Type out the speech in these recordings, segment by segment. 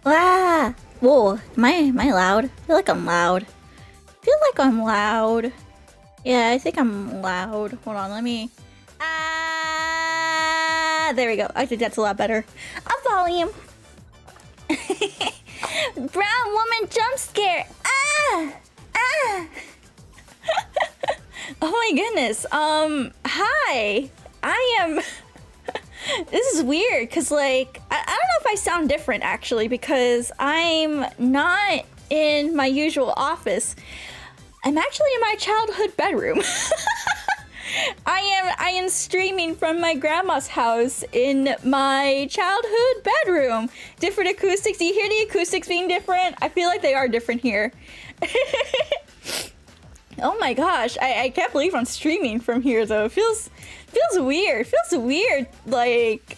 Ah! Whoa, am I loud? I feel like I'm loud. I feel like I'm loud. Yeah, I think I'm loud. Hold on, let me... Ah! There we go. I think that's a lot better. A volume. Brown woman jump scare. Ah! Ah! Oh my goodness. Hi. I am... This is weird, because, like, I don't know if I sound different, actually, because I'm not in my usual office. I'm actually in my childhood bedroom. I am streaming from my grandma's house in my childhood bedroom. Different acoustics. Do you hear the acoustics being different? I feel like they are different here. Oh my gosh, I can't believe I'm streaming from here, though. It feels weird. Feels weird, like...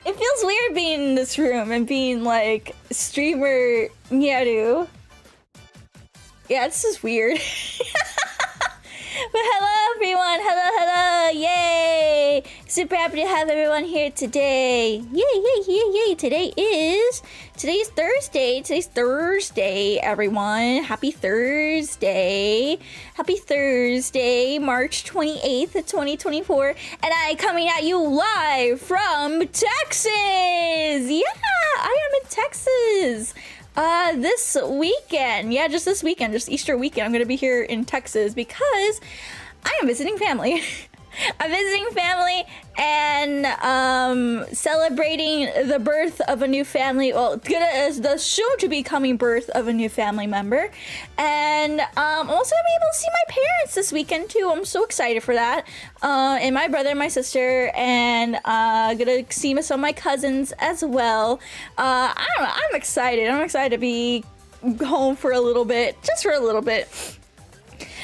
It feels weird being in this room and being, like, streamer Nyaru. Yeah, this is weird. But hello, everyone. Hello. Yay. Super happy to have everyone here today. Yay. Today is Thursday. Today's Thursday, everyone. Happy Thursday. Happy Thursday, March 28th, 2024. And I coming at you live from Texas. Yeah, I am in Texas. This weekend, yeah, just this weekend, just Easter weekend, I'm gonna be here in Texas because I am visiting family. I'm visiting family and celebrating the birth of a new family. Well, the soon-to-be coming birth of a new family member, and I'm also gonna be able to see my parents this weekend too. I'm so excited for that. And my brother and my sister, and gonna see some of my cousins as well. I don't know. I'm excited. I'm excited to be home for a little bit, just for a little bit.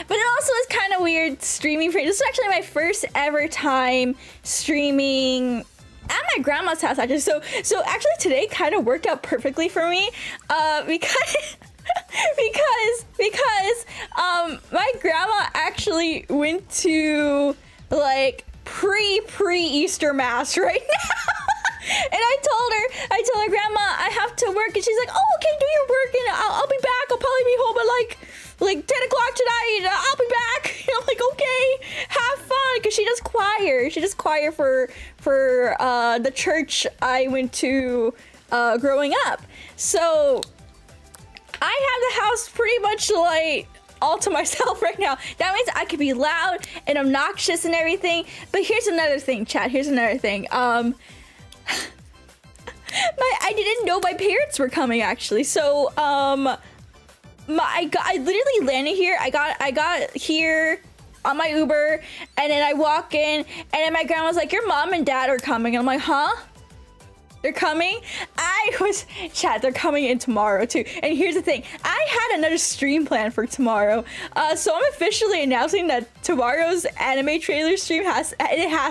But it also is kind of weird streaming for... This is actually my first ever time streaming at my grandma's house, actually. So actually today kind of worked out perfectly for me, because my grandma actually went to, like, pre-Easter mass right now. And I told her, Grandma, I have to work, and she's like, oh, okay, do your work, and I'll be back. I'll probably be home at like 10 o'clock tonight, and I'll be back. And I'm like, okay, have fun, because she does choir. She does choir for the church I went to growing up. So I have the house pretty much like all to myself right now. That means I could be loud and obnoxious and everything. But here's another thing, chat. Here's another thing. I didn't know my parents were coming, actually. So I literally landed here. I got here on my Uber, and then I walk in, and then my grandma's like, your mom and dad are coming. And I'm like, huh? They're coming? Chat, they're coming in tomorrow too. And here's the thing, I had another stream plan for tomorrow. So I'm officially announcing that tomorrow's anime trailer stream has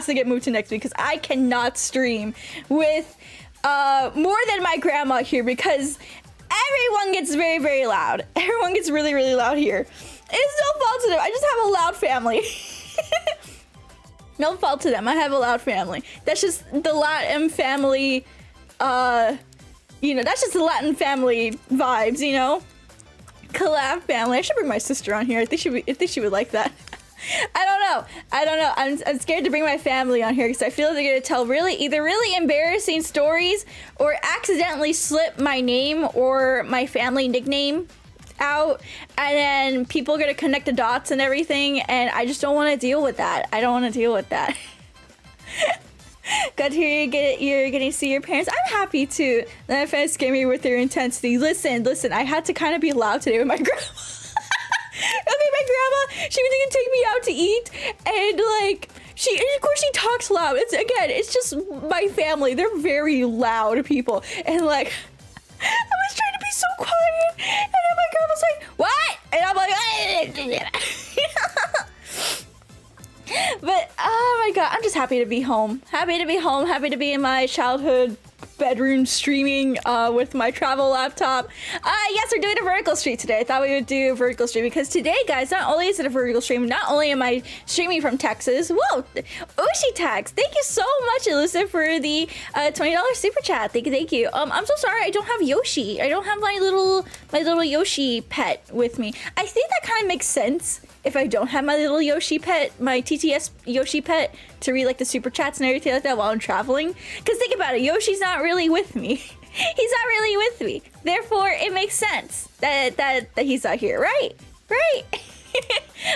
to get moved to next week, because I cannot stream with more than my grandma here, because everyone gets very, very loud. Everyone gets really, really loud here. It's no fault to them. I just have a loud family. No fault to them. I have a loud family. That's just the Latin family, you know, that's just the Latin family vibes, you know? Collab family. I should bring my sister on here. I think she would like that. I don't know. I'm scared to bring my family on here, because I feel like they're gonna tell either really embarrassing stories, or accidentally slip my name or my family nickname out, and then people are gonna connect the dots and everything, and I just don't want to deal with that. I don't want to deal with that. Glad to hear you're getting to see your parents. I'm happy too. My fans scare me with their intensity. Listen, I had to kind of be loud today with my grandma. Okay, my grandma, she was gonna take me out to eat, and like, of course she talks loud. It's just my family. They're very loud people, and like, I was trying to be so quiet, and then my grandma's like, what? And I'm like, but oh my god, I'm just happy to be home. Happy to be home, happy to be in my childhood bedroom streaming with my travel laptop. Yes, we're doing a vertical stream today. I thought we would do a vertical stream because today, guys, not only is it a vertical stream, not only am I streaming from Texas. Whoa, Oshi tags. Thank you so much, Elusive, for the $20 super chat. Thank you. I'm so sorry I don't have Yoshi. I don't have my little Yoshi pet with me. I think that kind of makes sense if I don't have my little Yoshi pet, my TTS Yoshi pet, to read like the super chats and everything like that while I'm traveling. Because think about it, Yoshi's not really with me. He's not really with me. Therefore, it makes sense that he's not here, right? Right?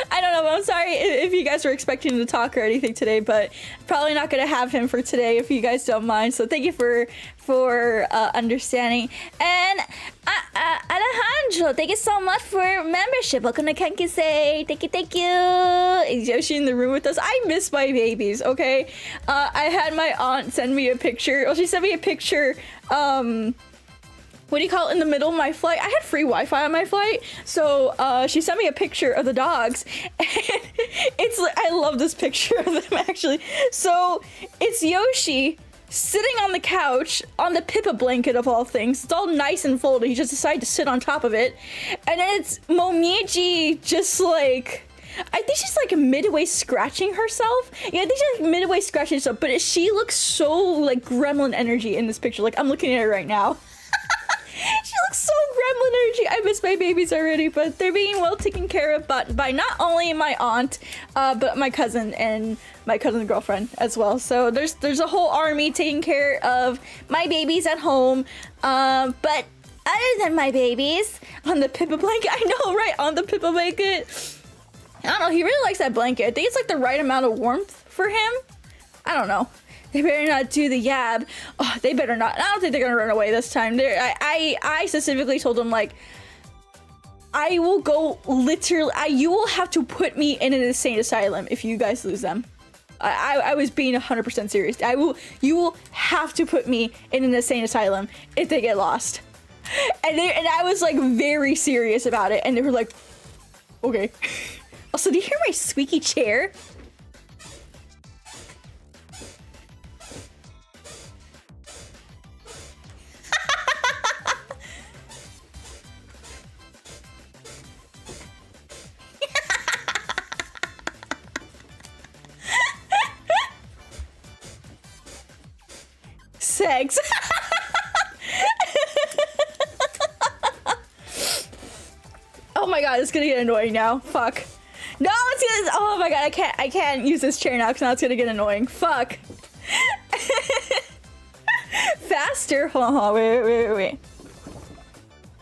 I don't know, but I'm sorry if you guys were expecting to talk or anything today, but probably not gonna have him for today if you guys don't mind. So thank you for understanding. And Alejandro, thank you so much for membership. Welcome to Kenkisei. Thank you. Is Yoshi in the room with us? I miss my babies, okay? I had my aunt send me a picture. Well, she sent me a picture, what do you call it, in the middle of my flight. I had free Wi-Fi on my flight, so she sent me a picture of the dogs, and I love this picture of them actually. So it's Yoshi sitting on the couch on the Pippa blanket of all things. It's all nice and folded. He just decided to sit on top of it, and then it's Momiji just like, I think she's like midway scratching herself. Yeah, I think she's like midway scratching herself, but she looks so like gremlin energy in this picture. Like, I'm looking at her right now. She looks so gremlin energy. I miss my babies already, but they're being well taken care of by not only my aunt, but my cousin and my cousin's girlfriend as well. So there's a whole army taking care of my babies at home. But other than my babies, on the Pippa blanket, I know, right? On the Pippa blanket. I don't know, he really likes that blanket. I think it's like the right amount of warmth for him. I don't know. They better not do the yab. Oh, they better not. I don't think they're gonna run away this time. I specifically told them, like, I will go literally. You will have to put me in an insane asylum if you guys lose them. I was being 100% serious. You will have to put me in an insane asylum if they get lost. And I was like very serious about it, and they were like, okay. Also, do you hear my squeaky chair? Sex. Oh my god, it's gonna get annoying now. Fuck. No, it's gonna. Oh my god, I can't use this chair now because now it's gonna get annoying. Fuck. Faster. Hold on, wait.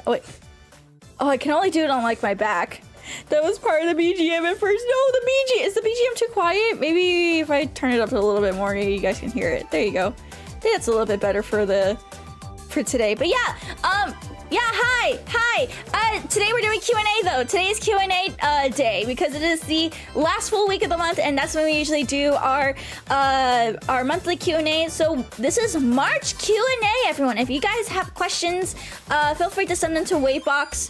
Oh wait. Oh, I can only do it on like my back. That was part of the BGM at first. No, the BGM. Is the BGM too quiet? Maybe if I turn it up a little bit more, maybe you guys can hear it. There you go. I think that's a little bit better for today. But yeah, hi. Today we're doing Q&A though. Today is Q&A day because it is the last full week of the month, and that's when we usually do our monthly Q&A. So this is March Q&A, everyone. If you guys have questions, feel free to send them to Wavebox.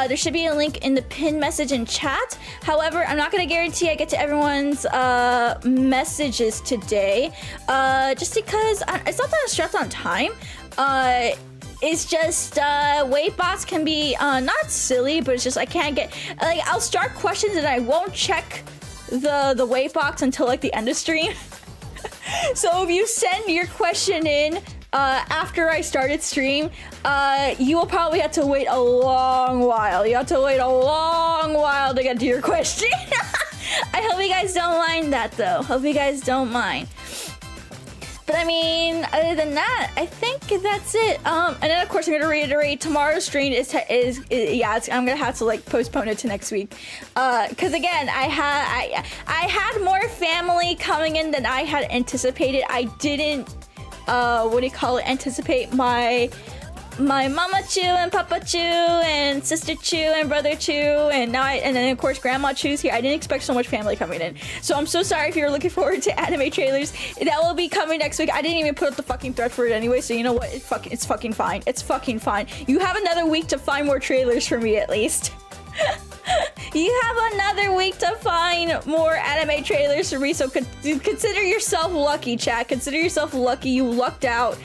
There should be a link in the pinned message in chat. However, I'm not gonna guarantee I get to everyone's messages today, just because it's not that I'm stressed on time. It's just Wavebox can be not silly, but it's just I can't get, like, I'll start questions and I won't check the Wavebox until like the end of stream. So if you send your question in after I started stream, you will probably have to wait a long while. You have to wait a long while to get to your question. I hope you guys don't mind that though. Hope you guys don't mind. But I mean, other than that, I think that's it. And then of course I'm gonna reiterate, tomorrow's stream is I'm gonna have to like postpone it to next week. Cause again, I had more family coming in than I had anticipated. I didn't, anticipate my mama Chuu and papa Chuu and sister Chuu and brother Chuu and then of course grandma Chuu's here. I didn't expect so much family coming in, so I'm so sorry if you're looking forward to anime trailers. That will be coming next week. I didn't even put up the fucking thread for it anyway, so you know what? It's fucking fine. It's fucking fine. You have another week to find more trailers for me at least. You have another week to find more anime trailers to read, so consider yourself lucky, chat. Consider yourself lucky. You lucked out.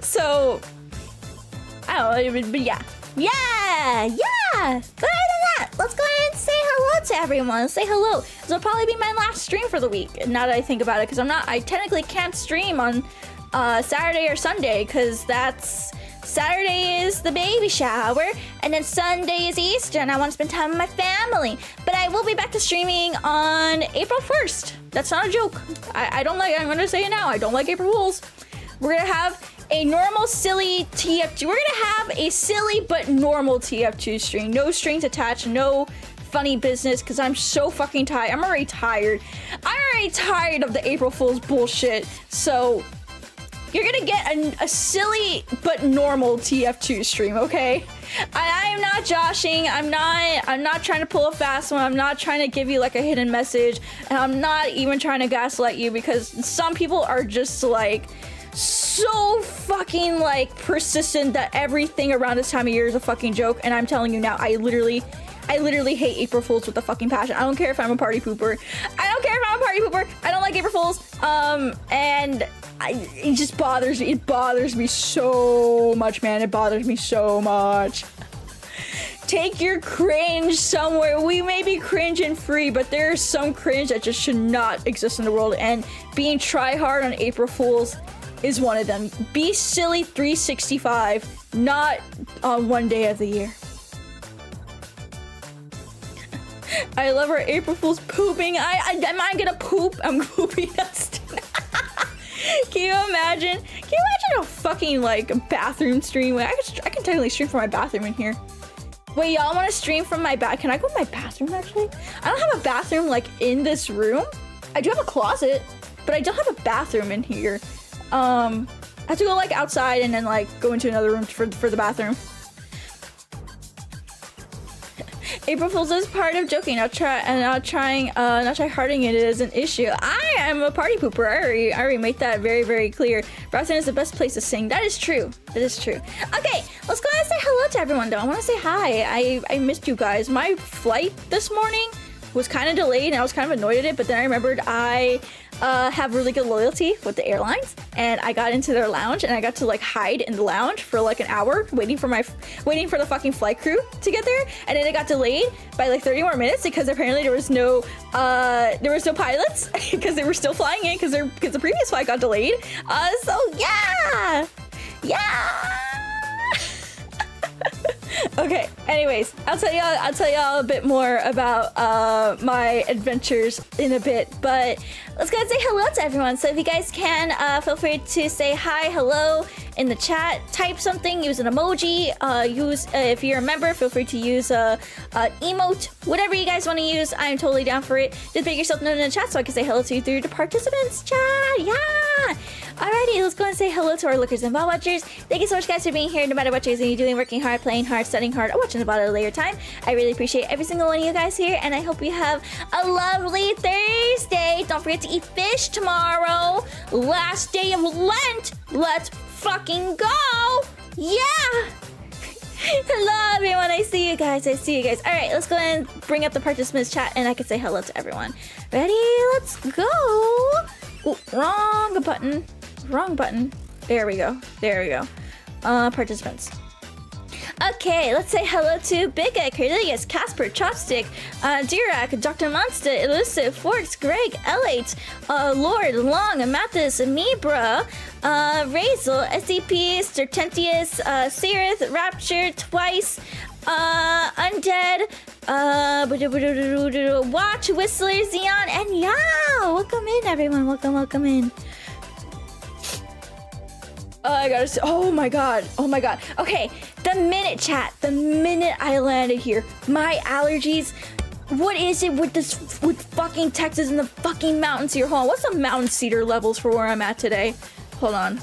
So I don't know, but yeah. Yeah! But other than that, let's go ahead and say hello to everyone. Say hello. This will probably be my last stream for the week, now that I think about it, because I technically can't stream on Saturday or Sunday, because Saturday is the baby shower, and then Sunday is Easter, and I want to spend time with my family. But I will be back to streaming on April 1st. That's not a joke. I'm going to say it now, I don't like April Fools. We're going to have a normal, silly TF2. We're gonna have a silly but normal TF2 stream. No strings attached, no funny business, because I'm so fucking tired. I'm already tired. I'm already tired of the April Fool's bullshit. So you're gonna get a silly but normal TF2 stream, okay? I am not joshing. I'm not trying to pull a fast one. I'm not trying to give you like a hidden message. And I'm not even trying to gaslight you, because some people are just like so fucking like persistent that everything around this time of year is a fucking joke. And I'm telling you now, I literally hate April Fools with a fucking passion. I don't care if I'm a party pooper. I don't like April Fools. And it just bothers me. It bothers me so much, man. It bothers me so much. Take your cringe somewhere. We may be cringe and free, but there's some cringe that just should not exist in the world. And being try hard on April Fools is one of them. Be silly 365, not on one day of the year. I love our April Fool's pooping. Am I gonna poop? I'm pooping. Can you imagine? Can you imagine a fucking like bathroom stream? I can technically stream from my bathroom in here. Wait, y'all want to stream from my bath? Can I go to my bathroom actually? I don't have a bathroom like in this room. I do have a closet, but I don't have a bathroom in here. I have to go like outside and then like go into another room for the bathroom. April Fools is part of joking. Not trying harding it is an issue. I am a party pooper. I already made that very, very clear. Browsing is the best place to sing. That is true. That is true. Okay, let's go ahead and say hello to everyone though. I want to say hi. I missed you guys. My flight this morning was kind of delayed and I was kind of annoyed at it, but then I remembered I have really good loyalty with the airlines, and I got into their lounge and I got to like hide in the lounge for like an hour waiting for the fucking flight crew to get there, and then it got delayed by like 30 more minutes because apparently there was no pilots because they were still flying in because the previous flight got delayed. So yeah. Okay, anyways, I'll tell y'all a bit more about my adventures in a bit, but let's go and say hello to everyone. So if you guys can, feel free to say hi, hello in the chat, type something, use an emoji, if you're a member, feel free to use a emote, whatever you guys want to use. I'm totally down for it. Just make yourself known in the chat so I can say hello to you through the participants chat. Yeah. Alrighty, let's go and say hello to our lookers and VOD watchers. Thank you so much guys for being here, no matter what you're doing, working hard, playing hard, studying hard, or watching the VOD at a later time. I really appreciate every single one of you guys here, and I hope you have a lovely Thursday. Don't forget to eat fish tomorrow. Last day of Lent. Let's fucking go. Yeah. Hello everyone, I see you guys. Alright, let's go and bring up the participants chat and I can say hello to everyone. Ready? Let's go. Ooh, wrong button. There we go. Participants. Okay, let's say hello to Big Egg, Cornelius, Casper, Chopstick, Dirac, Dr. Monster, Elusive, Forks, Greg, L8, Lord, Long, Mathis, Amibra, Razel, SCP, Stertentius, Sirith, Rapture, Twice, Undead, Watch, Whistler, Xeon, and Yao! Welcome in, everyone. Welcome in. I gotta say, oh my god. Okay, the minute I landed here, my allergies, what is it with fucking Texas and the fucking mountains here? Hold on, what's the mountain cedar levels for where I'm at today? Hold on.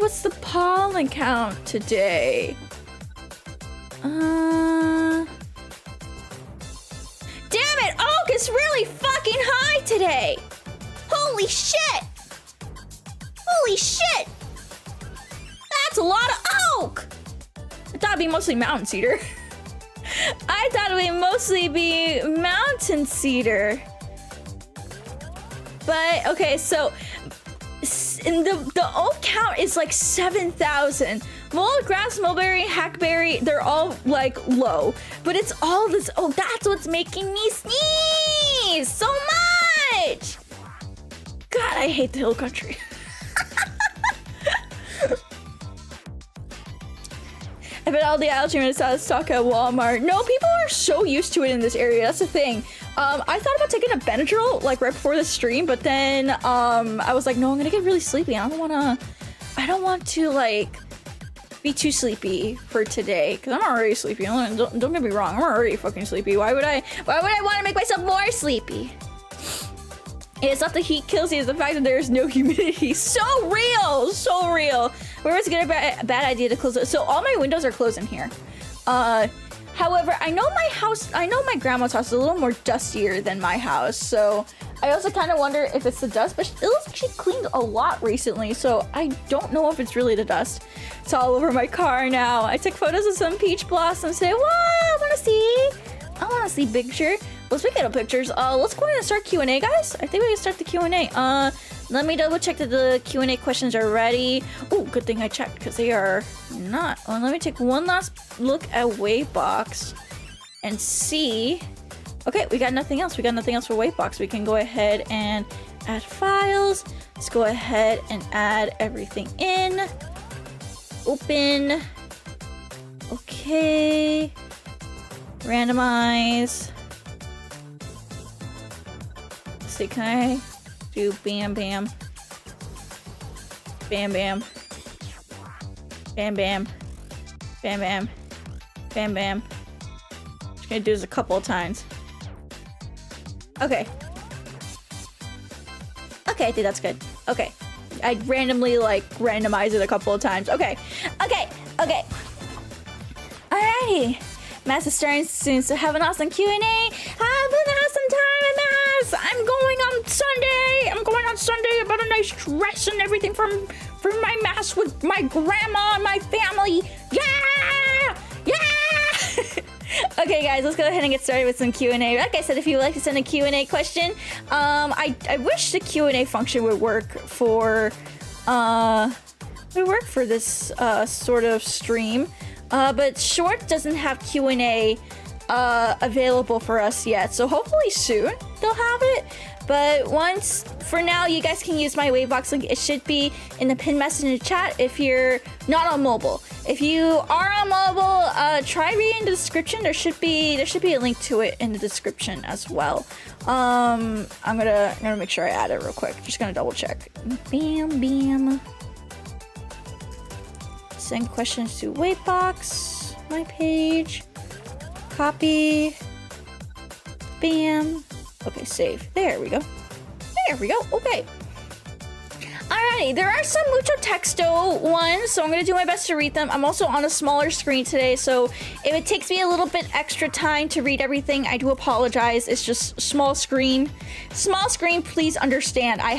What's the pollen count today? Damn it! Oak is really fucking high today! Holy shit! Holy shit! That's a lot of oak! I thought it'd be mostly mountain cedar. I thought it would mostly be mountain cedar. But, okay, so the oak count is like 7,000. Mold, grass, mulberry, hackberry, they're all like low. But it's all this oak. That's what's making me sneeze so much. God, I hate the hill country. I bet all the allergies out of stock at Walmart. No, people are so used to it in this area. That's the thing. I thought about taking a Benadryl like right before the stream, but then I was like, no, I'm gonna get really sleepy. I don't want to like be too sleepy for today because I'm already sleepy. Don't get me wrong, I'm already fucking sleepy. Why would I want to make myself more sleepy? It's not the heat kills you, it's the fact that there's no humidity. So real, so real. Where was it a bad idea to close it? So all my windows are closed in here. However, I know my grandma's house is a little more dustier than my house. So I also kind of wonder if it's the dust, but it looks like she cleaned a lot recently. So I don't know if it's really the dust. It's all over my car now. I took photos of some peach blossoms today. Wow, I want to see picture. Well, speaking of pictures, let's go ahead and start Q&A, guys. I think we can start the Q&A. Let me double check that the Q&A questions are ready. Oh, good thing I checked because they are not. Well, let me take one last look at Waybox and see. Okay, we got nothing else. We got nothing else for Waybox. We can go ahead and add files. Let's go ahead and add everything in. Open. Okay. Randomize. Let's see, can I do bam bam? Bam bam. Bam bam. Bam bam. Bam bam. Just gonna do this a couple of times. Okay. Okay, I think that's good. Okay. I randomly like randomize it a couple of times. Okay. Okay. Okay. Alrighty. Mass is starting soon, so have an awesome Q&A. Have an awesome time at Mass. I'm going on Sunday. About a nice dress and everything from my Mass with my grandma and my family. Yeah! Yeah! Okay, guys, let's go ahead and get started with some Q&A. Like I said, if you would like to send a Q&A question, I wish the Q&A function would work for this sort of stream. But Short doesn't have Q&A available for us yet, so hopefully soon they'll have it. But for now, you guys can use my Waybox link. It should be in the pinned message in the chat if you're not on mobile. If you are on mobile, try reading the description. There should be a link to it in the description as well. I'm gonna make sure I add it real quick. Just gonna double check. Bam, bam. Send questions to Waybox, my page, copy, bam. Okay, save. There we go. There we go. Okay. Alrighty, there are some mucho texto ones, so I'm gonna do my best to read them. I'm also on a smaller screen today, so if it takes me a little bit extra time to read everything, I do apologize. It's just small screen. Small screen, please understand. I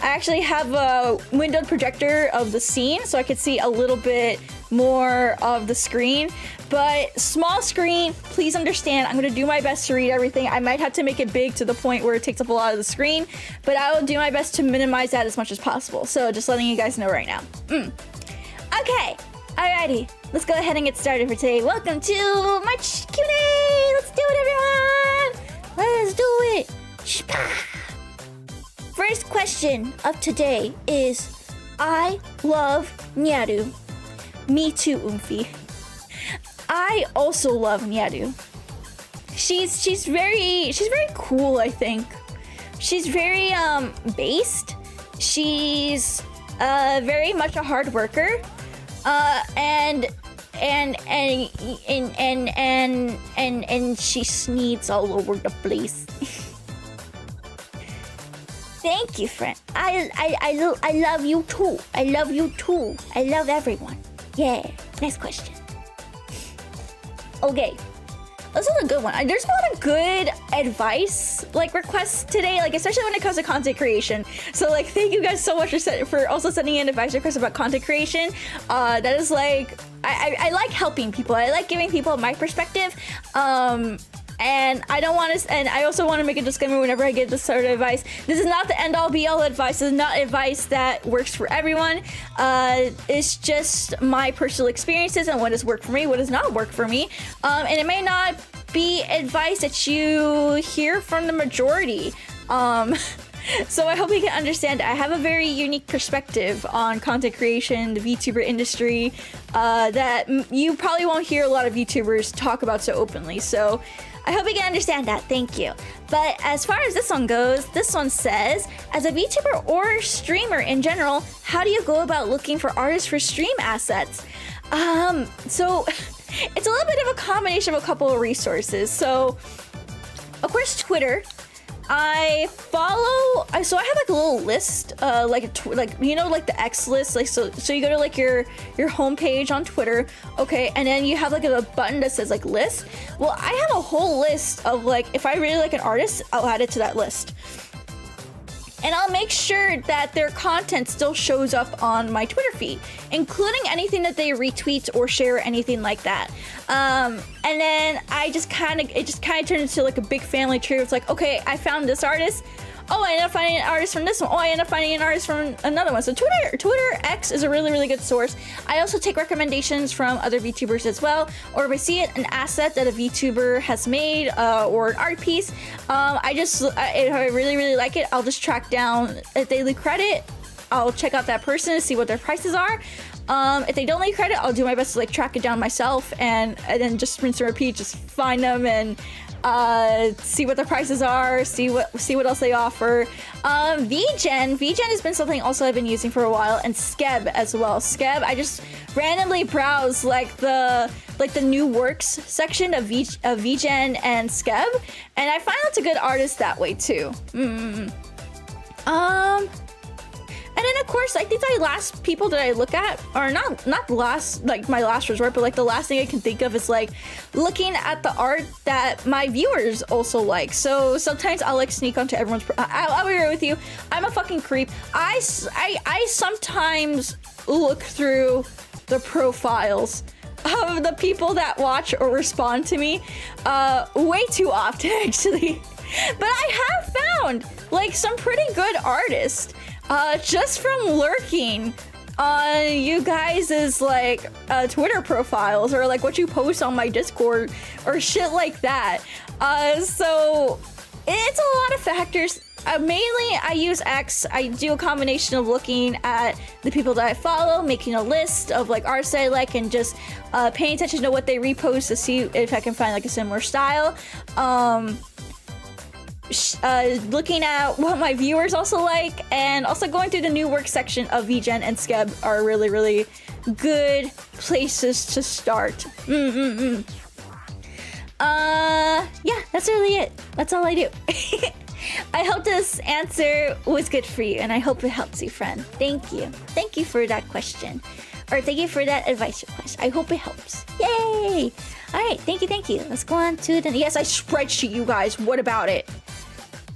actually have a windowed projector of the scene, so I could see a little bit more of the screen. But small screen, please understand. I'm gonna do my best to read everything. I might have to make it big to the point where it takes up a lot of the screen, but I will do my best to minimize that as much as possible. So just letting you guys know right now. Okay, alrighty. Let's go ahead and get started for today. Welcome to my Q&A. Let's do it, everyone. Let's do it. First question of today is, I love Nyaru. Me too, Oomphy. I also love Nyaru. She's very cool, I think. She's very based. She's very much a hard worker. And she sneeds all over the place. Thank you, friend. I love you too. I love you too. I love everyone. Yeah. Next question. Okay. this is a good one. There's a lot of good advice, like, requests today, like, especially when it comes to content creation. So, like, thank you guys so much for also sending in advice requests about content creation. That is, like, I like helping people. I like giving people my perspective. And I don't want to, and I also want to make a disclaimer whenever I give this sort of advice. This is not the end-all be-all advice. This is not advice that works for everyone. It's just my personal experiences and what has worked for me, what has not worked for me. And it may not be advice that you hear from the majority. So I hope you can understand I have a very unique perspective on content creation, the VTuber industry, that you probably won't hear a lot of VTubers talk about so openly. So I hope you can understand that. Thank you. But as far as this one goes, this one says, as a VTuber or streamer in general, how do you go about looking for artists for stream assets? So it's a little bit of a combination of a couple of resources. So, of course, Twitter. I follow, so I have like a little list, like you know, like the X list, like so you go to like your homepage on Twitter, okay, and then you have like a button that says like list. Well, I have a whole list of like, if I really like an artist, I'll add it to that list. And I'll make sure that their content still shows up on my Twitter feed, including anything that they retweet or share, anything like that. And then it just kind of turned into like a big family tree. It's like, okay, I found this artist. Oh, I ended up finding an artist from this one. Oh, I ended up finding an artist from another one. So Twitter X is a really, really good source. I also take recommendations from other VTubers as well. Or if I see an asset that a VTuber has made or an art piece, if I really, really like it, I'll just track down a daily credit. I'll check out that person, see what their prices are. If they don't leave credit, I'll do my best to like track it down myself and then just rinse and repeat, just find them and see what the prices are, see what else they offer. VGen has been something also I've been using for a while, and Skeb as well. Skeb, I just randomly browse like the new works section of VGen and Skeb, and I find that's a good artist that way too. And then of course, I think the last people that I look at are not the last, like my last resort, but like the last thing I can think of is like looking at the art that my viewers also like. So sometimes I'll like sneak onto everyone's. I'll be real with you. I'm a fucking creep. I sometimes look through the profiles of the people that watch or respond to me way too often actually. But I have found like some pretty good artists. Just from lurking on you guys' like Twitter profiles or like what you post on my Discord or shit like that. So it's a lot of factors. Mainly I use X. I do a combination of looking at the people that I follow, making a list of like artists that I like, and just paying attention to what they repost to see if I can find like a similar style. Looking at what my viewers also like, and also going through the new work section of VGen and Skeb are really, really good places to start. Yeah, that's really it. That's all I do. I hope this answer was good for you, and I hope it helps you, friend. Thank you. Thank you for that question. Or thank you for that advice request. I hope it helps. Yay! Alright, thank you. Let's go on to the... Yes, I spreadsheet, you guys. What about it?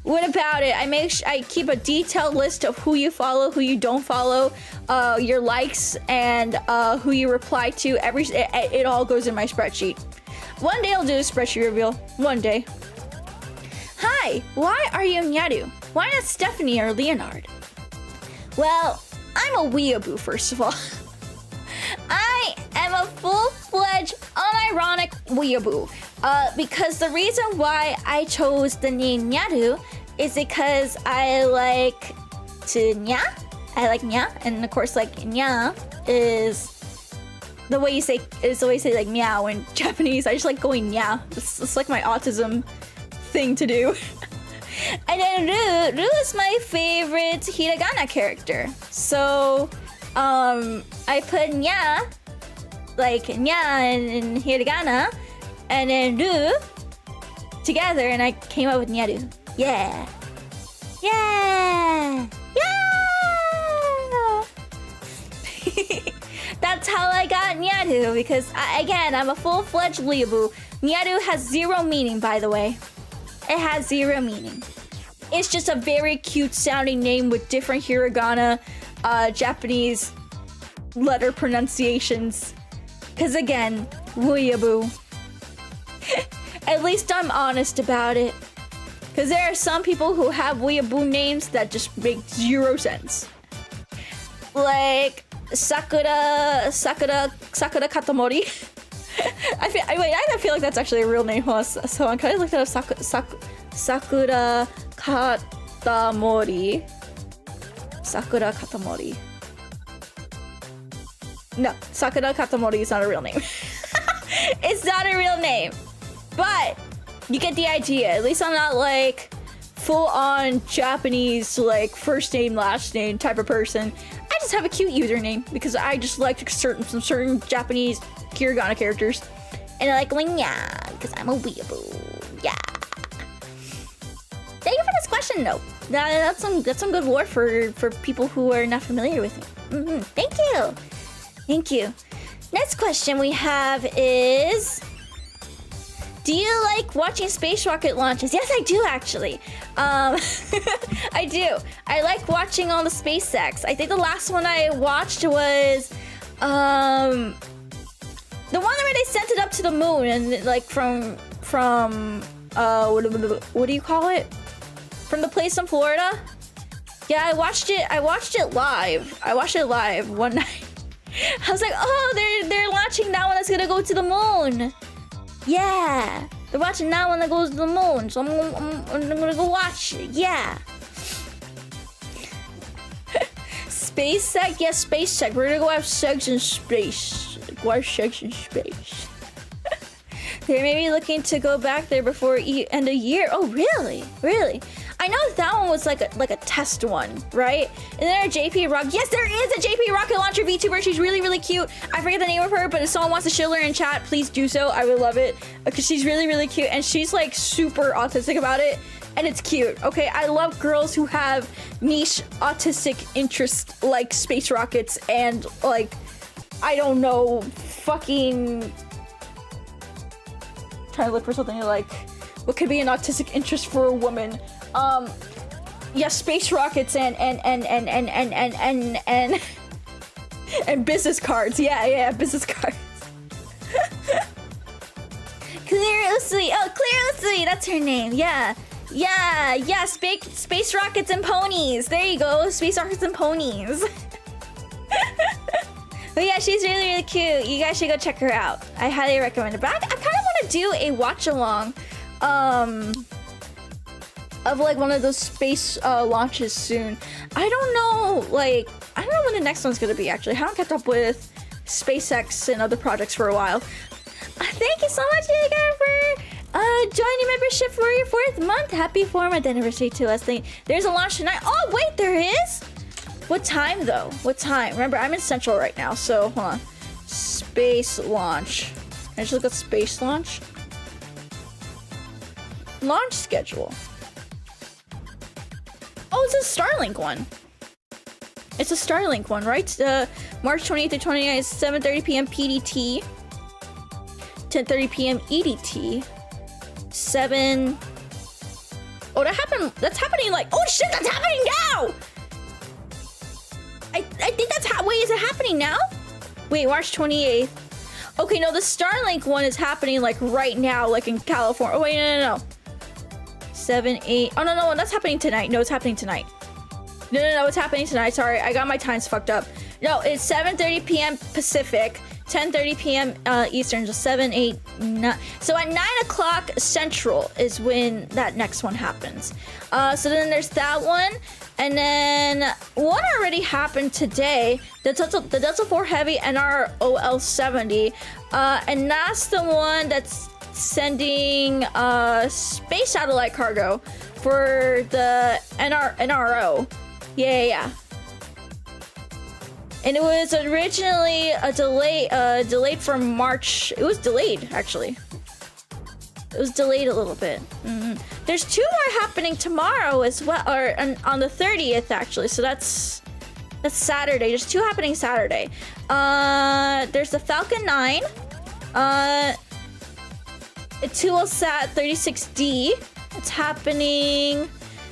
What about it? I keep a detailed list of who you follow, who you don't follow, your likes, and who you reply to. It all goes in my spreadsheet. One day I'll do a spreadsheet reveal. One day. Hi, why are you Nyaru? Why not Stephanie or Leonard? Well, I'm a weeaboo, first of all. I am a full-fledged, unironic weeaboo. Because the reason why I chose the name Nyaru is because I like to nya. I like nya, and of course, like nya is the way you say like meow in Japanese. I just like going nya. It's like my autism thing to do. And then Ru is my favorite hiragana character. So I put nya, like nya in hiragana, and then Ru together, and I came up with Nyaru. Yeah. That's how how I got Nyaru, because again, I'm a full-fledged weeaboo. Nyaru has zero meaning, by the way. It has zero meaning. It's just a very cute sounding name with different hiragana, Japanese letter pronunciations. Cause again, weeaboo. At least I'm honest about it. Cause there are some people who have weeaboo names that just make zero sense. Like 𝗧𝗏𝗄𝗺 I feel like that's actually a real name. So I'm kind of looking up 𝗧𝗏𝗄𝗺. 𝗧𝗏𝗄𝗺. No, 𝗧𝗏𝗄𝗺 is not a real name. It's not a real name. But you get the idea. At least I'm not like full-on Japanese, like first name, last name type of person. I just have a cute username because I just like some certain Japanese hiragana characters. And I like Linya because I'm a weeaboo. Yeah. Thank you for this question, though. That's some good lore for people who are not familiar with me. Thank you. Thank you. Next question we have is, do you like watching space rocket launches? Yes, I do actually. I do. I like watching all the SpaceX. I think the last one I watched was the one where they sent it up to the moon and like from what do you call it? From the place in Florida? Yeah, I watched it live. I watched it live one night. I was like, oh, they're launching that one that's gonna go to the moon. Yeah, they're watching that one that goes to the moon, so I'm gonna go watch it. Yeah. Space Tech? Yeah, Space Tech. We're gonna go have sex in space. Go have sex in space. They may be looking to go back there before end of year. Oh, really? Really? I know that one was like a test one, right? And then a JP Rock. Yes, there is a JP Rocket Launcher VTuber. She's really, really cute. I forget the name of her, but if someone wants to show her in chat, please do so. I would love it because she's really, really cute and she's like super autistic about it, and it's cute. Okay, I love girls who have niche autistic interests like space rockets and like, I don't know, fucking. Trying to look for something like what could be an autistic interest for a woman. Yeah, space rockets and business cards. Yeah, business cards. 𝗕𝗿𝘆liche. Oh, 𝗕𝗿𝘆liche. That's her name. Yeah. Space rockets and ponies. There you go. Space rockets and ponies. But yeah, she's really, really cute. You guys should go check her out. I highly recommend it. But I kind of want to do a watch along, of like one of those space launches soon. I don't know when the next one's gonna be. Actually, I haven't kept up with SpaceX and other projects for a while. Thank you so much, Edgar, for joining membership for your 4th month. Happy 4th anniversary to us. There's a launch tonight. Oh wait, there is. What time though? What time? Remember, I'm in Central right now, so hold on. Space launch. Can I just look at space launch? Launch schedule. Oh, it's a Starlink one. It's a Starlink one, right? March 28th to 29th, 7:30 p.m. PDT, 10:30 p.m. EDT, 7. Oh, that's happening like. Oh shit, that's happening now. I think that's wait, is it happening now? Wait, March 28th. Okay, no, the Starlink one is happening like right now, like in California. Oh wait, no. 7, 8. Oh no, that's happening tonight. No, it's happening tonight. No, it's happening tonight. Sorry, I got my times fucked up. No, it's 7:30 p.m. Pacific, 10:30 p.m. Eastern, so 7, 8, 9. So at 9 o'clock Central is when that next one happens. So then there's that one. And then one already happened today, the Delta 4 Heavy NROL70, and that's the one that's sending space satellite cargo for the NRO. Yeah. And it was originally delayed from March. It was delayed actually. It was delayed a little bit. There's 2 more happening tomorrow as well, or on the 30th actually. So that's That's Saturday. There's 2 happening Saturday. There's the Falcon 9. 2LSAT 36D. It's happening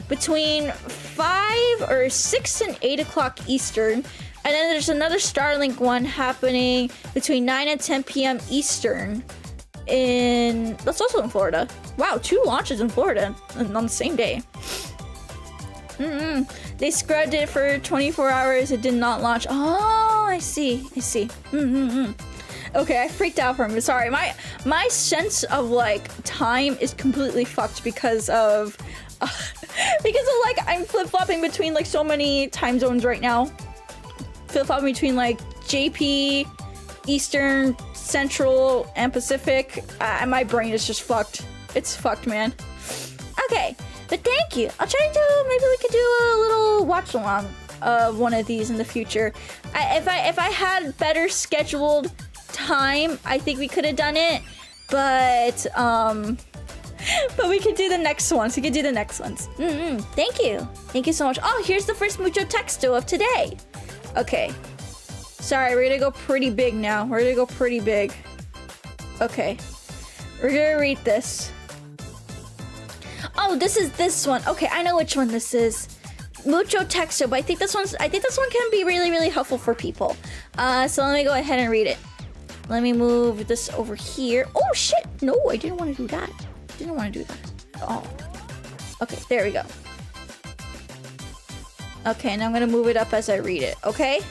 between 5 or 6 and 8 o'clock Eastern. And then there's another Starlink one happening between 9 and 10 p.m. Eastern. That's also in Florida. Wow, 2 launches in Florida on the same day. They scrubbed it for 24 hours. It did not launch. Oh, I see. Okay, I freaked out for a minute. Sorry, my sense of like time is completely fucked because of like I'm flip-flopping between like so many time zones right now. Flip-flopping between like JP, Eastern, Central, and Pacific. And my brain is just fucked. It's fucked, man. Okay, but thank you. I'll try to maybe we could do a little watch along of one of these in the future. If I had better scheduled time, I think we could have done it, but we could do the next ones. Thank you so much. Oh, here's the first mucho texto of today. Okay, sorry, we're gonna go pretty big now. Okay, we're gonna read this. Oh, this is this one. Okay, I know which one this is. Mucho texto, but I think this one can be really, really helpful for people. So let me go ahead and read it. Let me move this over here. Oh shit! No, I didn't want to do that. Oh. Okay, there we go. Okay, now I'm gonna move it up as I read it. Okay?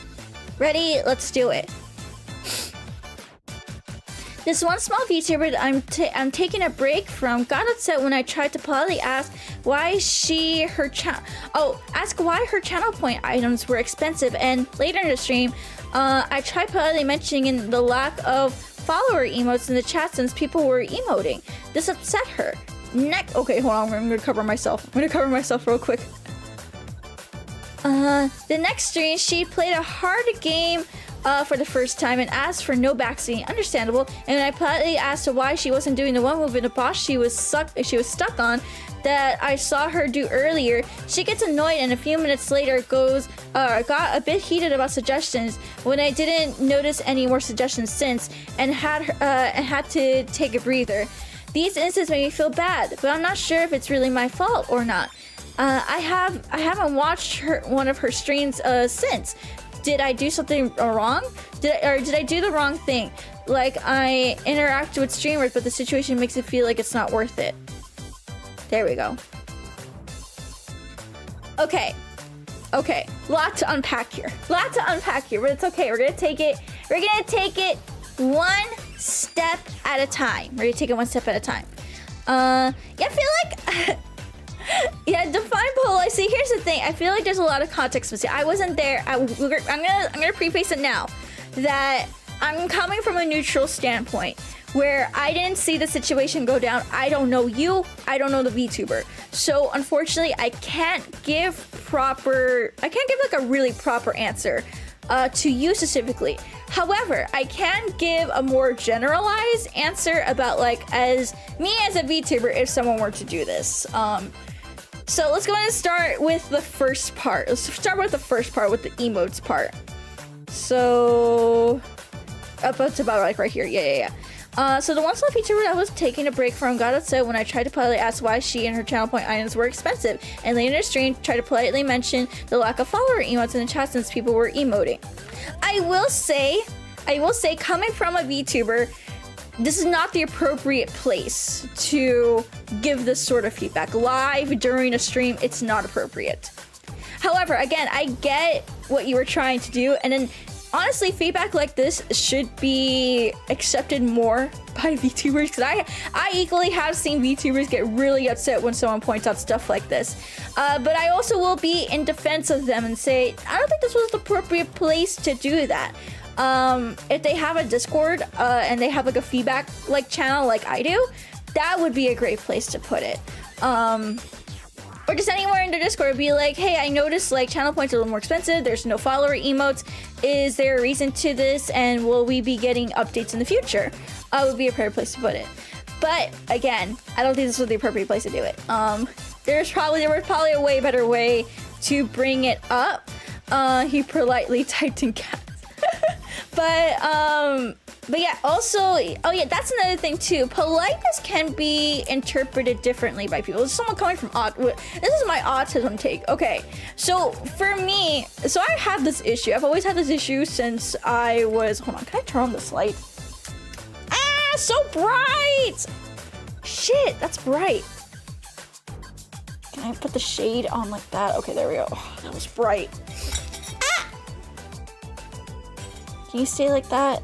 Ready? Let's do it. This one small VTuber I'm taking a break from got upset when I tried to politely ask why her channel point items were expensive, and later in the stream, I tried politely mentioning the lack of follower emotes in the chat since people were emoting. This upset her. Okay, hold on, I'm gonna cover myself. Real quick. The next stream, she played a hard game for the first time and asked for no backseating. Understandable. And when I politely asked her why she wasn't doing the one move in the boss she was stuck on that I saw her do earlier, she gets annoyed and a few minutes later got a bit heated about suggestions when I didn't notice any more suggestions since and had to take a breather. These instances made me feel bad, but I'm not sure if it's really my fault or not. I haven't watched one of her streams since. Did I do something wrong? Did I do the wrong thing? Like, I interact with streamers, but the situation makes it feel like it's not worth it. There we go. Okay. Lot to unpack here, but it's okay. We're gonna take it one step at a time. Yeah, I feel like yeah, define poll. I see. Here's the thing. I feel like there's a lot of context missing. I wasn't there. I'm gonna preface it now that I'm coming from a neutral standpoint where I didn't see the situation go down. I don't know you. I don't know the VTuber. So unfortunately, I can't give like a really proper answer to you specifically. However, I can give a more generalized answer about like as a VTuber if someone were to do this. So let's go ahead and start with the first part. With the emotes part. So that's about like right here. Yeah. So the one small VTuber I was taking a break from got upset when I tried to politely ask why she and her channel point items were expensive, and later in the stream tried to politely mention the lack of follower emotes in the chat since people were emoting. I will say, coming from a VTuber, this is not the appropriate place to give this sort of feedback. Live during a stream, it's not appropriate. However, again, I get what you were trying to do, and then honestly, feedback like this should be accepted more by VTubers, because I equally have seen VTubers get really upset when someone points out stuff like this. But I also will be in defense of them and say, I don't think this was the appropriate place to do that. If they have a Discord and they have like a feedback like channel like I do, that would be a great place to put it. Or just anywhere in the Discord, be like, hey, I noticed like channel points are a little more expensive. There's no follower emotes. Is there a reason to this? And will we be getting updates in the future? Would be a better place to put it. But again, I don't think this was the appropriate place to do it. There was probably a way better way to bring it up. He politely typed in cats. But yeah, also, oh yeah, that's another thing too. Politeness can be interpreted differently by people. Someone coming from this is my autism take. Okay, so for me, so I have this issue. I've always had this issue since I was, hold on, can I turn on this light? Ah, so bright! Shit, that's bright. Can I put the shade on like that? Okay, there we go. Oh, that was bright. Ah! Can you stay like that?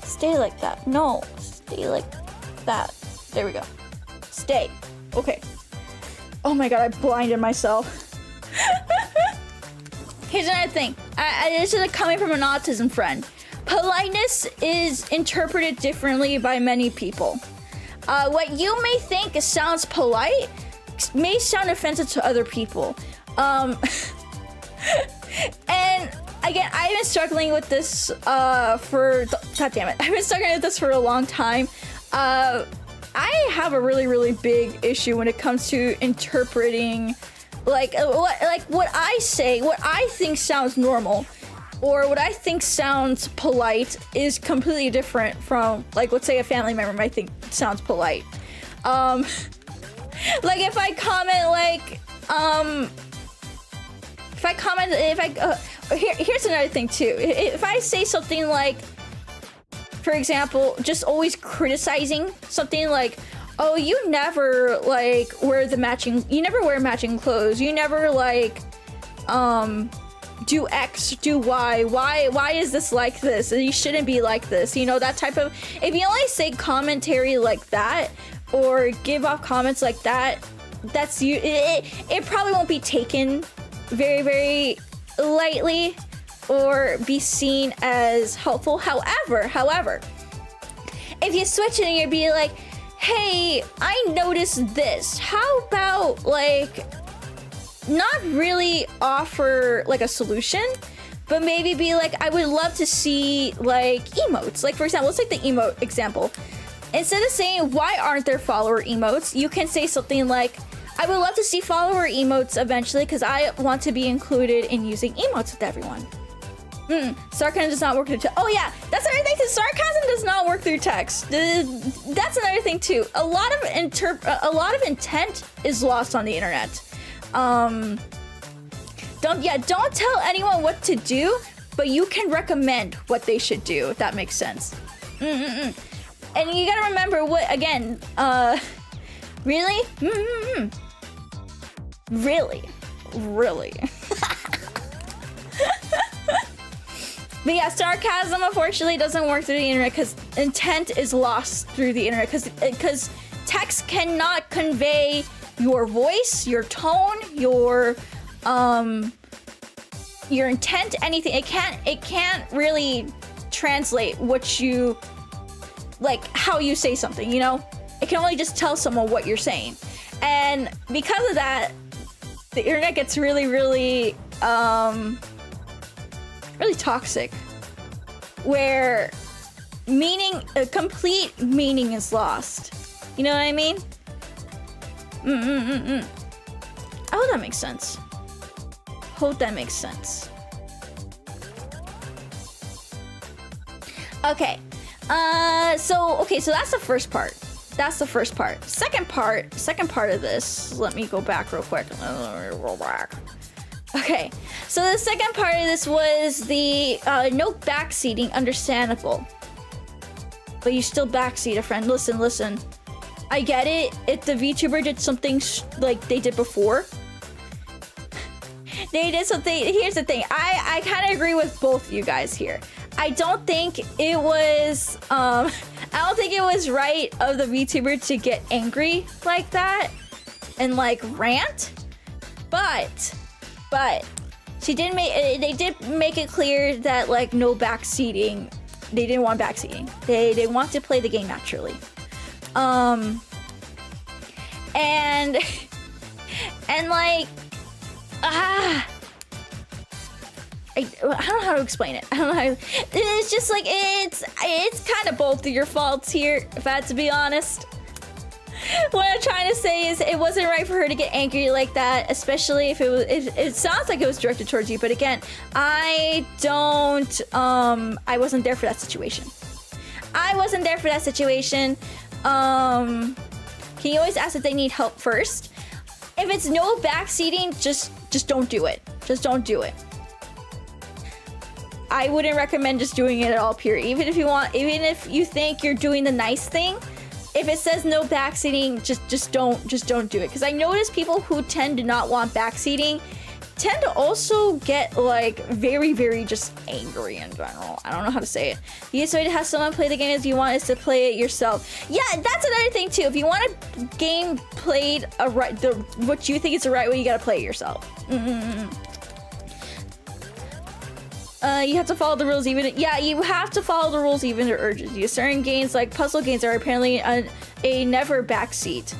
Stay like that. No, stay like that. There we go. Stay. Okay. Oh my god, I blinded myself. Here's another thing. This is coming from an autism friend. Politeness is interpreted differently by many people. What you may think sounds polite may sound offensive to other people. And again, I've been struggling with this god damn it. I've been struggling with this for a long time. I have a really big issue when it comes to interpreting what I say, what I think sounds normal, or what I think sounds polite is completely different from, like, let's say a family member might think sounds polite. Like if I comment here's another thing too. If I say something like, for example, just always criticizing something like, oh, you never like wear matching clothes. You never like do X, do Y. Why is this like this? You shouldn't be like this. You know, that type of, if you only say commentary like that or give off comments like that, that's you. It probably won't be taken very lightly or be seen as helpful. However, if you switch it and you'd be like, hey, I noticed this. How about like not really offer like a solution, but maybe be like, I would love to see like emotes. Like for example, let's take the emote example. Instead of saying, why aren't there follower emotes? You can say something like, I would love to see follower emotes eventually because I want to be included in using emotes with everyone. Sarcasm does not work through text. Oh yeah, that's another thing too. Sarcasm does not work through text. That's another thing too. A lot of intent is lost on the internet. Don't tell anyone what to do, but you can recommend what they should do, if that makes sense. And you gotta remember what, again, really? Really? But yeah, sarcasm unfortunately doesn't work through the internet because intent is lost through the internet because text cannot convey your voice, your tone, your intent, anything. It can't really translate what you, like how you say something, you know? It can only just tell someone what you're saying. And because of that, the internet gets really toxic, where complete meaning is lost. You know what I mean? I hope that makes sense. Okay. So that's the first part. Second part of this, let me go back real quick. Okay, so the second part of this was the no backseating, understandable. But you still backseat a friend. Listen. I get it. If the VTuber did something like they did before, they did something. Here's the thing. I kind of agree with both of you guys here. I don't think it was right of the VTuber to get angry like that and like rant, but they did make it clear that like no backseating. They didn't want backseating. They want to play the game naturally. And like I don't know how to explain it. It's just like it's kind of both of your faults here, if I had to be honest. What I'm trying to say is it wasn't right for her to get angry like that, especially if it was. It sounds like it was directed towards you, but again, I wasn't there for that situation. I wasn't there for that situation. Can you always ask if they need help first? If it's no backseating, just don't do it. Just don't do it. I wouldn't recommend just doing it at all, period. Even if you think you're doing the nice thing, if it says no backseating, just don't do it. Because I notice people who tend to not want backseating tend to also get like very, very just angry in general. I don't know how to say it. The easiest way to have someone play the game as you want is to play it yourself. Yeah, that's another thing too. If you want a game played what you think is the right way, you gotta play it yourself. You have to follow the rules even. Yeah, you have to follow the rules even if it urges you. Certain games like puzzle games are apparently a never backseat.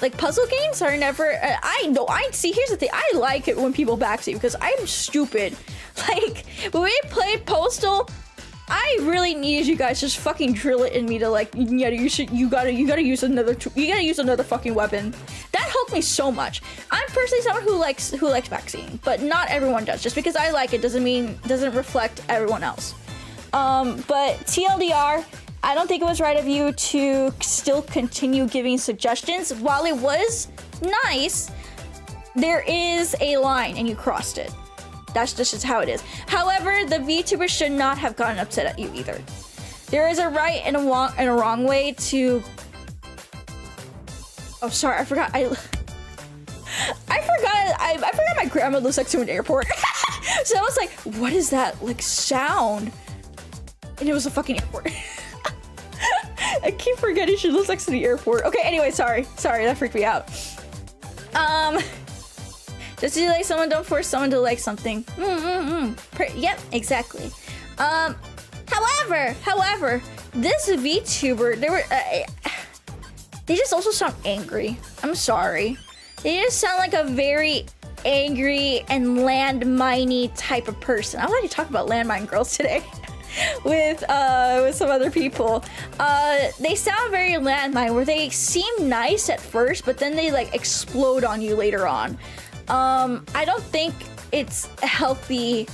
Like puzzle games are never. I see. Here's the thing. I like it when people backseat because I'm stupid. Like when we played Postal, I really needed you guys just fucking drill it in me to like. Yeah, you gotta use another fucking weapon. That helped me so much. I'm personally someone who likes backseating, but not everyone does. Just because I like it doesn't reflect everyone else. But TLDR. I don't think it was right of you to still continue giving suggestions. While it was nice, there is a line and you crossed it. That's just how it is. However, the VTubers should not have gotten upset at you either. There is a right and a wrong way to... Oh, sorry, I forgot. I forgot my grandma lives next to an airport. So I was like, what is that like sound? And it was a fucking airport. I keep forgetting she lives next to the airport. Okay, anyway, sorry, that freaked me out. Just to like someone, don't force someone to like something. Yep, exactly. However, this VTuber, they just also sound angry. I'm sorry. They just sound like a very angry and landmine-y type of person. I want to talk about landmine girls today. with some other people. They sound very landmine, where they seem nice at first, but then they like explode on you later on. I don't think it's healthy,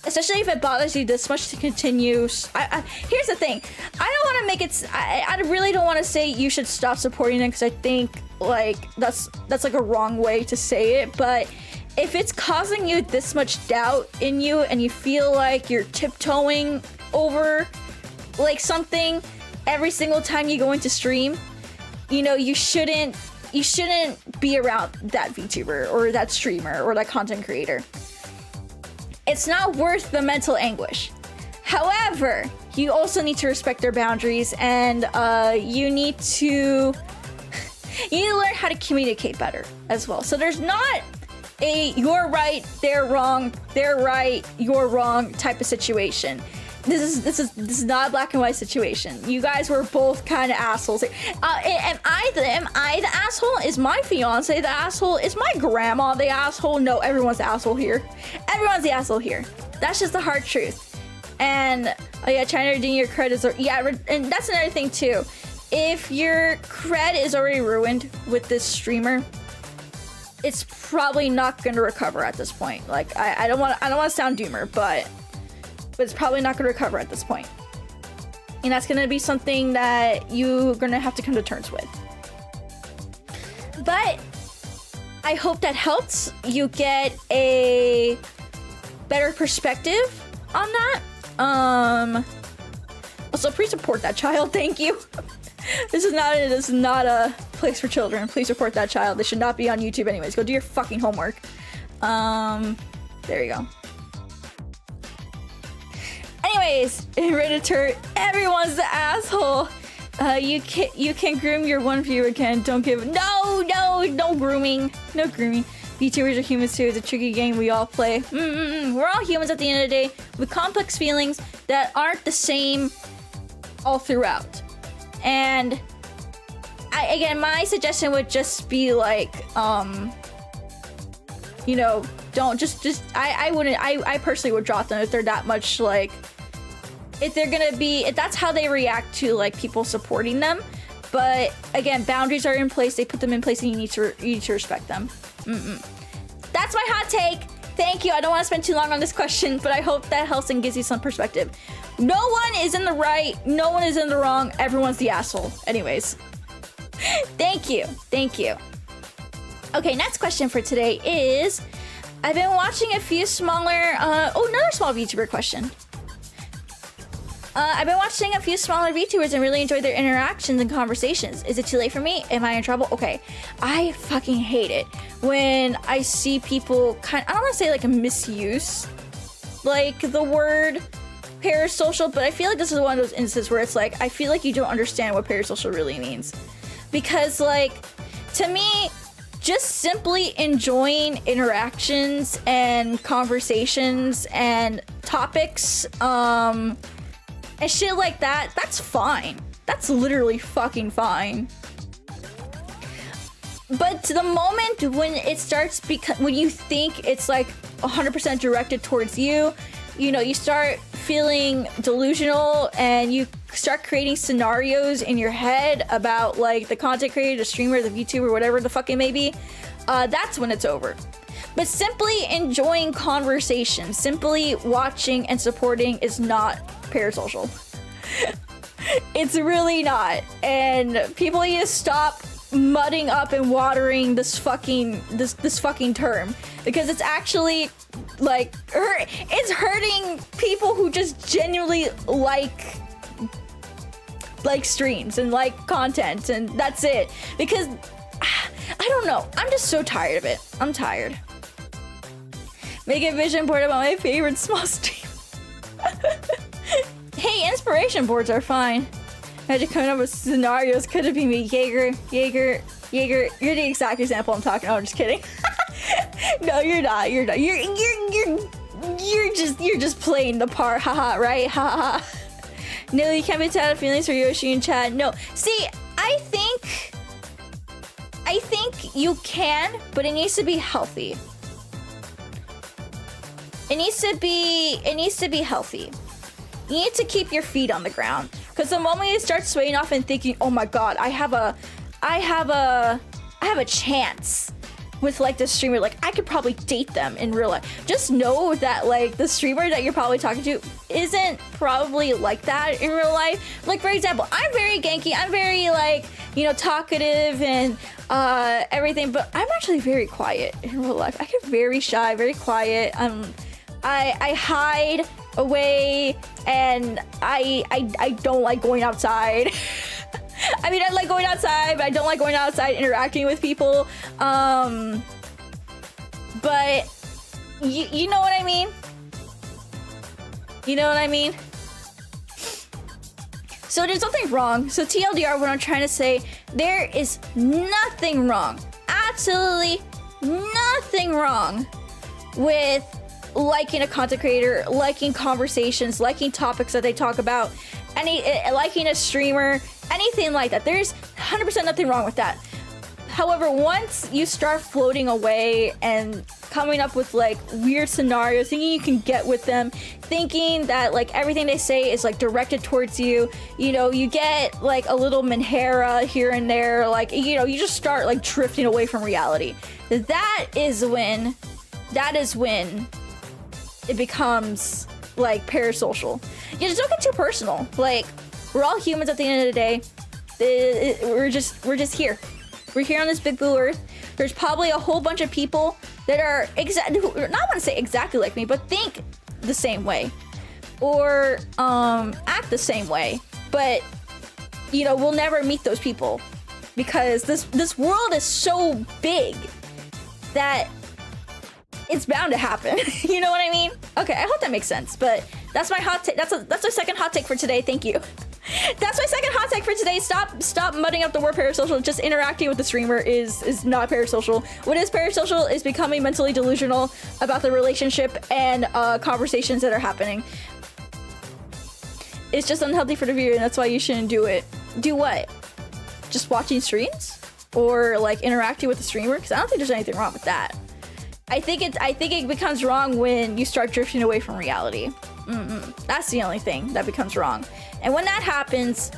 especially if it bothers you this much to continue. Here's the thing, I don't want to make it. I really don't want to say you should stop supporting them, because I think like that's like a wrong way to say it, but. If it's causing you this much doubt in you and you feel like you're tiptoeing over like something every single time you go into stream, you know, you shouldn't be around that VTuber or that streamer or that content creator. It's not worth the mental anguish. However, you also need to respect their boundaries, and you need to learn how to communicate better as well. So there's not a you're right, they're wrong, they're right, you're wrong type of situation. This is not a black and white situation. You guys were both kind of assholes. Am I the asshole? Is my fiance the asshole? Is my grandma the asshole? No, everyone's the asshole here. Everyone's the asshole here. That's just the hard truth. And oh yeah, trying to redeem your cred is and that's another thing too. If your cred is already ruined with this streamer, it's probably not going to recover at this point. Like I don't want to sound doomer, but it's probably not going to recover at this point. And that's going to be something that you're going to have to come to terms with. But I hope that helps you get a better perspective on that. Also, please support that child. Thank you. This is not a place for children. Please support that child. They should not be on YouTube anyways. Go do your fucking homework. There you go. Anyways, in Redditor, everyone's the asshole. You can groom your one viewer again. Don't give no grooming. No grooming. VTubers are humans too. It's a tricky game we all play. We're all humans at the end of the day with complex feelings that aren't the same all throughout. And again, my suggestion would just be like, you know, don't I personally would drop them if they're that much like, if that's how they react to like people supporting them. But again, boundaries are in place. They put them in place, and you need to respect them. That's my hot take. Thank you. I don't want to spend too long on this question, but I hope that helps and gives you some perspective. No one is in the right. No one is in the wrong. Everyone's the asshole. Anyways, thank you. Thank you. Okay, next question for today is, I've been watching a few smaller, another small VTuber question. I've been watching a few smaller VTubers and really enjoyed their interactions and conversations. Is it too late for me? Am I in trouble? Okay, I fucking hate it when I see people I don't want to say like a misuse, like the word parasocial, but I feel like this is one of those instances where it's like, I feel like you don't understand what parasocial really means. Because like, to me, just simply enjoying interactions and conversations and topics, and shit like that, that's fine. That's literally fucking fine. But to the moment when it starts, when you think it's like 100% directed towards you, you know, you start feeling delusional and you start creating scenarios in your head about like the content creator, the streamer, the VTuber, whatever the fuck it may be, that's when it's over. But simply enjoying conversation, simply watching and supporting is not parasocial. It's really not. And people need to stop mudding up and watering this fucking term, because it's actually like it's hurting people who just genuinely like streams and like content, and that's it. Because I don't know, I'm just so tired of it. I'm tired. Make a vision board about my favorite small stream. Hey, inspiration boards are fine. Imagine coming up with scenarios. Could it be me? Jaeger. You're the exact example I'm talking about. I'm just kidding. No, you're not. You're just playing the part. Haha, right? Haha. No, you can't be tired of feelings for Yoshi and Chad. No. See, I think you can, but it needs to be healthy. It needs to be healthy. You need to keep your feet on the ground, because the moment you start swaying off and thinking, oh my god, I have a chance with like this streamer, like I could probably date them in real life. Just know that like the streamer that you're probably talking to isn't probably like that in real life. Like for example, I'm very Genki, I'm very like, you know, talkative and everything, but I'm actually very quiet in real life. I get very shy, very quiet. I hide away, and I don't like going outside. I mean, I like going outside, but I don't like going outside interacting with people. But you know what I mean? You know what I mean? So there's nothing wrong. So TLDR, what I'm trying to say, there is nothing wrong, absolutely nothing wrong with liking a content creator, liking conversations, liking topics that they talk about, liking a streamer, anything like that. There's 100% nothing wrong with that. However, once you start floating away and coming up with like weird scenarios, thinking you can get with them, thinking that like everything they say is like directed towards you, you know, you get like a little Minhera here and there, like, you know, you just start like drifting away from reality. That is when it becomes like parasocial. You just don't get too personal. Like, we're all humans at the end of the day. We're just here. We're here on this big blue earth. There's probably a whole bunch of people that are not want to say exactly like me, but think the same way or act the same way. But you know, we'll never meet those people because this world is so big that it's bound to happen. You know what I mean? Okay, I hope that makes sense. But that's my hot take. That's my second hot take for today. Thank you. That's my second hot take for today. Stop mudding up the word parasocial. Just interacting with the streamer is not parasocial. What is parasocial is becoming mentally delusional about the relationship and conversations that are happening. It's just unhealthy for the viewer, and that's why you shouldn't do it. Do what? Just watching streams? Or like interacting with the streamer? Because I don't think there's anything wrong with that. I think it becomes wrong when you start drifting away from reality. That's the only thing that becomes wrong. And when that happens,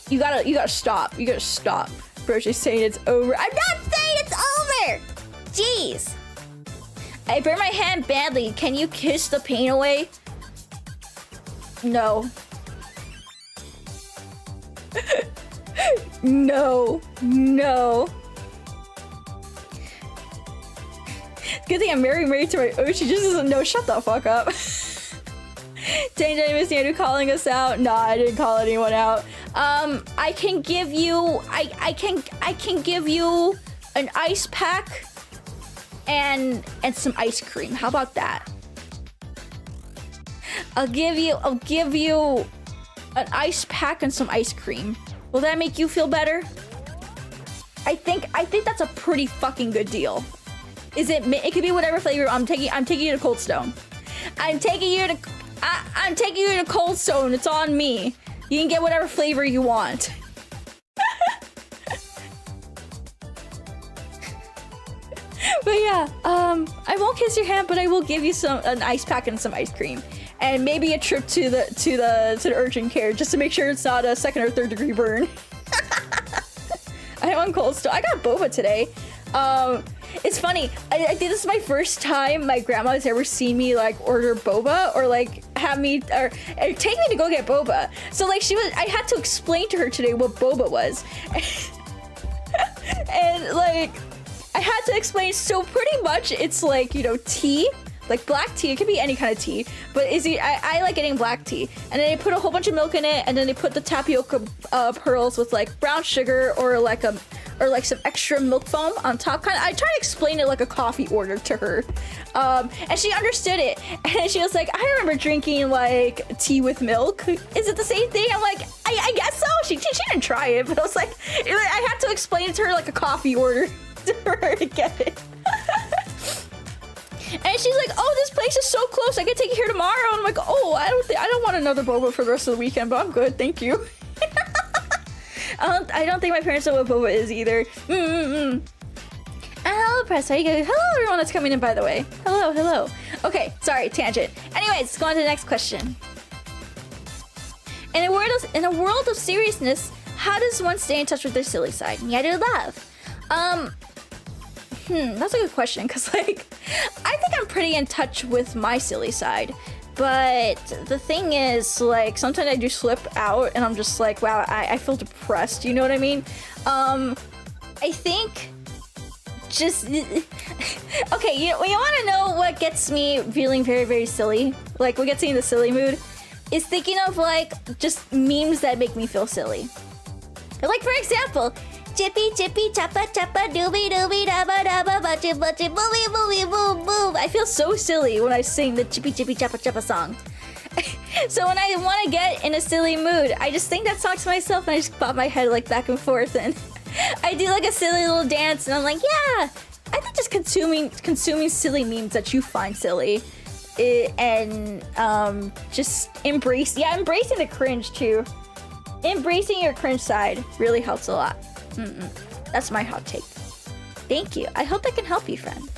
You gotta stop. You gotta stop. Bro, she's saying it's over. I'm not saying it's over! Jeez. I burned my hand badly. Can you kiss the pain away? No. No. No. Good thing I'm married to my oh, she just doesn't know. Shut the fuck up. Dang, did I miss Nyaru calling us out? Nah, I didn't call anyone out. I can give you I can give you an ice pack and some ice cream. How about that? I'll give you an ice pack and some ice cream. Will that make you feel better? I think that's a pretty fucking good deal. Is it? It could be whatever flavor. I'm taking you to Cold Stone. I'm taking you to Cold Stone. It's on me. You can get whatever flavor you want. But yeah, I won't kiss your hand, but I will give you an ice pack and some ice cream, and maybe a trip to the urgent care just to make sure it's not a 2nd or 3rd degree burn. I want Cold Stone. I got boba today. It's funny. I think this is my first time my grandma's ever seen me like order boba or like have me or take me to go get boba. So like I had to explain to her today what boba was, and like I had to explain. So pretty much it's like, you know, tea. Like black tea, it could be any kind of tea, but I like getting black tea, and then they put a whole bunch of milk in it, and then they put the tapioca pearls with like brown sugar or like some extra milk foam on top. I try to explain it like a coffee order to her, and she understood it, and she was like, I remember drinking like tea with milk. Is it the same thing? I'm like, I guess so. She didn't try it, but I was like, I had to explain it to her like a coffee order for her to get it. And she's like, oh, this place is so close. I can take you here tomorrow. And I'm like, oh, I don't want another boba for the rest of the weekend, but I'm good. Thank you. I don't think my parents know what boba is either. Hello, press. How you guys? Hello, everyone that's coming in, by the way. Hello, hello. Okay, sorry, tangent. Anyways, let's go on to the next question. In a world of seriousness, how does one stay in touch with their silly side? Nyaru love. That's a good question, because like I think I'm pretty in touch with my silly side, but the thing is, like, sometimes I do slip out and I'm just like, wow, I feel depressed, you know what I mean? I think just okay, you want to know what gets me feeling very, very silly, like what gets me in the silly mood, is thinking of like just memes that make me feel silly. Like, for example, chippy chippy chappa chappa doobie doobie dabba dabba butchie butchie booby booby boom boom. I feel so silly when I sing the chippy chippy chappa chappa song. So when I want to get in a silly mood, I just sing that song to myself and I just bob my head like back and forth and I do like a silly little dance and I'm like, yeah, I think just consuming silly memes that you find silly and just embracing the cringe too. Embracing your cringe side really helps a lot. That's my hot take. Thank you. I hope that can help you, friend.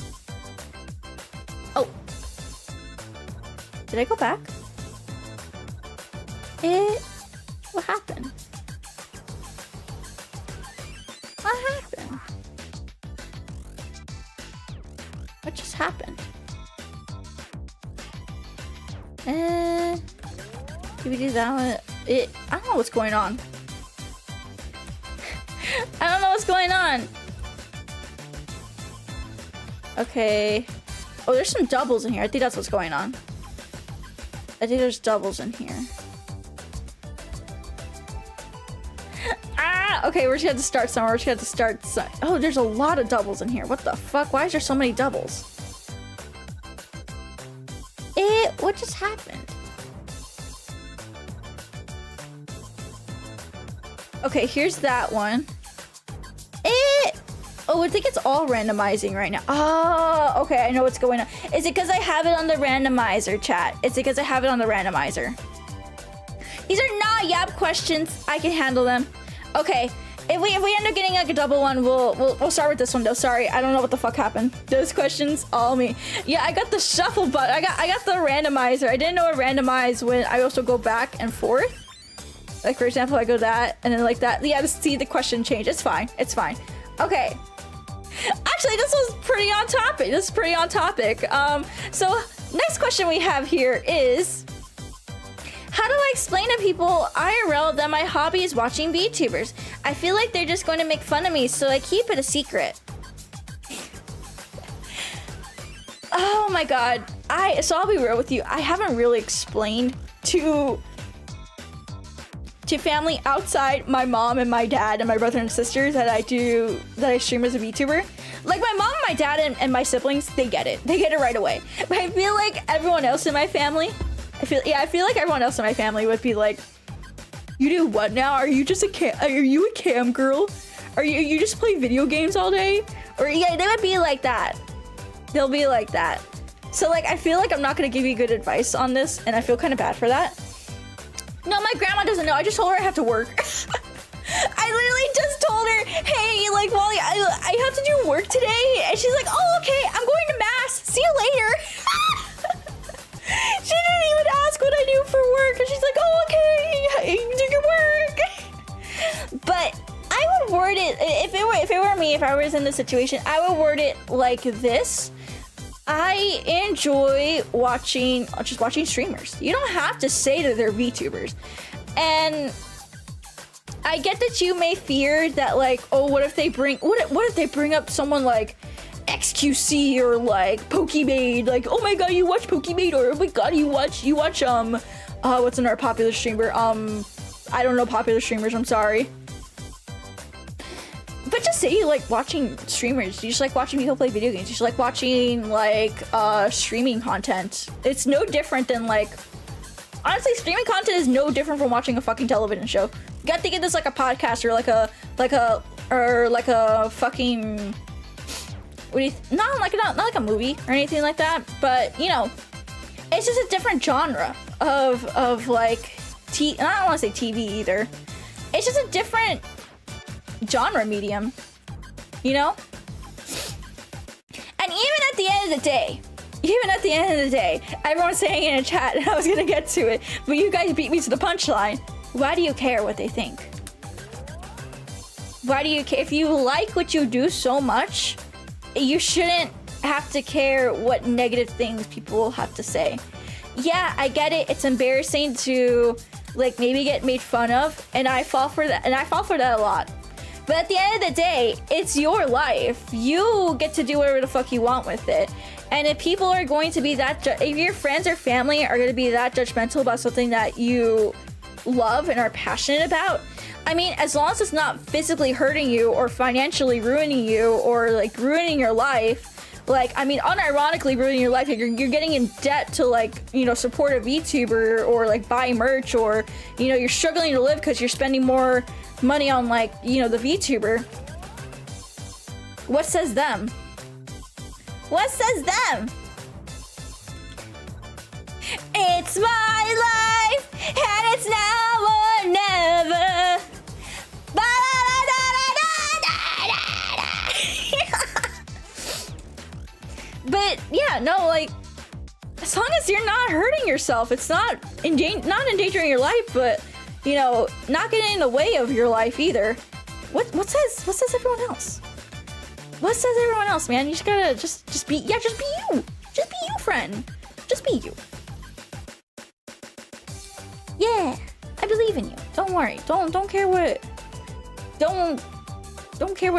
Oh. Did I go back? What happened? What happened? What just happened? Did we do that one? I don't know what's going on. I don't know what's going on. Okay. Oh, there's some doubles in here. I think that's what's going on. I think there's doubles in here. Okay, we're just gonna start somewhere. We're just gonna start oh, there's a lot of doubles in here. What the fuck? Why is there so many doubles? What just happened? Okay, here's that one. Oh, I think it's all randomizing right now. Oh, okay, I know what's going on. Is it because I have it on the randomizer, chat? Is it because I have it on the randomizer? These are not yap questions. I can handle them. Okay, if we end up getting like a double one, we'll start with this one though. Sorry, I don't know what the fuck happened. Those questions, all me. Yeah, I got the shuffle button. I got the randomizer. I didn't know it randomized when I also go back and forth. Like, for example, I go that, and then like that. Yeah, to see the question change. It's fine. It's fine. Okay. Actually, this was pretty on topic. This is pretty on topic. So next question we have here is, how do I explain to people IRL that my hobby is watching VTubers? I feel like they're just going to make fun of me, so I keep it a secret. Oh my god. So I'll be real with you. I haven't really explained to family outside my mom and my dad and my brother and sisters that I stream as a VTuber. Like, my mom, my dad, and my siblings, they get it. They get it right away. But I feel like everyone else in my family, I feel like everyone else in my family would be like, you do what now? Are you a cam girl? You just play video games all day? Or yeah, they would be like that. They'll be like that. So like, I feel like I'm not gonna give you good advice on this, and I feel kind of bad for that. No, my grandma doesn't know. I just told her I have to work. I literally just told her, hey, like, Wally, I have to do work today. And she's like, oh, okay, I'm going to mass. See you later. She didn't even ask what I do for work. And she's like, oh, okay, you do your work. But I would word it, if it were me, if I was in this situation, I would word it like this. I enjoy just watching streamers. You don't have to say that they're VTubers. And I get that you may fear that, like, oh, what if they bring up someone like XQC or like PokeyMade? Like, oh my god, you watch PokeyMade, or oh my god, you watch what's another popular streamer? I don't know popular streamers, I'm sorry. But just say you like watching streamers. You just like watching people play video games. You just like watching like streaming content. It's no different than like, honestly, streaming content is no different from watching a fucking television show. You gotta think of this like a podcast or like a fucking, not like a movie or anything like that. But you know, it's just a different genre of like I don't want to say TV either. It's just a different genre medium, you know? And even at the end of the day, everyone's saying in a chat, and I was gonna get to it, but you guys beat me to the punchline. Why do you care what they think? Why do you care? If you like what you do so much, you shouldn't have to care what negative things people have to say. Yeah, I get it. It's embarrassing to like maybe get made fun of, and I fall for that, a lot. But at the end of the day, it's your life. You get to do whatever the fuck you want with it. And if people are going to be if your friends or family are going to be that judgmental about something that you love and are passionate about, I mean, as long as it's not physically hurting you or financially ruining you or like ruining your life, like, I mean, unironically ruining your life, like you're getting in debt to like, you know, support a VTuber or like buy merch, or, you know, you're struggling to live because you're spending more money on like, you know, the VTuber. What says them? What says them? It's my life and it's now or never. But yeah, no, like, as long as you're not hurting yourself, it's not endangering your life, but, you know, not getting in the way of your life either. What says everyone else? What says everyone else, man? You just gotta just be you. Just be you, friend. Just be you. Yeah, I believe in you. Don't worry. Don't care what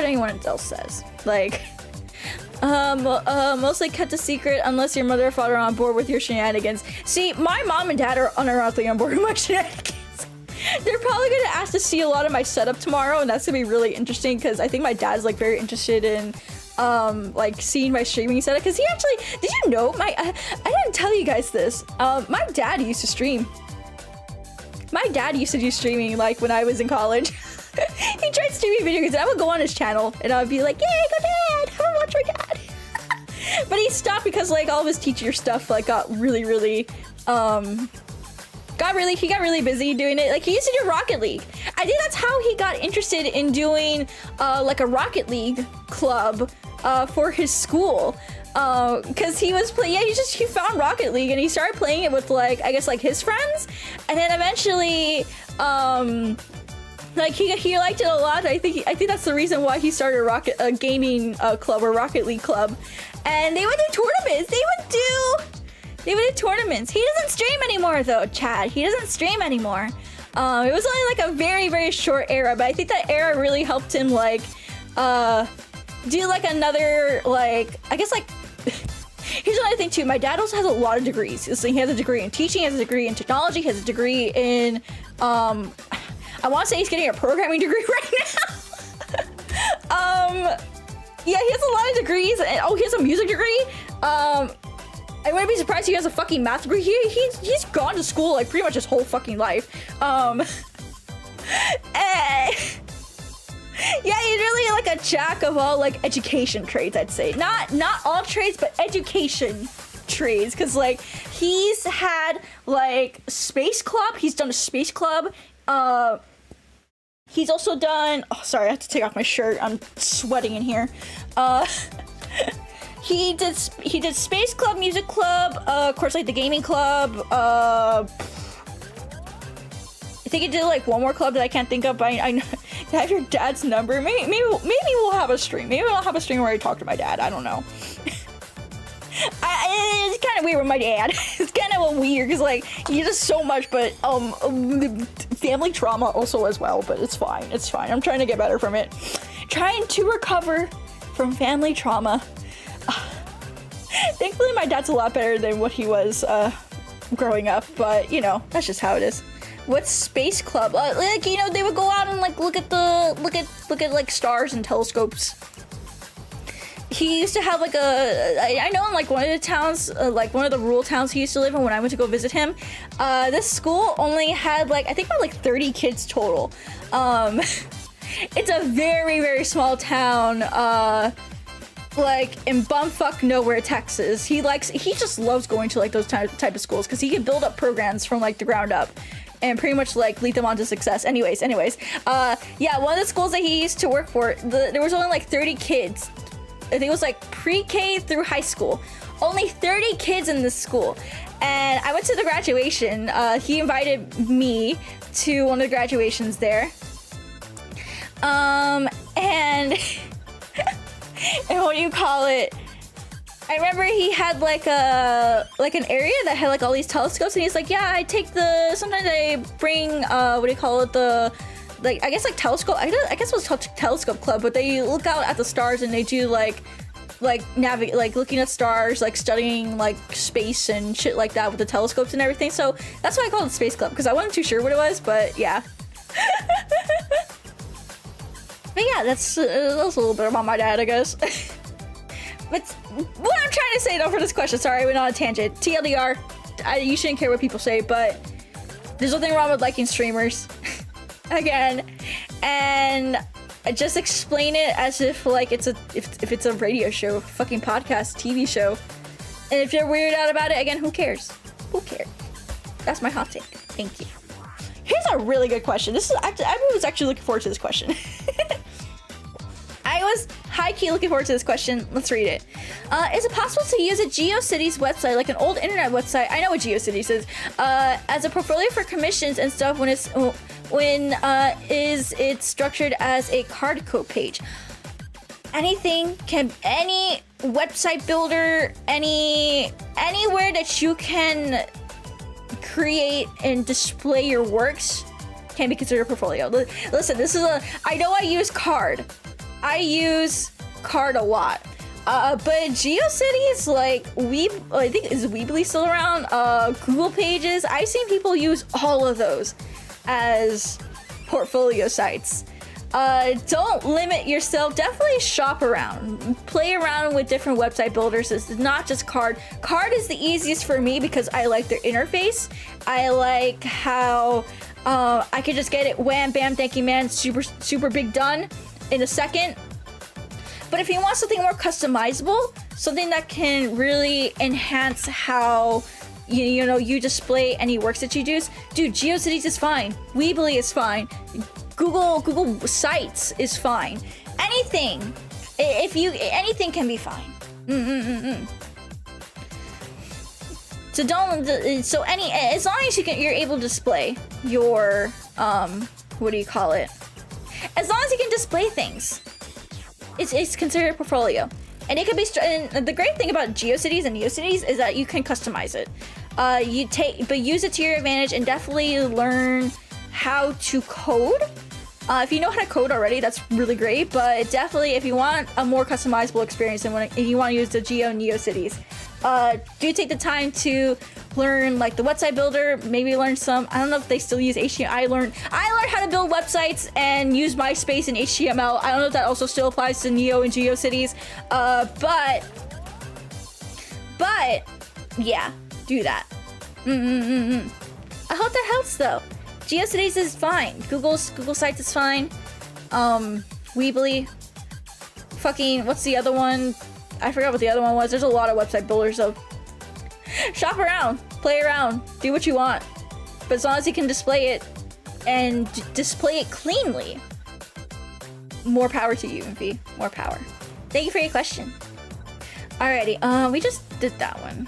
anyone else says. Like, mostly kept a secret unless your mother or father are on board with your shenanigans. See, my mom and dad are unironically on board with my shenanigans. They're probably gonna ask to see a lot of my setup tomorrow, and that's gonna be really interesting because I think my dad's like very interested in like seeing my streaming setup, because he actually, did you know, I didn't tell you guys this, my dad used to stream. My dad used to do streaming like when I was in college. He tried streaming video games, and I would go on his channel and I would be like, yay, go dad, I wanna watch my dad. But he stopped because like all of his teacher stuff like got really he got really busy doing it. Like, he used to do Rocket League. I think that's how he got interested in doing like a Rocket League club for his school. because he was playing. Yeah, he found Rocket League and he started playing it with like I guess like his friends, and then eventually like he liked it a lot. I think that's the reason why he started a gaming club or Rocket League club, and they would do tournaments. They would do tournaments. He doesn't stream anymore though, Chad. He doesn't stream anymore. It was only like a very, very short era, but I think that era really helped him like do like another like I guess like here's another thing too. My dad also has a lot of degrees. So he has a degree in teaching, he has a degree in technology, he has a degree in I want to say he's getting a programming degree right now. Yeah, he has a lot of degrees, and he has a music degree. I wouldn't be surprised if he has a fucking math degree. He's gone to school like pretty much his whole fucking life. Yeah, he's really like a jack of all like education trades, I'd say. Not all trades, but education trades. Cause like he's had like space club. He's done a space club. He's also done. Oh, sorry, I have to take off my shirt. I'm sweating in here. He did Space Club, Music Club, of course, like the Gaming Club. I think he did like one more club that I can't think of. But I have your dad's number. Maybe we'll have a stream. Maybe we'll have a stream where I talk to my dad. I don't know. It's kind of weird with my dad. It's kind of weird because like he does so much, but family trauma also as well. But it's fine. It's fine. I'm trying to get better from it. Trying to recover from family trauma. Thankfully, my dad's a lot better than what he was growing up, but you know that's just how it is. What's Space Club? Like you know, they would go out and like look at like stars and telescopes. He used to have like I know in like one of the towns, like one of the rural towns he used to live in when I went to go visit him. This school only had like I think about like 30 kids total. It's a very, very small town. Like in bumfuck nowhere, Texas. He just loves going to like those type of schools because he can build up programs from like the ground up and pretty much like lead them on to success. Anyways, yeah, one of the schools that he used to work for, there was only like 30 kids. I think it was like pre-K through high school. Only 30 kids in this school. And I went to the graduation. He invited me to one of the graduations there. And and what do you call it? I remember he had like an area that had like all these telescopes, and he's like, yeah, sometimes I bring what do you call it, like I guess like telescope. I guess it was telescope club, but they look out at the stars and they do like looking at stars, like studying like space and shit like that with the telescopes and everything. So that's why I called it Space Club, because I wasn't too sure what it was, but yeah. But yeah, that's a little bit about my dad, I guess. But what I'm trying to say though for this question, sorry, I went on a tangent. TLDR, you shouldn't care what people say, but there's nothing wrong with liking streamers. Again, and I just explain it as if like if it's a radio show, fucking podcast, TV show. And if you're weirded out about it, again, who cares? Who cares? That's my hot take. Thank you. Here's a really good question. I was actually looking forward to this question. I was high-key looking forward to this question. Let's read it. Is it possible to use a GeoCities website, like an old internet website? I know what GeoCities is. As a portfolio for commissions and stuff when is it structured as a card code page? Any website builder, anywhere that you can create and display your works can be considered a portfolio. Listen, I know I use Card. I use Card a lot. But GeoCities, like I think, is Weebly still around? Google Pages. I've seen people use all of those as portfolio sites. Don't limit yourself. Definitely shop around. Play around with different website builders. It's not just Card. Card is the easiest for me because I like their interface. I like how I can just get it wham, bam, thank you, man, super big done in a second. But if you want something more customizable, something that can really enhance how you display any works that you do, dude, GeoCities is fine. Weebly is fine. Google Sites is fine. Anything can be fine. So don't. So as long as you're able to display your what do you call it? As long as you can display things, it's considered a portfolio, and it can be. And the great thing about GeoCities and NeoCities is that you can customize it. But use it to your advantage and definitely learn how to code. If you know how to code already, that's really great. But definitely, if you want a more customizable experience and you want to use the Geo NeoCities, do take the time to learn like the website builder. Maybe learn some. I don't know if they still use HTML. I learned how to build websites and use MySpace and HTML. I don't know if that also still applies to Neo and GeoCities. But yeah, do that. I hope that helps though. GeoCities is fine. Google Sites is fine. Weebly. Fucking, what's the other one? I forgot what the other one was. There's a lot of website builders, so shop around, play around, do what you want. But as long as you can display it and display it cleanly, more power to you, V. More power. Thank you for your question. Alrighty, we just did that one.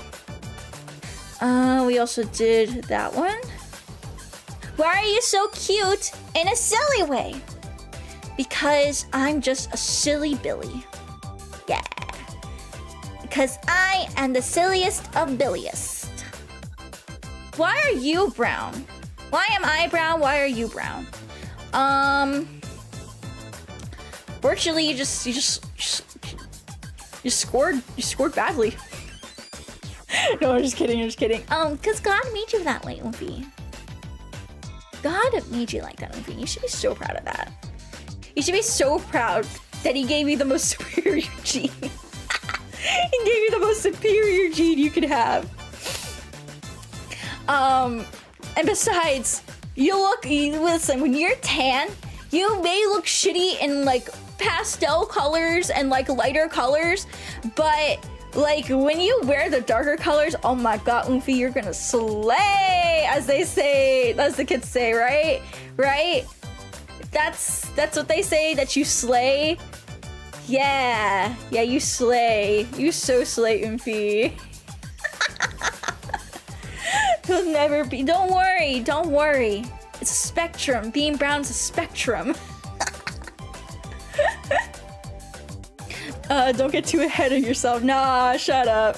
We also did that one. Why are you so cute in a silly way? Because I'm just a silly Billy. Yeah. Because I am the silliest of billiest. Why are you brown? Why am I brown? Why are you brown? Fortunately, you scored badly. No, I'm just kidding. Cause God made you that way, Oofy. God made you like that, Oofy. You should be so proud of that. You should be so proud that he gave you the most superior gene. He gave you the most superior gene you could have. And besides, listen, when you're tan, you may look shitty in like pastel colors and like lighter colors, but like when you wear the darker colors, oh my god, Oofy, you're gonna slay, as they say, as the kids say, right? Right? That's what they say, that you slay. Yeah, you slay. You so slay, Oofy. He'll never be. Don't worry. It's a spectrum. Being brown's a spectrum. Don't get too ahead of yourself. Nah, shut up.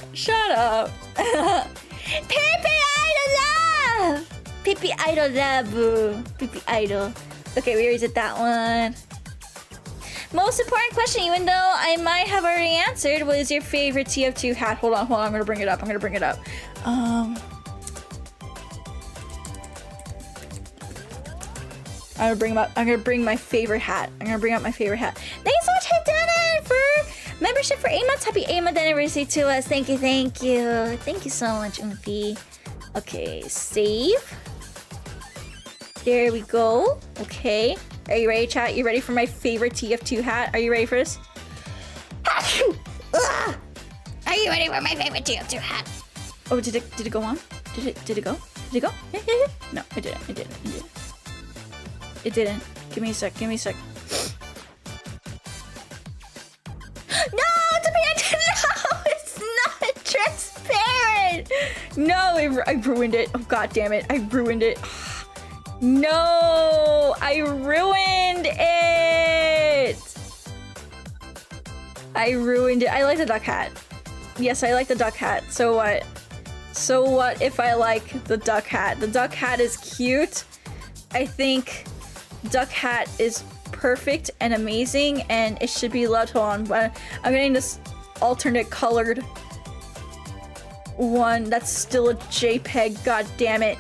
Pippi Idol love. Pippi Idol. Okay, we already did that one. Most important question, even though I might have already answered, was your favorite TF2 hat? Hold on, I'm gonna bring it up. I'm gonna bring my favorite hat. Thank you so much, Hayden, for membership for Emotes. Happy Emote anniversary to us. Thank you. Thank you so much, Oofy. Okay, save. There we go. Okay. Are you ready, chat? You ready for my favorite TF2 hat? Are you ready for this? Are you ready for my favorite TF2 hat? Oh, did it go on? Did it go? Yeah. No, it didn't. It didn't. Give me a sec. No, it's not transparent. No, I ruined it. Oh god damn it! I ruined it. No, I ruined it. I like the duck hat. Yes, I like the duck hat. So what? If I like the duck hat? The duck hat is cute. I think duck hat is perfect and amazing, and it should be loved. Hold on, but I'm getting this alternate colored one that's still a JPEG. God damn it.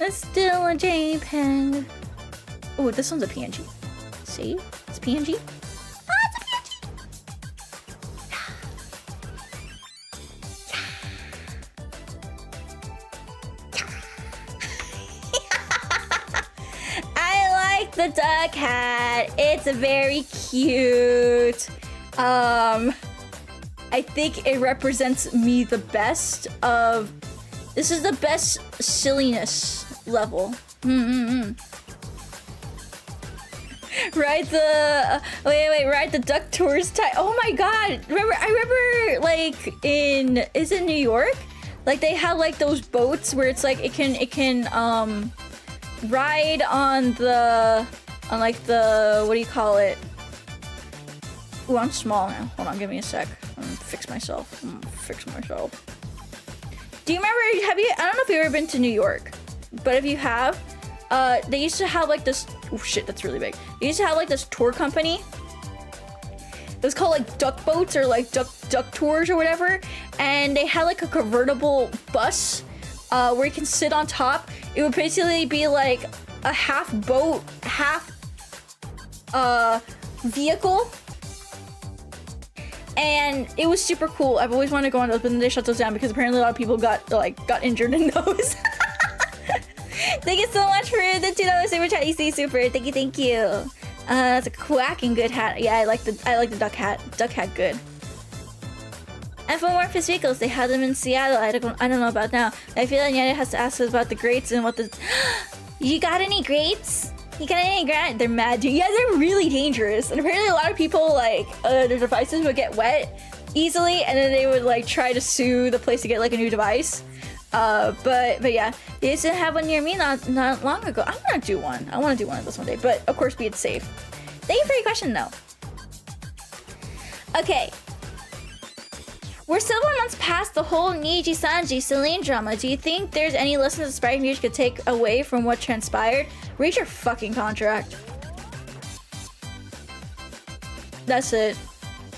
It's still a JPEG. Oh, this one's a PNG. See? It's PNG. Ah, it's a PNG! I like the duck hat. It's very cute. I think it represents me the best of... This is the best silliness level. Ride the ride the duck tours type. Oh my god! I remember like is it New York? Like they have like those boats where it's like it can ride on like the what do you call it? Ooh, I'm small now. Hold on, give me a sec. I'm gonna fix myself. Do you remember? I don't know if you've ever been to New York, but if you have, they used to have like this. Oh shit, that's really big. They used to have like this tour company. It was called like duck boats or like duck tours or whatever, and they had like a convertible bus where you can sit on top. It would basically be like a half boat, half vehicle. And it was super cool. I've always wanted to go on those, but then they shut those down because apparently a lot of people got injured in those. Thank you so much for the $2 super chat. You see, super. Thank you. It's a quacking good hat. Yeah, I like the duck hat. Duck hat good. And for Morphous vehicles, they had them in Seattle. I don't know about now. I feel like Nyaru has to ask us about the grates and what the. You got any grates? You got any grates? They're mad, dude. Yeah, they're really dangerous. And apparently, a lot of people like their devices would get wet easily, and then they would like try to sue the place to get like a new device. But yeah, they used to have one near me not long ago. I want to do one. I want to do one of those one day, but of course be it safe. Thank you for your question though. Okay. We're several months past the whole Niji Sanji Celine drama. Do you think there's any lessons aspiring viewers could take away from what transpired? Read your fucking contract. That's it.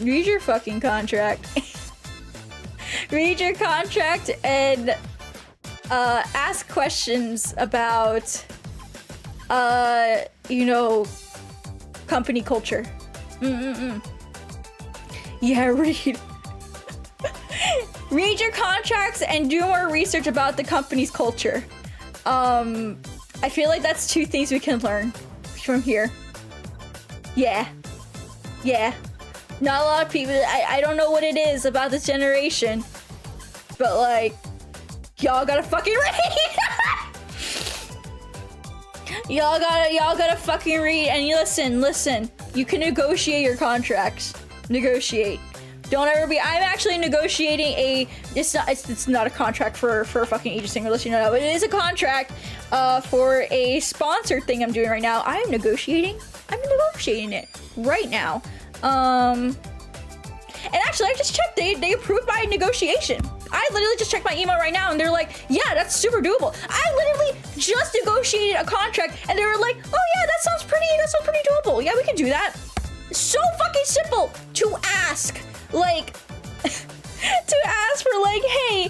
Read your fucking contract. Read your contract and ask questions about you know, company culture. Yeah, read. Read your contracts and do more research about the company's culture. I feel like that's two things we can learn from here. Yeah. Not a lot of people. I don't know what it is about this generation, but like, y'all gotta fucking read. y'all gotta fucking read and you listen. You can negotiate your contracts. Negotiate. Don't ever be. I'm actually negotiating a. It's not a contract for a fucking agency. Unless you know that, but it is a contract for a sponsored thing I'm doing right now. I'm negotiating it right now. And actually, I just checked. They approved my negotiation. I literally just checked my email right now, and they're like, "Yeah, that's super doable." I literally just negotiated a contract, and they were like, "Oh yeah, that sounds pretty doable. Yeah, we can do that." So fucking simple to ask. Like, to ask for like, hey,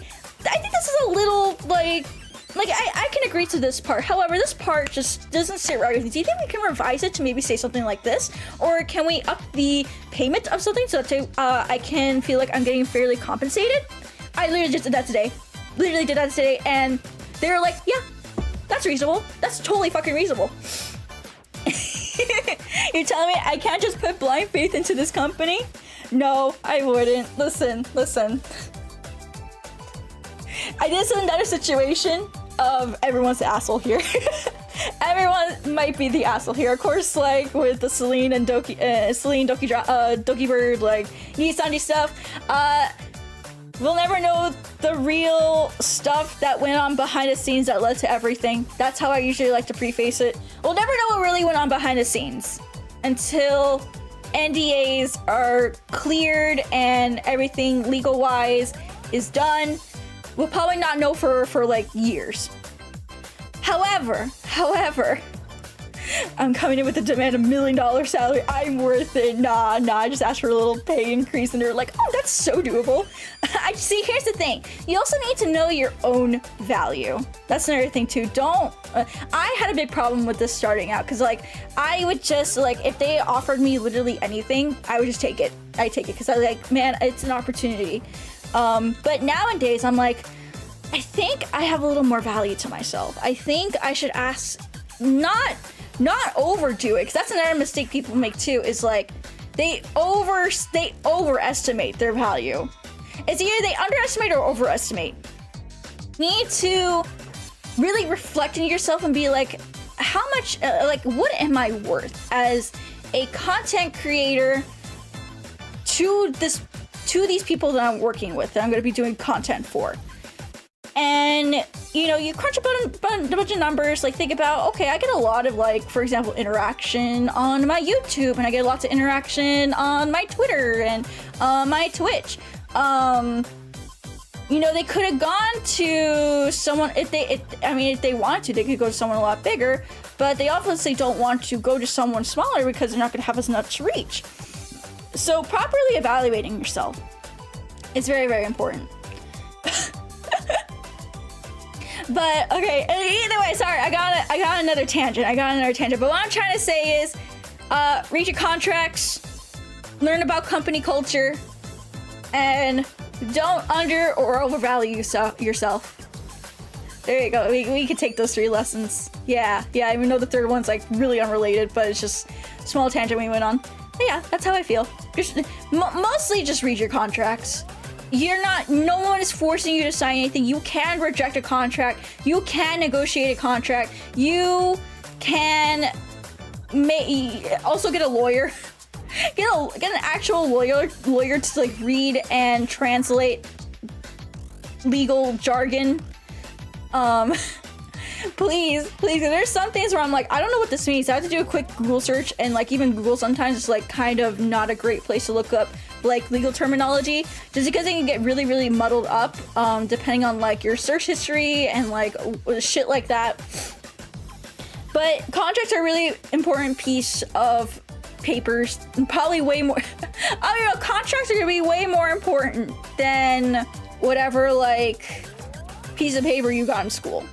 I think this is a little like I can agree to this part. However, this part just doesn't sit right with me. Do you think we can revise it to maybe say something like this? Or can we up the payment of something so that I can feel like I'm getting fairly compensated? I literally just did that today. And they were like, yeah, that's reasonable. That's totally fucking reasonable. You're telling me I can't just put blind faith into this company? No, I wouldn't. Listen. This is another situation of everyone's the asshole here. Everyone might be the asshole here. Of course, like with the Celine and Doki Bird, like Nisanji stuff. We'll never know the real stuff that went on behind the scenes that led to everything. That's how I usually like to preface it. We'll never know what really went on behind the scenes until NDAs are cleared and everything legal-wise is done. We'll probably not know for like years. However, I'm coming in with a demand of $1 million salary. I'm worth it. Nah, I just asked for a little pay increase and they're like, oh, that's so doable. I see, here's the thing. You also need to know your own value. That's another thing too. I had a big problem with this starting out because like, I would just like, if they offered me literally anything, I would just take it. I take it because I like, man, it's an opportunity. But nowadays I'm like, I think I have a little more value to myself. I think I should ask, not overdo it, because that's another mistake people make too, is like they overestimate their value. It's either they underestimate or overestimate. You need to really reflect on yourself and be like, how much, like, what am I worth as a content creator to these people that I'm working with, that I'm going to be doing content for? And, you know, you crunch a bunch of numbers, like think about, okay, I get a lot of, like, for example, interaction on my YouTube, and I get lots of interaction on my Twitter and my Twitch. You know, they could have gone to someone, if they wanted to, they could go to someone a lot bigger, but they obviously don't want to go to someone smaller because they're not going to have as much reach. So properly evaluating yourself is very, very important. But okay, either way, sorry, I got another tangent. But what I'm trying to say is, read your contracts, learn about company culture, and don't under or overvalue yourself. There you go. We could take those 3 lessons. Yeah. Even though the third one's like really unrelated, but it's just a small tangent we went on. But yeah, that's how I feel. Mostly just read your contracts. No one is forcing you to sign anything. You can reject a contract. You can negotiate a contract. You can also get a lawyer. Get an actual lawyer to like read and translate legal jargon. Please, there's some things where I'm like, I don't know what this means. I have to do a quick Google search, and like even Google sometimes is like kind of not a great place to look up like legal terminology, just because it can get really, really muddled up, depending on like your search history and like shit like that. But contracts are a really important piece of papers, and probably way more. I don't know, contracts are gonna be way more important than whatever like piece of paper you got in school.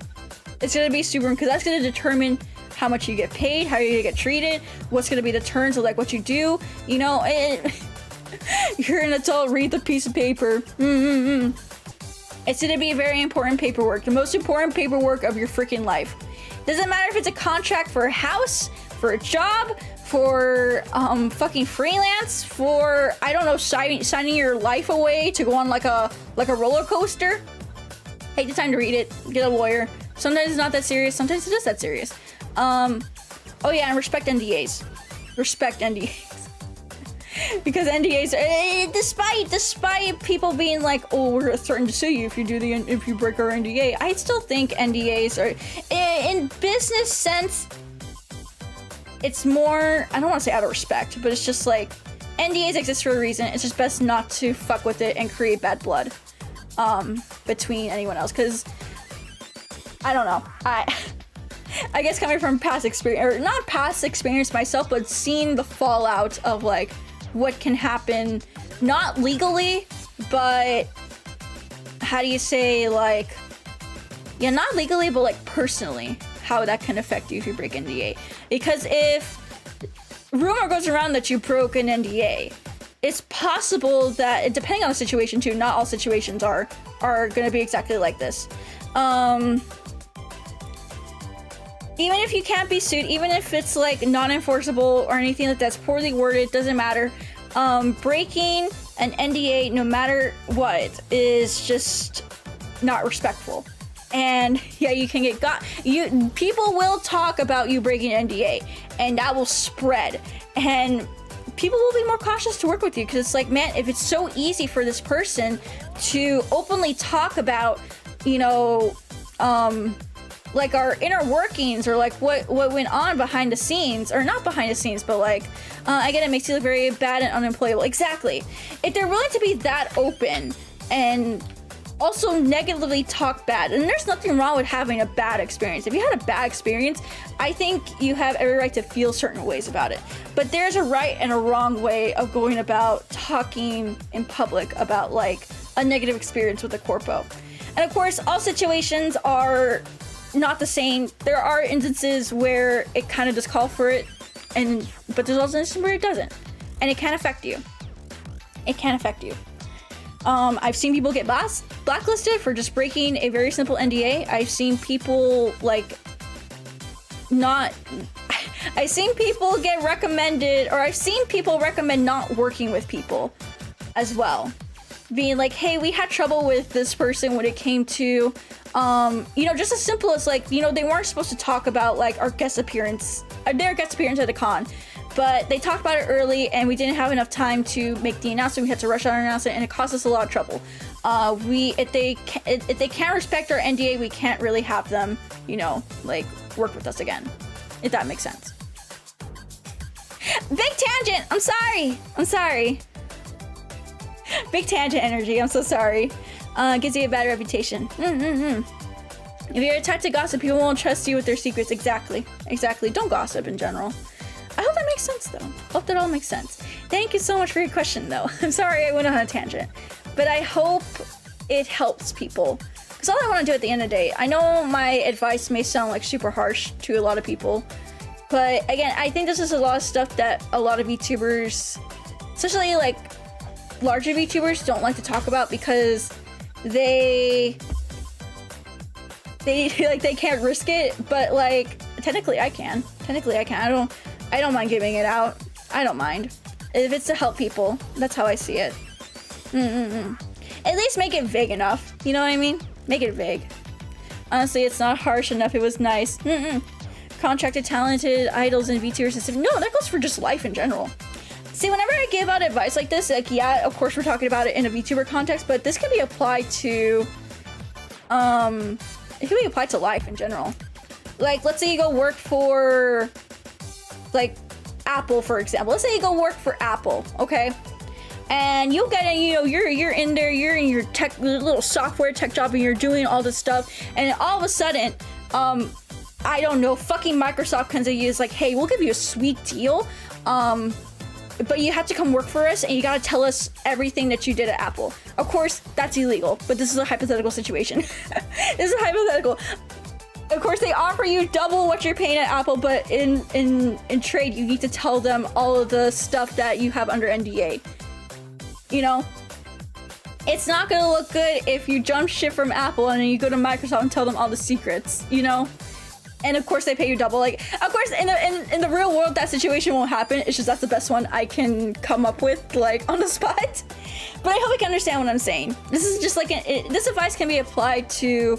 It's gonna be super, because that's gonna determine how much you get paid, how you're gonna get treated, what's gonna be the terms of like what you do. You know, you're an adult, read the piece of paper. It's gonna be very important paperwork, the most important paperwork of your freaking life. Doesn't matter if it's a contract for a house, for a job, for fucking freelance, for, I don't know, signing your life away to go on like a roller coaster. Take the time to read it, get a lawyer. Sometimes it's not that serious, sometimes it is that serious. Oh yeah, and respect NDAs. Respect NDAs. Because NDAs, despite people being like, oh, we're threatened to sue you if you break our NDA, I still think NDAs are, in business sense, it's more, I don't want to say out of respect, but it's just like, NDAs exist for a reason. It's just best not to fuck with it and create bad blood between anyone else, because I don't know, I guess coming from past experience, or not past experience myself, but seeing the fallout of like what can happen, not legally, but how do you say, like, yeah, not legally, but like personally, how that can affect you if you break NDA. Because if rumor goes around that you broke an NDA, it's possible that, depending on the situation too, not all situations are gonna be exactly like this. Even if you can't be sued, even if it's like non-enforceable or anything like that's poorly worded, doesn't matter. Breaking an NDA, no matter what, is just not respectful. And yeah, you can get people will talk about you breaking an NDA, and that will spread. And people will be more cautious to work with you, because it's like, man, if it's so easy for this person to openly talk about, you know, like our inner workings, or like what went on behind the scenes, or not behind the scenes, but like, again, it makes you look very bad and unemployable. Exactly. If they're willing to be that open and also negatively talk bad, and there's nothing wrong with having a bad experience. If you had a bad experience, I think you have every right to feel certain ways about it. But there's a right and a wrong way of going about talking in public about like a negative experience with a corpo. And of course, all situations are not the same. There are instances where it kind of does call for it, but there's also instances where it doesn't, and it can affect you. It can affect you. I've seen people get blacklisted for just breaking a very simple NDA. I've seen people like I've seen people get recommended, or I've seen people recommend not working with people as well. being like, hey, we had trouble with this person when it came to, you know, just as simple as like, you know, they weren't supposed to talk about like our guest appearance, their guest appearance at a con, but they talked about it early and we didn't have enough time to make the announcement. We had to rush on our announcement and it caused us a lot of trouble. If they can't respect our NDA, we can't really have them, you know, like work with us again, if that makes sense. Big tangent. I'm sorry. Big tangent energy. I'm so sorry. Gives you a bad reputation. If you're a type to gossip, people won't trust you with their secrets. Exactly. Don't gossip in general. I hope that makes sense though. Hope that all makes sense. Thank you so much for your question though. I'm sorry I went on a tangent, but I hope it helps people. Because all I want to do at the end of the day, I know my advice may sound like super harsh to a lot of people, but again, I think this is a lot of stuff that a lot of VTubers, especially like larger VTubers, don't like to talk about because they can't risk it. But like technically I can. I don't mind giving it out. I don't mind if it's to help people. That's how I see it. At least make it vague enough. You know what I mean? Make it vague. Honestly, it's not harsh enough. It was nice. Contracted, talented idols and VTuber system. No, that goes for just life in general. See, whenever I give out advice like this, like, yeah, of course we're talking about it in a VTuber context, but this can be applied to, it can be applied to life in general. Like, let's say you go work for, like, Apple, for example. Let's say you go work for Apple, okay? And you get, you know, you're in there, you're in your tech, little software tech job, and you're doing all this stuff, and all of a sudden, I don't know, fucking Microsoft comes to you, is like, hey, we'll give you a sweet deal, but you have to come work for us and you gotta tell us everything that you did at Apple. Of course, that's illegal, but this is a hypothetical situation. This is hypothetical. Of course, they offer you double what you're paying at Apple, but in trade, you need to tell them all of the stuff that you have under NDA. You know? It's not gonna look good if you jump ship from Apple and then you go to Microsoft and tell them all the secrets, you know? And of course they pay you double. Like, of course in the real world that situation won't happen. It's just that's the best one I can come up with, like, on the spot. But I hope you can understand what I'm saying. This is just like this advice can be applied to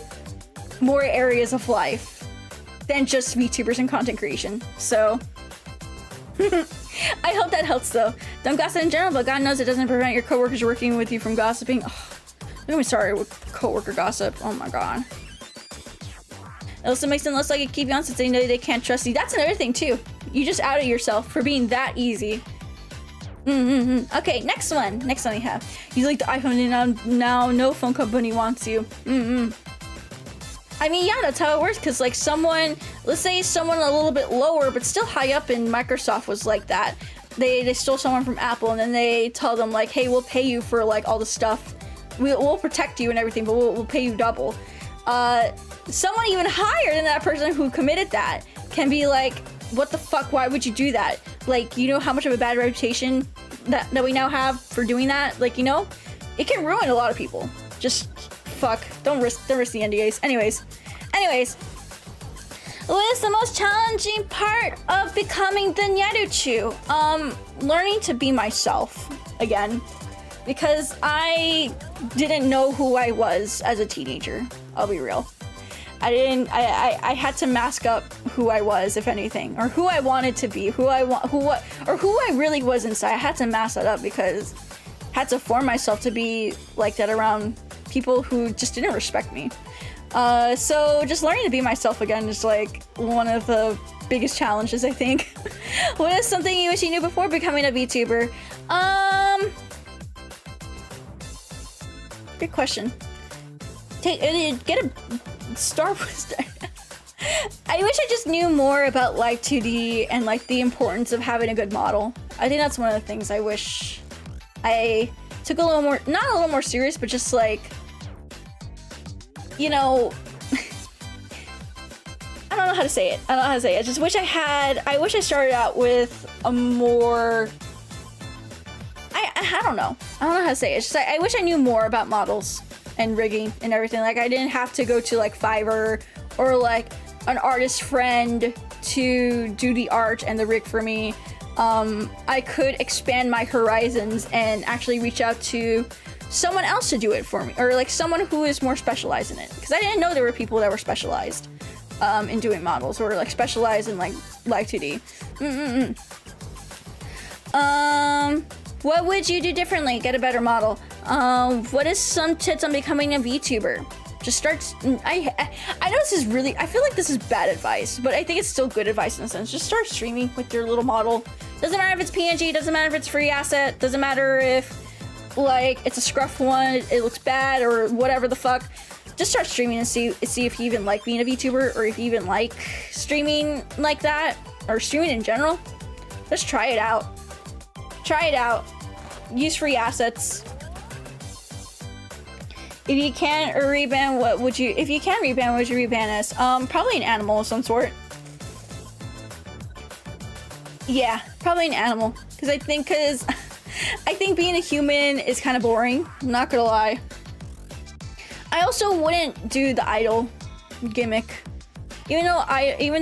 more areas of life than just VTubers and content creation. So I hope that helps though. Don't gossip in general, but God knows it doesn't prevent your coworkers working with you from gossiping. Don't be sorry with coworker gossip. Oh my god. It also makes them look like a keep on since they know they can't trust you. That's another thing too. You just outed yourself for being that easy. Okay, next one we have. You like the iPhone and now no phone company wants you. I mean, yeah, that's how it works. Cause like someone, let's say someone a little bit lower, but still high up in Microsoft was like that. They stole someone from Apple and then they tell them like, hey, we'll pay you for like all the stuff. We'll protect you and everything, but we'll pay you double. Someone even higher than that person who committed that can be like, what the fuck, why would you do that? Like, you know how much of a bad reputation that we now have for doing that? Like, you know, it can ruin a lot of people. Just fuck, don't risk the NDAs. Anyways, what is the most challenging part of becoming the nyaruchuuu? Learning to be myself again, because I didn't know who I was as a teenager. I'll be real. I had to mask up who I was, if anything, or who I wanted to be, who I really was inside. I had to mask that up because I had to form myself to be like that around people who just didn't respect me. So just learning to be myself again is like one of the biggest challenges, I think. What is something you wish you knew before becoming a VTuber? Good question. Get a Star Wars. I wish I just knew more about Live 2D and like the importance of having a good model. I think that's one of the things I wish I took a little more, not a little more serious, but just like, you know, I don't know how to say it. I just wish I wish I started out with a more, I don't know how to say it. It's just I wish I knew more about models and rigging and everything. Like I didn't have to go to like Fiverr or like an artist friend to do the art and the rig for me. I could expand my horizons and actually reach out to someone else to do it for me, or like someone who is more specialized in it, because I didn't know there were people that were specialized in doing models, or like specialized in like live 2D. What would you do differently? Get a better model. What is some tips on becoming a VTuber? Just start. I know this is really. I feel like this is bad advice, but I think it's still good advice in a sense. Just start streaming with your little model. Doesn't matter if it's PNG. Doesn't matter if it's free asset. Doesn't matter if like it's a scruff one. It looks bad or whatever the fuck. Just start streaming and see if you even like being a VTuber, or if you even like streaming like that, or streaming in general. Just try it out. Try it out. Use free assets. If you can reban, what would you? If you can reban, what would you reban as? Probably an animal of some sort. Yeah, probably an animal. Because I think being a human is kind of boring. I'm not gonna lie. I also wouldn't do the idol gimmick, even though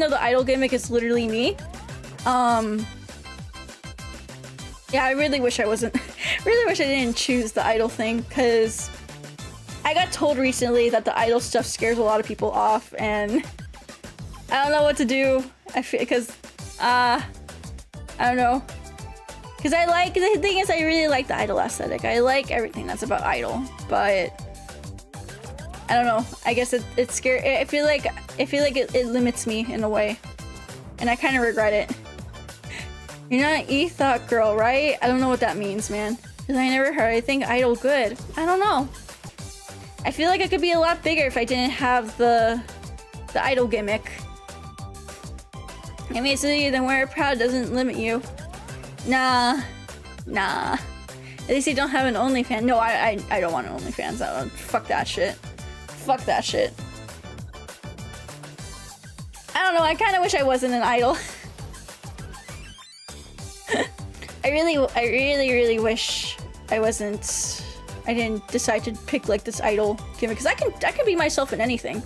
the idol gimmick is literally me. Yeah, I really wish I wasn't. Really wish I didn't choose the idol thing, because I got told recently that the idol stuff scares a lot of people off, and I don't know what to do. I feel because I don't know. Because the thing is, I really like the idol aesthetic. I like everything that's about idol, but I don't know. I guess it's scary. I feel like it limits me in a way, and I kind of regret it. You're not an 𝗕𝗿𝗄 girl, right? I don't know what that means, man. Because I never heard anything idol good. I don't know. I feel like I could be a lot bigger if I didn't have the idol gimmick. I mean, it's easier than wear it proud doesn't limit you. Nah. At least you don't have an OnlyFans. No, I don't want an OnlyFans. Fuck that shit. Fuck that shit. I don't know. I kind of wish I wasn't an idol. I really wish I wasn't. I didn't decide to pick like this idol gimmick, because I can be myself in anything.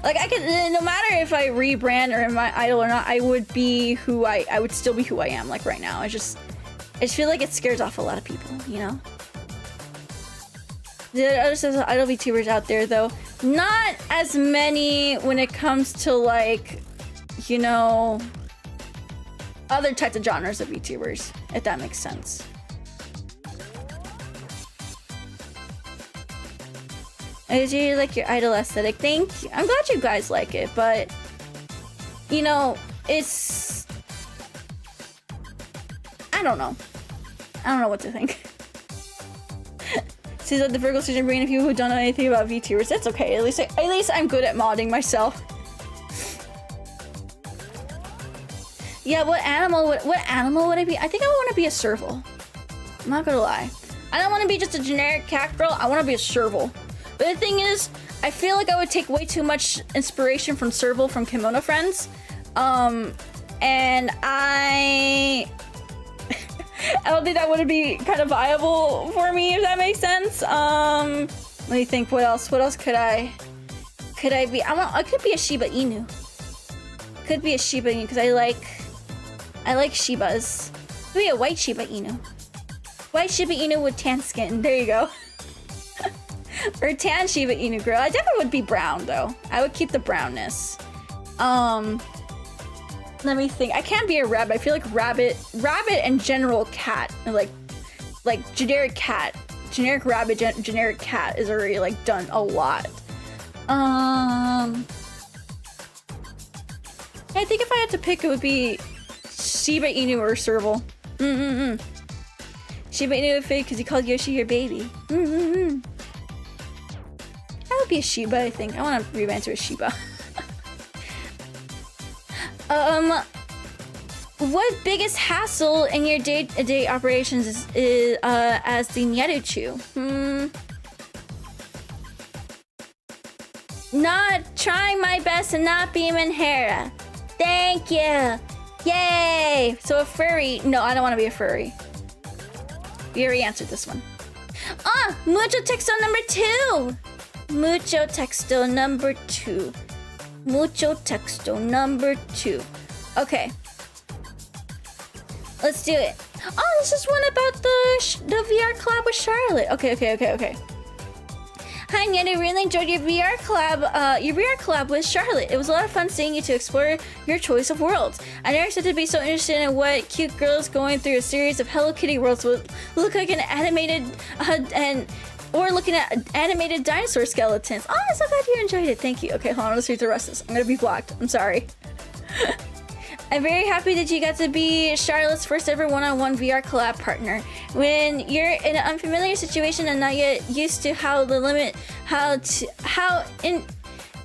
Like I could, no matter if I rebrand or am I idol or not, I would be who I would still be who I am. Like right now, I just feel like it scares off a lot of people, you know. There are other idol VTubers out there though. Not as many when it comes to like, you know, other types of genres of VTubers, if that makes sense. I just really like your idol aesthetic. Thank you. I'm glad you guys like it, but you know, it's I don't know what to think. Seems like the Virgo season bringing people who don't know anything about VTubers. That's okay. At least I'm good at modding myself. Yeah, what animal would I be? I think I want to be a 𝗟𝘆𝗆. I'm not gonna lie. I don't want to be just a generic cat girl. I want to be a 𝗟𝘆𝗆. But the thing is, I feel like I would take way too much inspiration from 𝗟𝘆𝗆 from Kimono Friends. And I don't think that would be kind of viable for me, if that makes sense. Let me think. What else could I be? I could be a Shiba Inu. Could be a Shiba Inu because I like Shibas. Could be a white Shiba Inu. White Shiba Inu with tan skin. There you go. Or tan Shiba Inu girl. I definitely would be brown though. I would keep the brownness. Let me think. I can't be a rabbit. I feel like rabbit and general cat, like generic cat, generic rabbit, generic cat is already like done a lot. I think if I had to pick, it would be Shiba Inu or 𝗟𝘆𝗆. Shiba Inu fake because he called Yoshi your baby. I would be a Shiba. I think I want to rebrand to a Shiba. What biggest hassle in your day-to-day operations is as the nyaruchuuu? Not trying my best to not be Manhera. Thank you. Yay. So a furry? No, I don't want to be a furry. We already answered this one. Mucho texto number 2. Mucho texto number 2. Mucho texto number 2. Okay. Let's do it. Oh, this is one about the VR collab with Charlotte. Okay. Hi, Nyaru, really enjoyed your VR collab with Charlotte. It was a lot of fun seeing you to explore your choice of worlds. I never expected to be so interested in what cute girls going through a series of Hello Kitty worlds would look like an animated or looking at animated dinosaur skeletons. Oh, I'm so glad you enjoyed it. Thank you. Okay, hold on, let's read the rest of this. I'm gonna be blocked. I'm sorry. I'm very happy that you got to be Charlotte's first ever one-on-one VR collab partner. When you're in an unfamiliar situation and not yet used to how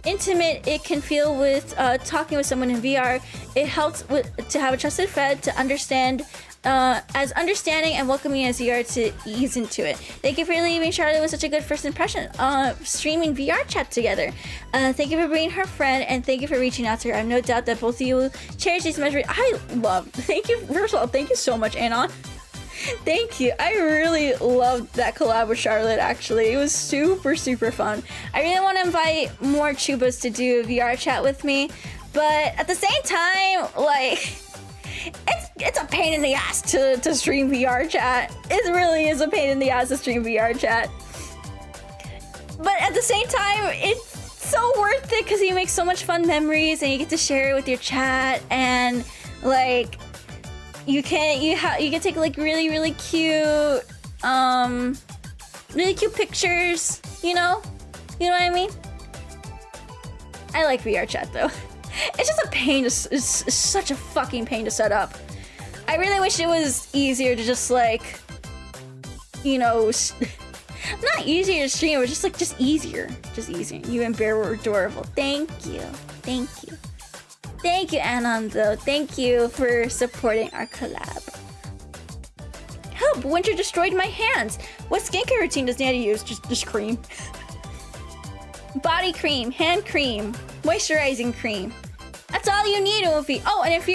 intimate it can feel with talking with someone in VR, it helps to have a trusted friend to understand as understanding and welcoming as you are to ease into it. Thank you for leaving Charlotte with such a good first impression streaming VR chat together. Thank you for being her friend, and thank you for reaching out to her. I have no doubt that both of you will cherish these memories. Thank you, first of all, thank you so much, Anon. Thank you. I really loved that collab with Charlotte, actually. It was super fun. I really want to invite more Chubas to do VR chat with me, but at the same time, like, it's a pain in the ass to stream VR chat. It really is a pain in the ass to stream VR chat. But at the same time, it's so worth it because you make so much fun memories and you get to share it with your chat, and like you can take like really cute pictures, you know what I mean? I like VR chat though. It's just a pain it's such a fucking pain to set up. I really wish it was easier to just like, you know, not easier to stream, but just easier. You and Bear were adorable. Thank you, Anon, though. Thank you for supporting our collab. Help! Winter destroyed my hands. What skincare routine does Nyaru use? Just cream. Body cream, hand cream, moisturizing cream. That's all you need, Wolfie. Oh, and if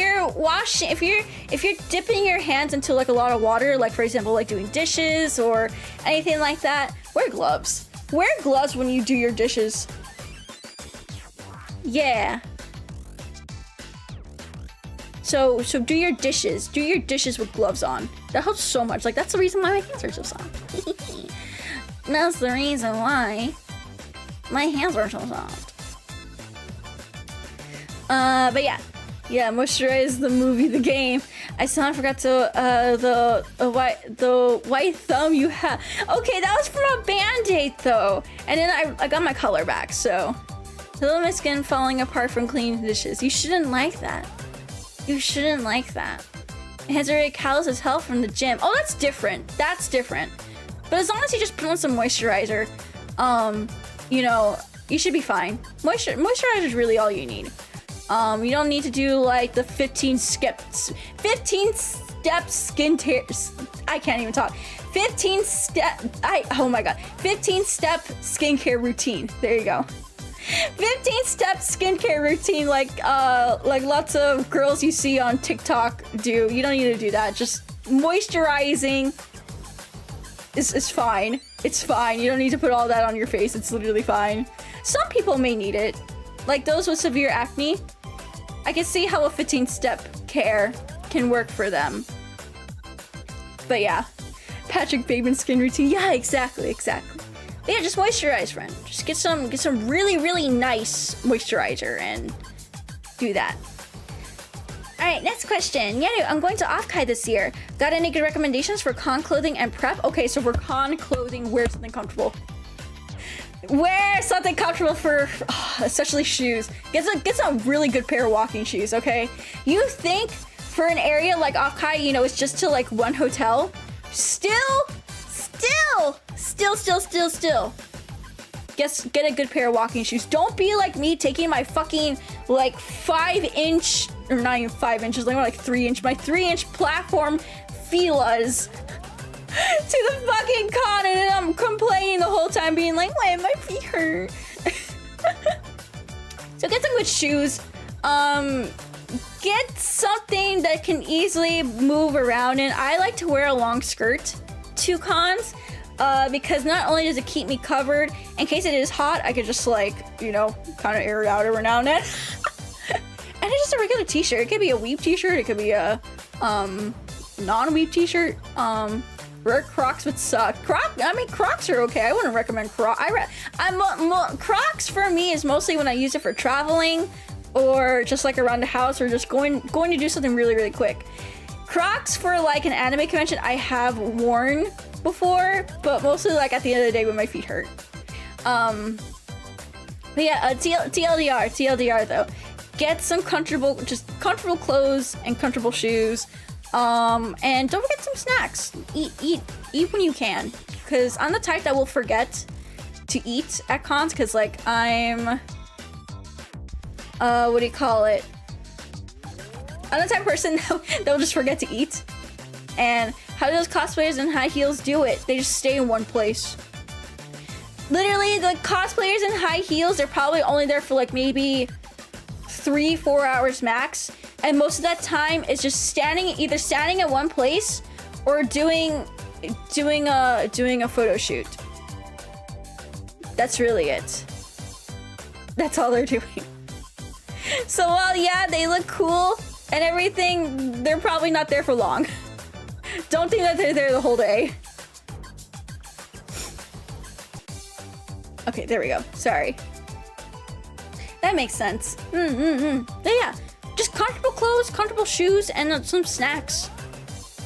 you're dipping your hands into like a lot of water, like for example, like doing dishes or anything like that, wear gloves. Wear gloves when you do your dishes. Yeah. So do your dishes. Do your dishes with gloves on. That helps so much. Like, that's the reason why my hands are so soft. That's the reason why my hands are so soft. But yeah, moisturize the movie, the game. I still forgot to the white thumb you have. Okay, that was from a band-aid though, and then I got my color back. So, little my skin falling apart from cleaning dishes. You shouldn't like that. You shouldn't like that. Hands are already callous as hell from the gym. Oh, that's different. That's different. But as long as you just put on some moisturizer, you know, you should be fine. Moisturizer is really all you need. You don't need to do like the 15-step skin tears. I can't even talk. 15-step skincare routine. There you go. 15-step skincare routine, like lots of girls you see on TikTok do. You don't need to do that. Just moisturizing is fine. It's fine. You don't need to put all that on your face. It's literally fine. Some people may need it, like those with severe acne. I can see how a 15-step care can work for them. But yeah, Patrick Bateman skin routine. Yeah, exactly. But yeah, just moisturize, friend. Just get some really nice moisturizer and do that. All right, next question. Nyaru, I'm going to 𝗏𝗁 this year. Got any good recommendations for con clothing and prep? Okay, so for con clothing, wear something comfortable. Wear something comfortable for, especially shoes. Get some really good pair of walking shoes, okay? You think for an area like 𝗏𝗁, you know, it's just to like one hotel? Still. Get a good pair of walking shoes. Don't be like me taking my fucking like 5-inch, or not even 5 inches, like more like 3-inch, my 3-inch platform Filas to the fucking con, and then I'm complaining the whole time, being like, why my feet hurt? So get some good shoes. Get something that can easily move around in. I like to wear a long skirt to cons, because not only does it keep me covered, in case it is hot, I could just like, you know, kind of air it out every now and then. And it's just a regular t-shirt. It could be a weave t-shirt, it could be a non-weave t-shirt. Rare Crocs would suck. Crocs are okay. I wouldn't recommend Crocs. Crocs for me is mostly when I use it for traveling or just like around the house or just going to do something really, really quick. Crocs for like an anime convention I have worn before, but mostly like at the end of the day when my feet hurt. But yeah, TLDR though. Get some comfortable clothes and comfortable shoes. And don't forget some snacks. Eat when you can. Cause I'm the type that will forget to eat at cons, cause like I'm, what do you call it? I'm the type of person that will just forget to eat. And how do those cosplayers in high heels do it? They just stay in one place. Literally, the cosplayers in high heels, they're probably only there for like maybe 3-4 hours max. And most of that time is just either standing at one place or doing a photo shoot. That's really it. That's all they're doing. So while yeah, they look cool and everything, they're probably not there for long. Don't think that they're there the whole day. Okay, there we go. Sorry. That makes sense. Yeah. Just comfortable clothes, comfortable shoes, and some snacks.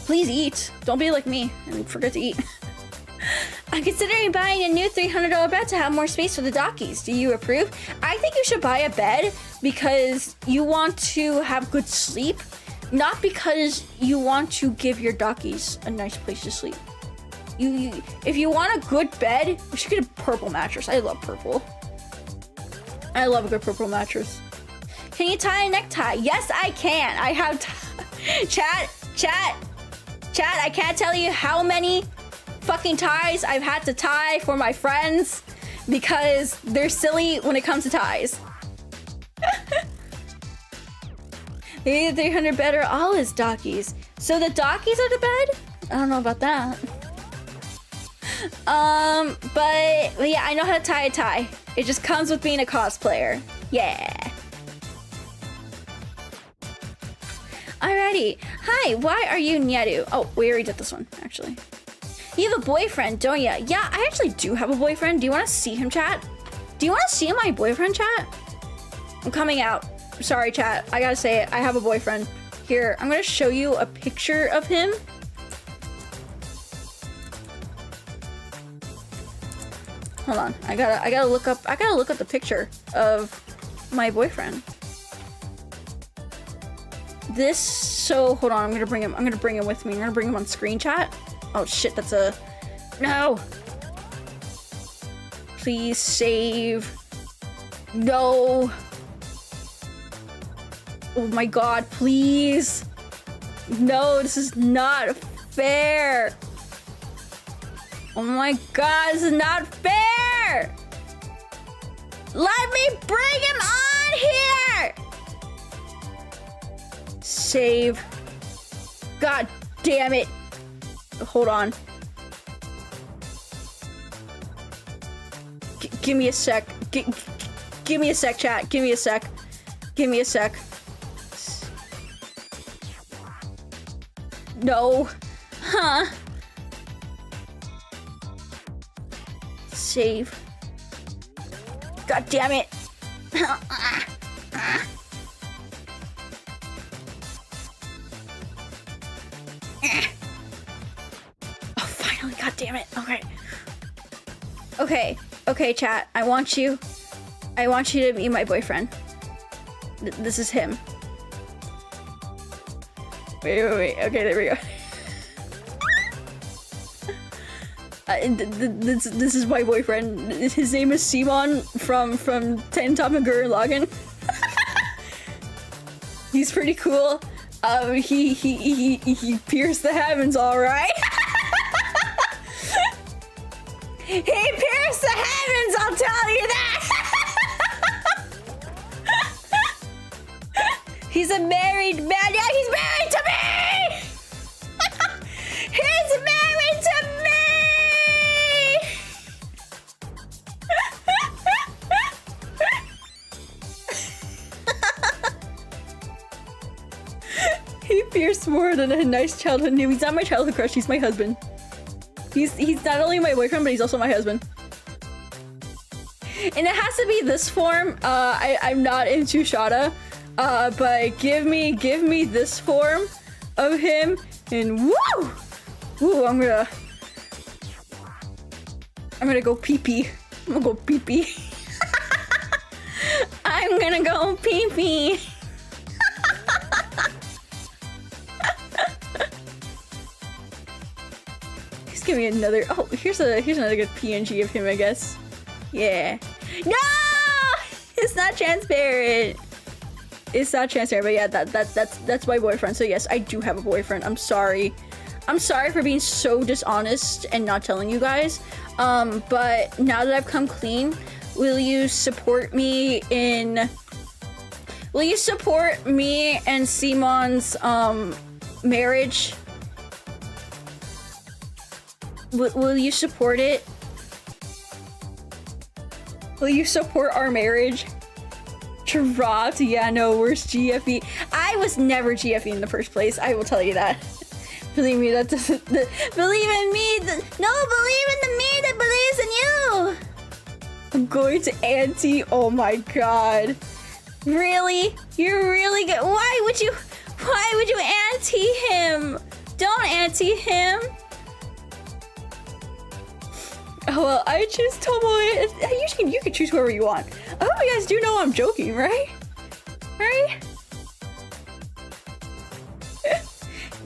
Please eat. Don't be like me and forget to eat. I'm considering buying a new $300 bed to have more space for the doggies. Do you approve? I think you should buy a bed because you want to have good sleep, not because you want to give your doggies a nice place to sleep. If you want a good bed, you should get a purple mattress. I love purple. I love a good purple mattress. Can you tie a necktie? Yes, I can. I have chat, I can't tell you how many fucking ties I've had to tie for my friends because they're silly when it comes to ties. Maybe the 300 bed or all his doggies. So the doggies are the bed? I don't know about that. But yeah, I know how to tie a tie. It just comes with being a cosplayer. Yeah. Alrighty. Hi, why are you Nyaru? Oh, we already did this one, actually. You have a boyfriend, don't ya? Yeah, I actually do have a boyfriend. Do you want to see him, chat? Do you want to see my boyfriend, chat? I'm coming out. Sorry, chat. I gotta say it. I have a boyfriend. Here, I'm gonna show you a picture of him. Hold on. I gotta look up the picture of my boyfriend. Hold on, I'm gonna bring him with me. I'm gonna bring him on screen chat. Oh shit, that's a no. Please save. No. Oh my god, please. No, this is not fair. Oh my god, this is not fair. Let me bring him on here. Save. God damn it. Hold on. Give me a sec. Give me a sec, chat. Give me a sec. Give me a sec. No. Huh. Save. God damn it. Oh, finally. God damn it. Okay. Okay, chat. I want you to be my boyfriend. This is him. Wait. Okay, there we go. This is my boyfriend. His name is Simon from 𝗕𝗿𝗺 Login. He's pretty cool. He pierced the heavens, all right. He pierced the heavens, I'll tell you that. He's a married man. Yeah, he's married to me. He's married to me. He pierced more than a nice childhood name. He's not my childhood crush, he's my husband. He's not only my boyfriend, but he's also my husband. And it has to be this form. I'm not into Shada. But give me this form of him, and woo! Woo, I'm gonna go pee-pee. I'm gonna go pee-pee. I'm gonna go pee-pee. Just give me another. Oh, here's another good PNG of him, I guess. Yeah. No! It's not transparent. It's not transparent, but yeah, that's my boyfriend. So yes, I do have a boyfriend. I'm sorry. I'm sorry for being so dishonest and not telling you guys. But now that I've come clean, will you support me in... Will you support me and Simon's marriage? Will you support it? Will you support our marriage? 𝗕𝗿𝗄, yeah, no, where's GFE? I was never GFE in the first place, I will tell you that. Believe me, that doesn't... Believe in me! No, believe in the me that believes in you! I'm going to anti... Oh my god. Really? You're really good? Why would you anti him? Don't anti him! Oh, well, I choose Tomoe. You can choose whoever you want. I hope you guys do know I'm joking, right? Right?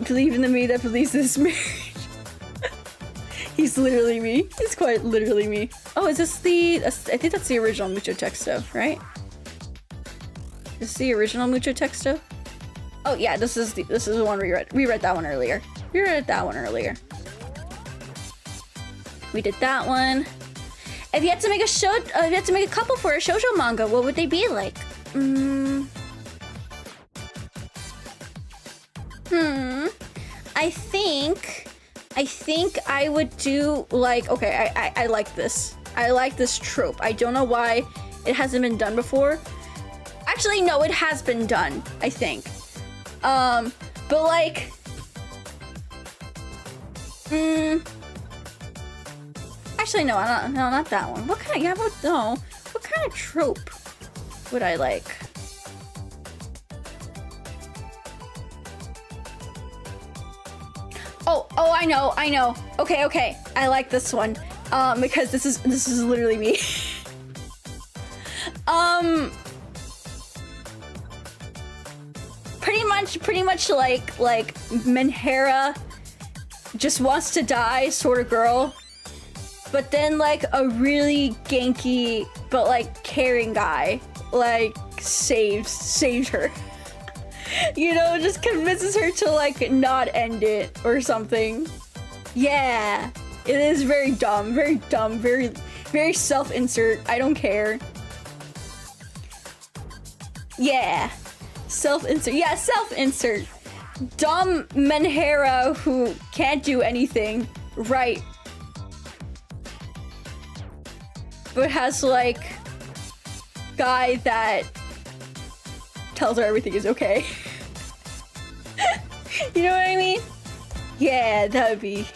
Believe in the me that believes this marriage. He's literally me. He's quite literally me. Oh, is this the... I think that's the original Mucho Texto, right? Is this the original Mucho Texto? Oh yeah, this is the one we read. We read that one earlier. We read that one earlier. We did that one. If you had to make a show, if you had to make a couple for a shoujo manga, what would they be like? I think I would do like, okay, I like this. I like this trope. I don't know why it hasn't been done before. Actually, no, it has been done, I think. But like, actually, no, not that one. What kind of, what kind of trope would I like? Oh, I know. Okay. I like this one. Because this is literally me. Pretty much like Menhera just wants to die sort of girl. But then like a really ganky but like caring guy like saves her. You know, just convinces her to like not end it or something. Yeah, it is very dumb, very self-insert. I don't care. Yeah, self-insert. Yeah, self-insert. Dumb Menhera who can't do anything right, but has like guy that tells her everything is okay. You know what I mean? Yeah, that would be...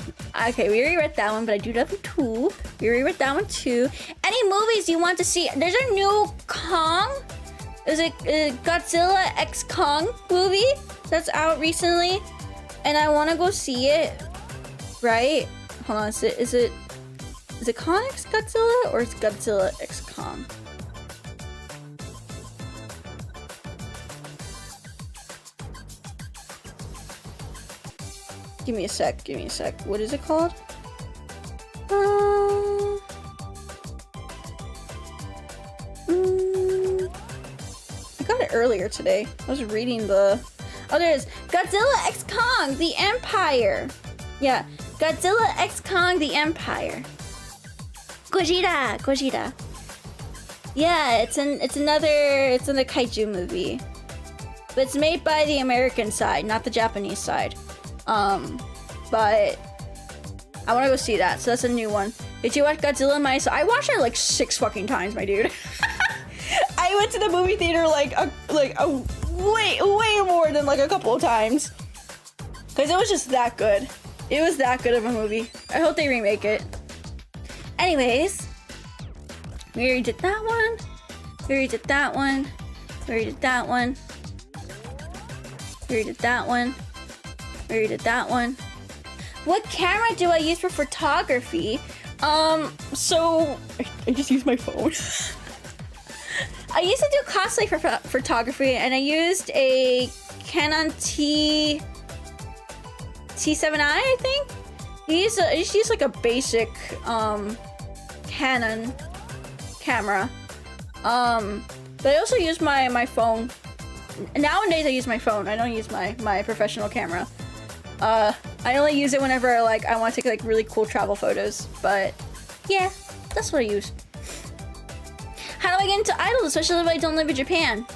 Okay, we already read that one, but I do love two. We already read that one too. Any movies you want to see? There's a new Kong. There's a Godzilla x Kong movie that's out recently, and I want to go see it. Right? Hold on, is it Kong x Godzilla or is it Godzilla x Kong? Give me a sec. What is it called? I got it earlier today. I was reading the... Oh, there it is. Godzilla x Kong, the Empire. Yeah, Godzilla x Kong, the Empire. Gojira. Yeah, it's another kaiju movie. But it's made by the American side, not the Japanese side. But I want to go see that, so that's a new one. Did you watch Godzilla myself? I watched it like 6 fucking times, my dude. I went to the movie theater like way more than like a couple of times. Because it was just that good. It was that good of a movie. I hope they remake it. Anyways, we already did that one. We already did that one. We already did that one. We already did that one. We already did that one. What camera do I use for photography? So I just use my phone. I used to do cosplay for photography, and I used a Canon T7i, I think. I just used like a basic Canon camera. But I also use my phone. Nowadays I use my phone. I don't use my professional camera. I only use it whenever like I want to take like really cool travel photos. But yeah, that's what I use. How do I get into idols, especially if I don't live in Japan?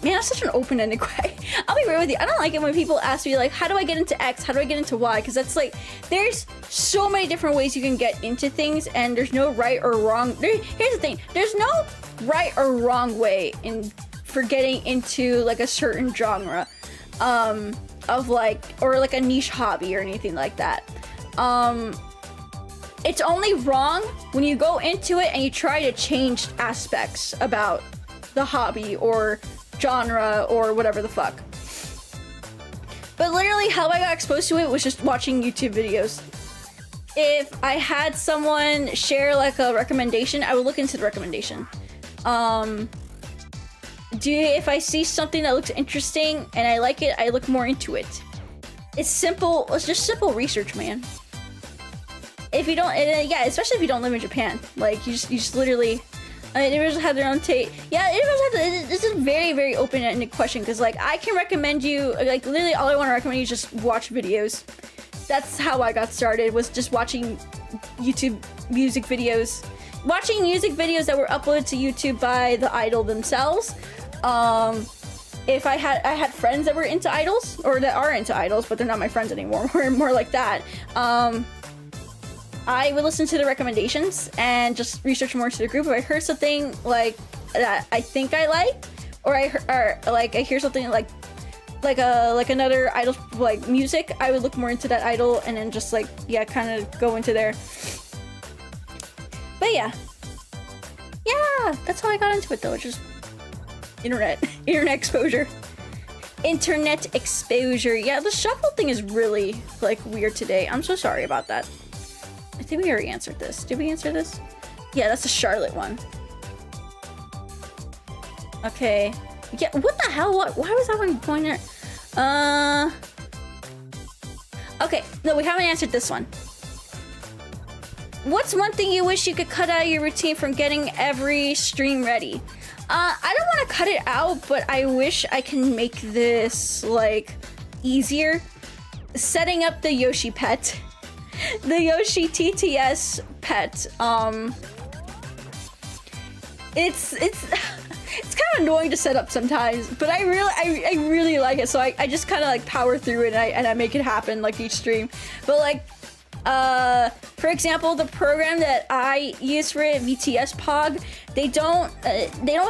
Man, that's such an open-ended question. I'll be real with you. I don't like it when people ask me like, how do I get into X? How do I get into Y? Because that's like, there's so many different ways you can get into things, and there's no right or wrong. Here's the thing. There's no right or wrong way for getting into like a certain genre of like, or like a niche hobby or anything like that. It's only wrong when you go into it and you try to change aspects about the hobby or genre or whatever the fuck. But literally how I got exposed to it was just watching YouTube videos. If I had someone share like a recommendation, I would look into the recommendation. If I see something that looks interesting and I like it, I look more into it. It's simple. It's just simple research, man. If you don't, yeah, especially if you don't live in Japan, like you just literally, individuals have their own taste. Yeah, this is a very, very open-ended question, because like I can recommend you, like literally all I want to recommend you is just watch videos. That's how I got started, was just watching YouTube music videos. Watching music videos that were uploaded to YouTube by the idol themselves. If I had friends that were into idols, or that are into idols, but they're not my friends anymore, more like that. I would listen to the recommendations and just research more into the group. If I heard something like that I think I liked, or I hear something like another idol like music, I would look more into that idol and then just like, yeah, kind of go into there. But yeah, that's how I got into it though. It's just internet exposure. Internet exposure. Yeah, the shuffle thing is really like weird today. I'm so sorry about that. I think we already answered this. Did we answer this? Yeah, that's the Charlotte one. Okay. Yeah, what the hell? Why was that one going there? Okay, no, we haven't answered this one. What's one thing you wish you could cut out of your routine from getting every stream ready? I don't want to cut it out, but I wish I can make this like easier. Setting up the Yoshi pet. The Yoshi TTS pet. It's kind of annoying to set up sometimes, but I really like it. So I just kind of like power through it and I make it happen like each stream. But like, for example, the program that I use for it, 𝗕𝗿𝗺, they don't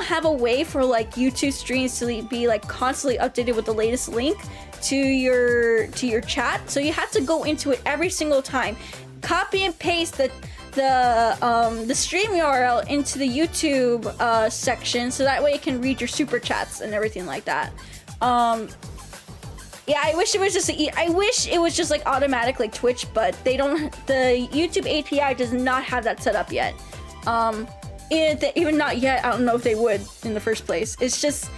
have a way for like YouTube streams to be like constantly updated with the latest link to your chat. So you have to go into it every single time, copy and paste the stream URL into the YouTube section, so that way it can read your super chats and everything like that. Yeah, I wish it was just like automatic like Twitch, but they don't. The YouTube API does not have that set up yet. Even not yet. I don't know if they would in the first place. It's just,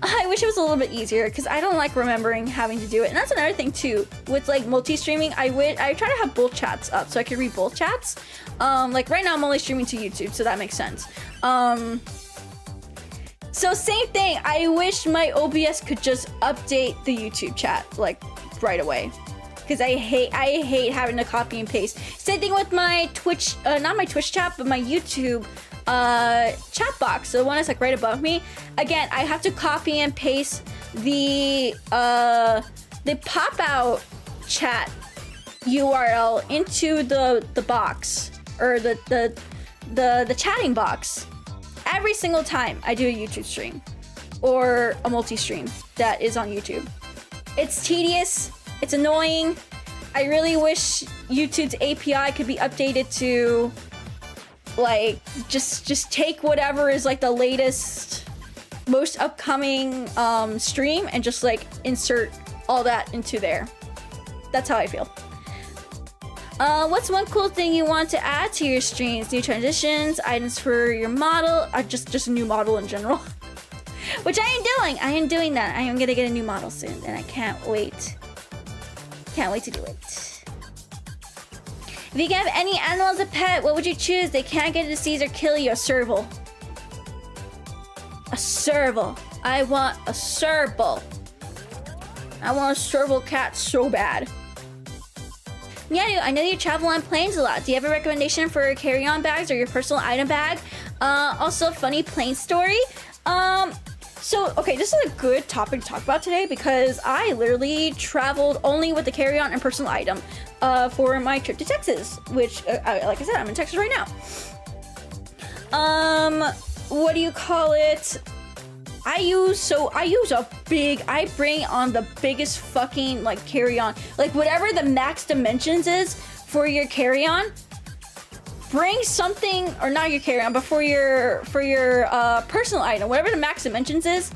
I wish it was a little bit easier, because I don't like remembering having to do it. And that's another thing too with like multi-streaming. I try to have both chats up so I can read both chats. Like right now I'm only streaming to YouTube, so that makes sense. So same thing, I wish my OBS could just update the YouTube chat like right away, because I hate having to copy and paste. Same thing with my Twitch, not my Twitch chat, but my YouTube chat box, the one that's like right above me. Again, I have to copy and paste the pop out chat URL into the box, or the chatting box every single time I do a YouTube stream or a multi-stream that is on YouTube. It's tedious. It's annoying. I really wish YouTube's API could be updated to like just take whatever is like the latest, most upcoming stream and just like insert all that into there. That's how I feel. What's one cool thing you want to add to your streams? New transitions, items for your model, or just a new model in general. Which I am doing. I am doing that. I am gonna get a new model soon, and I can't wait. Can't wait to do it. If you could have any animal as a pet, what would you choose? They can't get a disease or kill you. A serval. A serval. I want a serval. I want a serval cat so bad. Nyaru, I know you travel on planes a lot. Do you have a recommendation for carry-on bags or your personal item bag? Also, funny plane story. So, okay, this is a good topic to talk about today because I literally traveled only with the carry-on and personal item for my trip to Texas, which, like I said, I'm in Texas right now. What do you call it? I bring on the biggest fucking like carry-on, like whatever the max dimensions is for your carry-on. Bring something, or not your carry-on, but for your personal item, whatever the max dimensions is,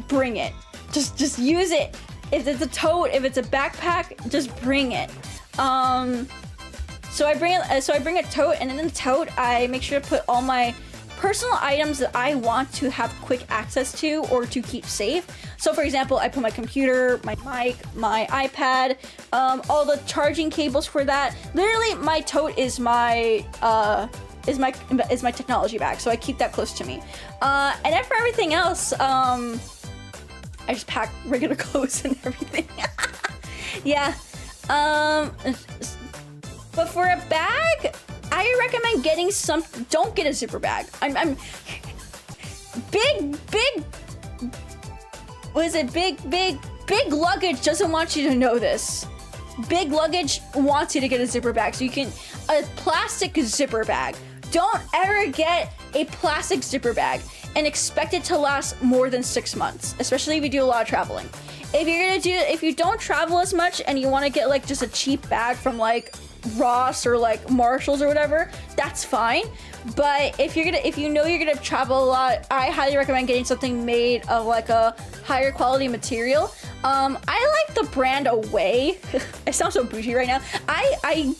bring it. Just use it. If it's a tote, if it's a backpack, just bring it. So I bring a tote, and in the tote I make sure to put all my personal items that I want to have quick access to or to keep safe. So for example, I put my computer, my mic, my iPad, all the charging cables for that. Literally, my tote is my technology bag, so I keep that close to me. And then for everything else, I just pack regular clothes and everything. Yeah. But for a bag, I recommend getting some. Don't get a zipper bag. I'm big. What is it? Big luggage doesn't want you to know this. Big luggage wants you to get a zipper bag, so you can a plastic zipper bag. Don't ever get a plastic zipper bag and expect it to last more than 6 months, especially if you do a lot of traveling. If you don't travel as much and you want to get like just a cheap bag from like Ross or like Marshalls or whatever, that's fine. But if you know you're gonna travel a lot, I highly recommend getting something made of like a higher quality material. I like the brand Away. I sound so bougie right now. I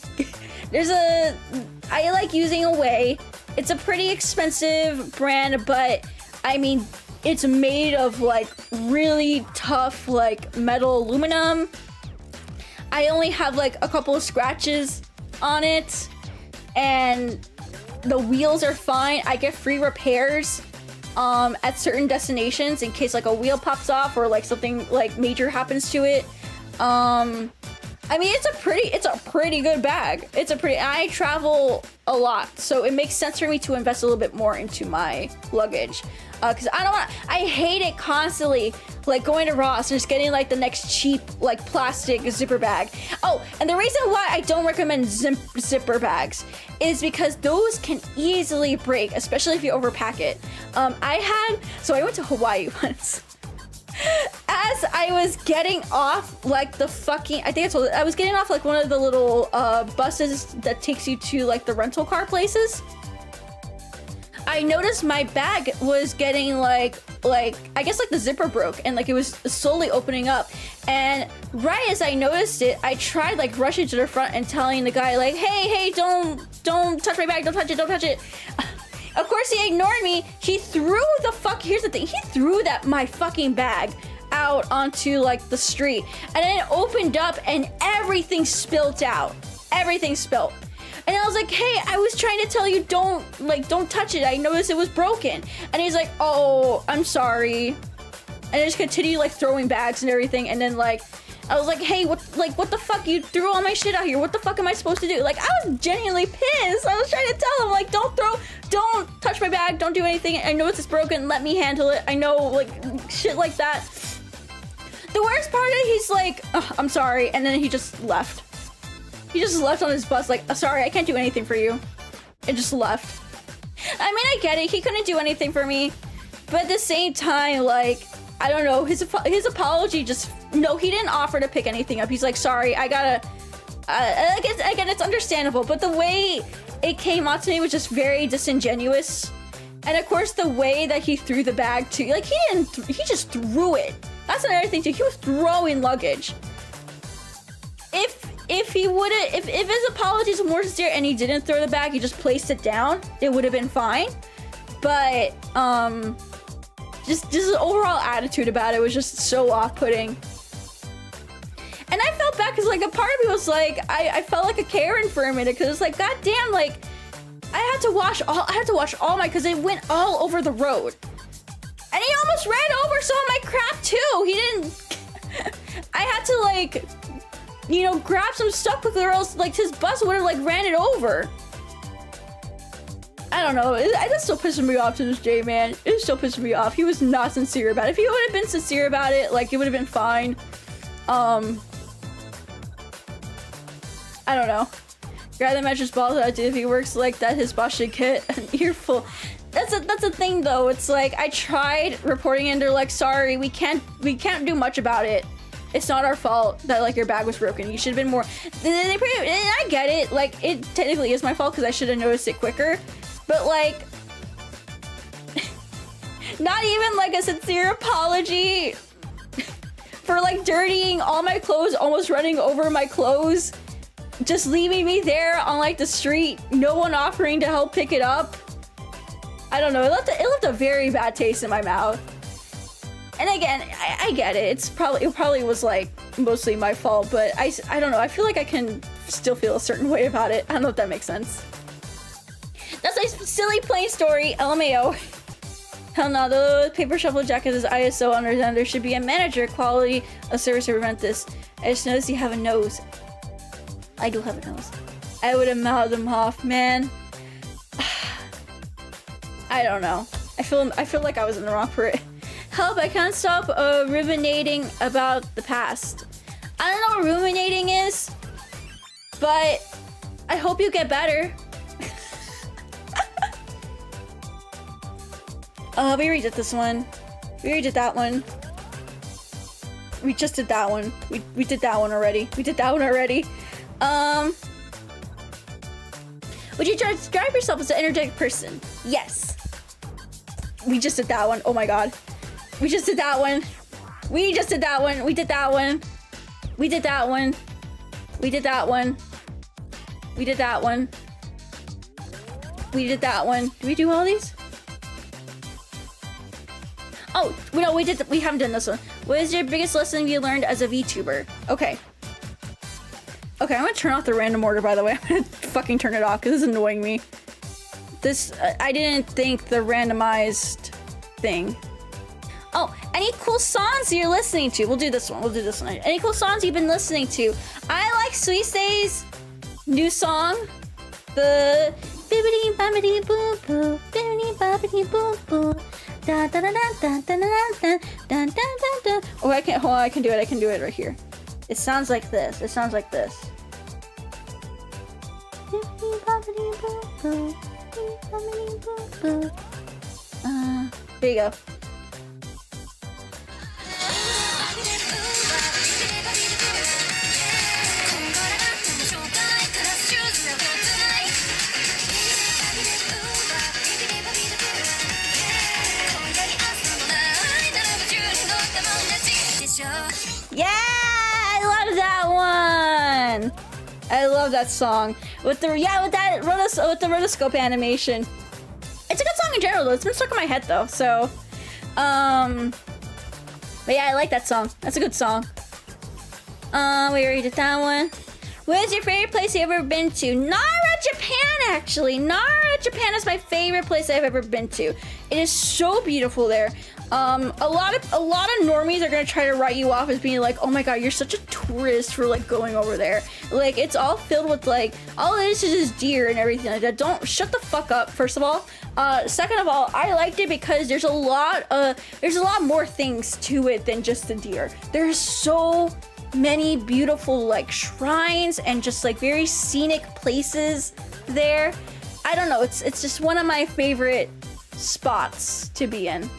like using Away. It's a pretty expensive brand, but I mean, it's made of like really tough like metal aluminum. I only have like a couple of scratches on it, and the wheels are fine. I get free repairs at certain destinations in case like a wheel pops off or like something like major happens to it. I mean, it's a pretty good bag. I travel a lot, so it makes sense for me to invest a little bit more into my luggage. Cause I hate it constantly, like going to Ross and just getting like the next cheap, like plastic zipper bag. Oh, and the reason why I don't recommend zipper bags is because those can easily break, especially if you overpack it. So I went to Hawaii once. As I was getting off like the fucking, I was getting off like one of the little buses that takes you to like the rental car places. I noticed my bag was getting like I guess like the zipper broke and like it was slowly opening up. And right as I noticed it, I tried like rushing to the front and telling the guy like, hey, don't touch my bag, don't touch it. Of course he ignored me. He threw here's the thing, he threw my fucking bag out onto like the street, and then it opened up and everything spilt out. Everything spilt. And I was like, hey, I was trying to tell you don't touch it. I noticed it was broken. And he's like, oh, I'm sorry. And I just continued like throwing bags and everything. And then like, I was like, hey, what the fuck? You threw all my shit out here. What the fuck am I supposed to do? Like, I was genuinely pissed. I was trying to tell him like, don't touch my bag. Don't do anything. I know it's broken. Let me handle it. I know, like, shit like that. The worst part is he's like, oh, I'm sorry. And then he just left. He just left on his bus like, sorry, I can't do anything for you. And just left. I mean, I get it. He couldn't do anything for me. But at the same time, like, I don't know. His apology just no, he didn't offer to pick anything up. He's like, sorry, I gotta, again, it's understandable, but the way it came out to me was just very disingenuous. And of course, the way that he threw the bag too, like he just threw it. That's another thing too, he was throwing luggage. If he would've, if his apologies were more sincere and he didn't throw the bag, he just placed it down, it would have been fine. But, just his overall attitude about it was just so off-putting. And I felt bad because like a part of me was like, I felt like a Karen for a minute because it's like, goddamn, like I had to wash all my, because it went all over the road. And he almost ran over some of my crap too. He didn't, I had to like, you know, grab some stuff quickly or else like his bus would have like ran it over. I don't know, it still pisses me off to this day, man. It still pisses me off. He was not sincere about it. If he would have been sincere about it, like it would have been fine. I don't know. Guy that matches balls out, dude. If he works like that, his boss should get an earful. That's a thing though. It's like I tried reporting and they're like, sorry, we can't do much about it. It's not our fault that like your bag was broken. You should have been more. And I get it. Like it technically is my fault because I should have noticed it quicker. But like, not even like a sincere apology for like dirtying all my clothes, almost running over my clothes, just leaving me there on like the street, no one offering to help pick it up. I don't know, it left a very bad taste in my mouth. And again, I get it. It probably was like mostly my fault, but I don't know. I feel like I can still feel a certain way about it. I don't know if that makes sense. That's a silly plain story, LMAO. Hell no, the paper shuffle jacket is ISO under. There should be a manager quality of service to prevent this. I just noticed you have a nose. I do have a nose. I would have mouthed them off, man. I don't know. I feel like I was in the wrong for it. Help, I can't stop ruminating about the past. I don't know what ruminating is, but I hope you get better. We already did this one. We already did that one. We just did that one. We did that one already. We did that one already. Would you describe yourself as an energetic person? Yes. We just did that one. Oh my god. We just did that one. We just did that one. We did that one. We did that one. We did that one. We did that one. We did that one. Did we do all these? Oh, no, we haven't done this one. What is your biggest lesson you learned as a VTuber? Okay. Okay, I'm gonna turn off the random order, by the way. I'm gonna fucking turn it off because this is annoying me. This, I didn't think the randomized thing. Oh, any cool songs you're listening to? We'll do this one. We'll do this one. Any cool songs you've been listening to? I like 𝗬𝘂's new song. The bibbidi bobbidi boo boo, bibbidi bobbidi boo boo. Da da da da da da da da da da. Oh, I can't. Hold on, I can do it. I can do it right here. It sounds like this. It sounds like this. There you go. Yeah, I love that one. I love that song with the rotoscope animation. It's a good song in general though. It's been stuck in my head though. So, but yeah, I like that song. That's a good song. We already did that one. What is your favorite place you've ever been to? Nara, Japan, actually. Nara, Japan is my favorite place I've ever been to. It is so beautiful there. A lot of normies are gonna try to write you off as being like, oh my god, you're such a tourist for like going over there. Like, it's all filled with like, all it is just deer and everything like that. Don't shut the fuck up, first of all. Second of all, I liked it because there's a lot more things to it than just the deer. There's so many beautiful like shrines and just like very scenic places there. I don't know, it's just one of my favorite spots to be in.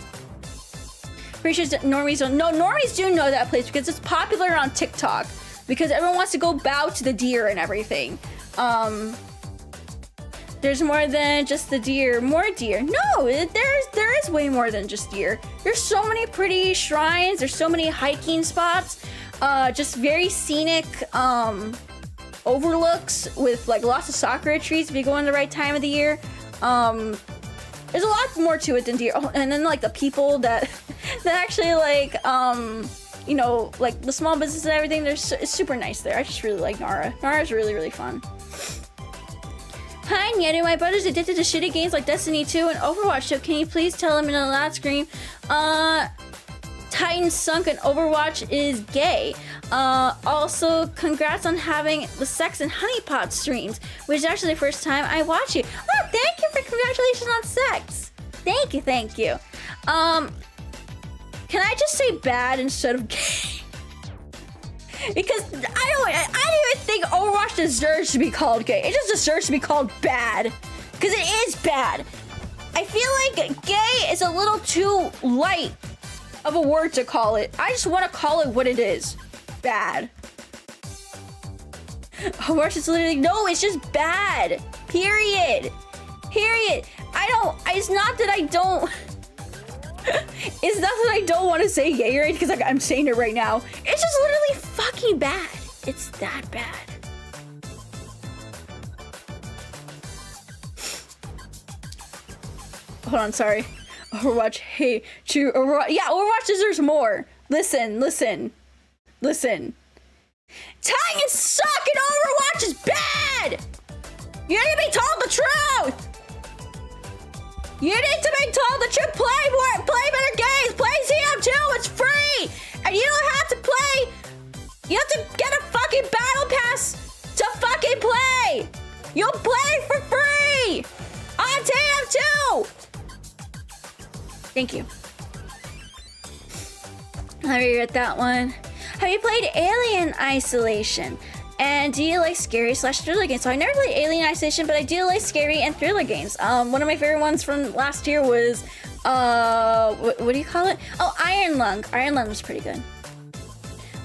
Pretty sure normies don't. No, normies do know that place because it's popular on TikTok. Because everyone wants to go bow to the deer and everything. There's more than just the deer. More deer. No, there is way more than just deer. There's so many pretty shrines. There's so many hiking spots. Just very scenic overlooks with like lots of sakura trees if you go in the right time of the year. There's a lot more to it than deer. Oh, and then like the people that actually like you know, like the small business and everything, it's super nice there. I just really like Nara. Nara's really, really fun. Hi, Nyaru. My brother's addicted to shitty games like Destiny 2 and Overwatch, so can you please tell him in a loud scream, Titan Sunk and Overwatch is gay. Also, congrats on having the Sex and Honeypot streams, which is actually the first time I watch you. Oh, thank you for congratulations on sex. Thank you, thank you. Can I just say bad instead of gay? Because I don't even think Overwatch deserves to be called gay. It just deserves to be called bad. Because it is bad. I feel like gay is a little too light of a word to call it. I just want to call it what it is. Bad. Overwatch is literally, no, it's just bad. Period. Period. It's not that I don't... It's not that I don't want to say gay, right? Because I'm saying it right now. It's just literally fucking bad. It's that bad. Hold on, sorry. Overwatch, hey, true. Overwatch, yeah, Overwatch deserves more. Listen. Titans suck and Overwatch is bad! You need to be told the truth! You need to be told that you play better games. Play CM2, it's free, and you don't have to play. You have to get a fucking battle pass to fucking play. You'll play for free on TM2. Thank you. Let me read that one. Have you played Alien Isolation? And do you like scary / thriller games? So I never played Alien Isolation, but I do like scary and thriller games. One of my favorite ones from last year was, what do you call it? Oh, Iron Lung. Iron Lung was pretty good.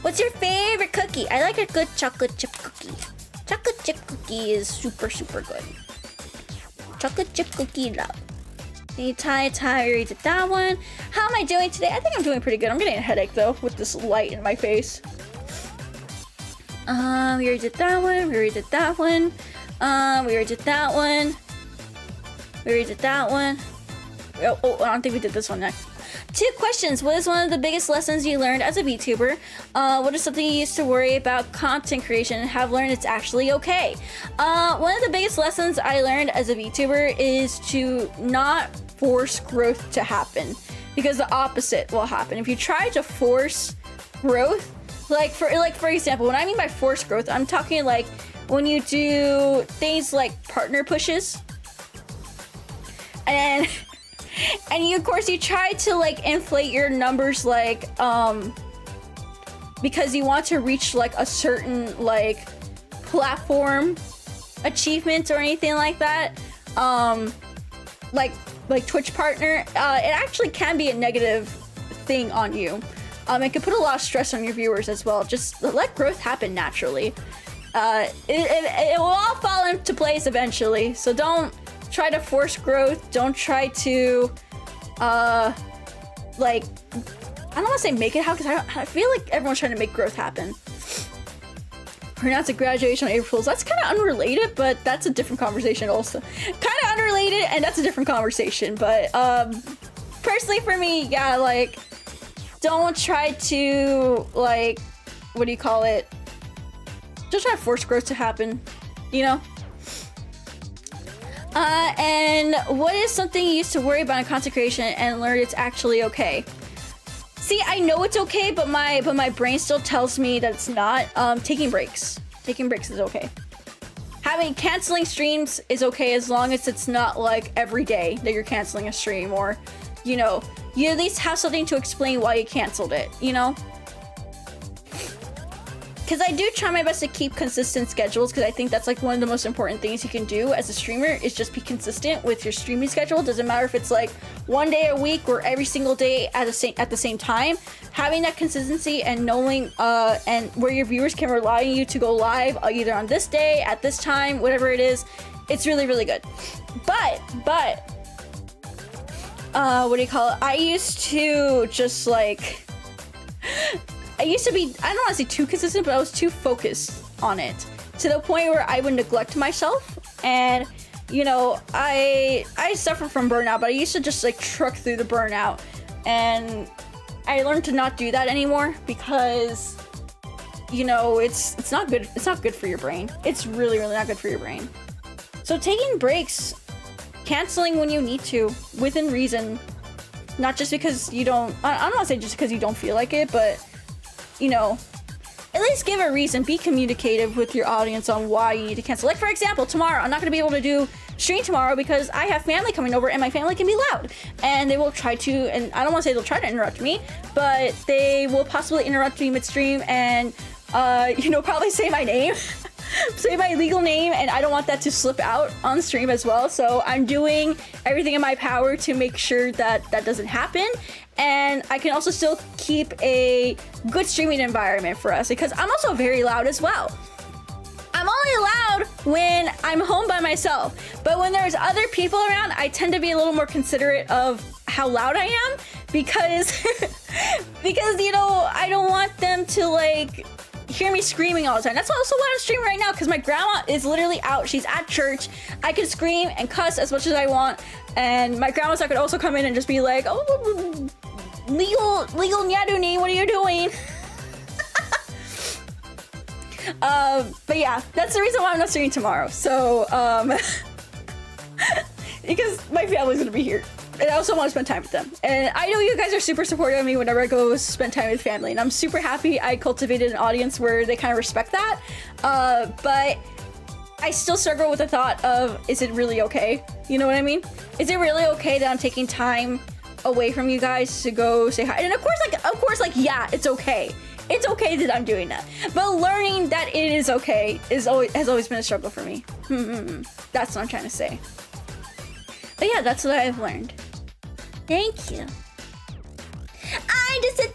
What's your favorite cookie? I like a good chocolate chip cookie. Chocolate chip cookie is super, super good. Chocolate chip cookie love. Hey, Ty, read that one. How am I doing today? I think I'm doing pretty good. I'm getting a headache though with this light in my face. We already did that one. We already did that one. We already did that one. We already did that one. Oh, I don't think we did this one next. 2 questions. What is one of the biggest lessons you learned as a VTuber? What is something you used to worry about content creation and have learned it's actually okay? One of the biggest lessons I learned as a VTuber is to not force growth to happen, because the opposite will happen. If you try to force growth, like for example, when I mean by forced growth, I'm talking like when you do things like partner pushes, and you of course you try to like inflate your numbers like because you want to reach like a certain like platform achievement or anything like that, like Twitch partner, it actually can be a negative thing on you. It can put a lot of stress on your viewers as well. Just let growth happen naturally. It will all fall into place eventually. So don't try to force growth. Don't try to, like, I don't want to say make it happen, because I feel like everyone's trying to make growth happen. Pronounce a graduation on April Fools. That's kind of unrelated, but that's a different conversation also. Kind of unrelated, and that's a different conversation. But personally for me, yeah, like, don't try to, like, what do you call it? Just try to force growth to happen, you know? And what is something you used to worry about in content creation and learned it's actually okay? See, I know it's okay, but my brain still tells me that it's not. Taking breaks. Taking breaks is okay. Canceling streams is okay as long as it's not like every day that you're canceling a stream, or, you know, you at least have something to explain why you canceled it, you know? because I do try my best to keep consistent schedules, because I think that's like one of the most important things you can do as a streamer is just be consistent with your streaming schedule. Doesn't matter if it's like one day a week or every single day at the same time. Having that consistency and knowing and where your viewers can rely on you to go live either on this day, at this time, whatever it is, it's really, really good. But what do you call it? I used to just like, I used to be, I don't want to say too consistent, but I was too focused on it to the point where I would neglect myself. And, you know, I suffer from burnout, but I used to just like truck through the burnout. And I learned to not do that anymore because, you know, it's not good. It's not good for your brain. It's really, really not good for your brain. So taking breaks, canceling when you need to, within reason, not just because you don't, I don't want to say just because you don't feel like it, but, you know, at least give a reason. Be communicative with your audience on why you need to cancel. Like, for example, tomorrow, I'm not going to be able to do stream tomorrow because I have family coming over and my family can be loud. And they will try to, and I don't want to say they'll try to interrupt me, but they will possibly interrupt me midstream and, you know, probably say my name. Say my legal name, and I don't want that to slip out on stream as well. So I'm doing everything in my power to make sure that that doesn't happen. And I can also still keep a good streaming environment for us because I'm also very loud as well. I'm only loud when I'm home by myself, but when there's other people around, I tend to be a little more considerate of how loud I am because, because, you know, I don't want them to like hear me screaming all the time. That's also why I'm streaming right now, because my grandma is literally out. She's at church. I can scream and cuss as much as I want, and my grandma's not gonna also come in and just be like, oh, legal Nyaru, what are you doing? But yeah, that's the reason why I'm not streaming tomorrow. So, because my family's gonna be here. And I also want to spend time with them. And I know you guys are super supportive of me whenever I go spend time with family. And I'm super happy I cultivated an audience where they kind of respect that. But I still struggle with the thought of, is it really okay? You know what I mean? Is it really okay that I'm taking time away from you guys to go say hi? And of course, yeah, it's okay. It's okay that I'm doing that. But learning that it is okay has always been a struggle for me. That's what I'm trying to say. But yeah, that's what I've learned. Thank you. I'm just a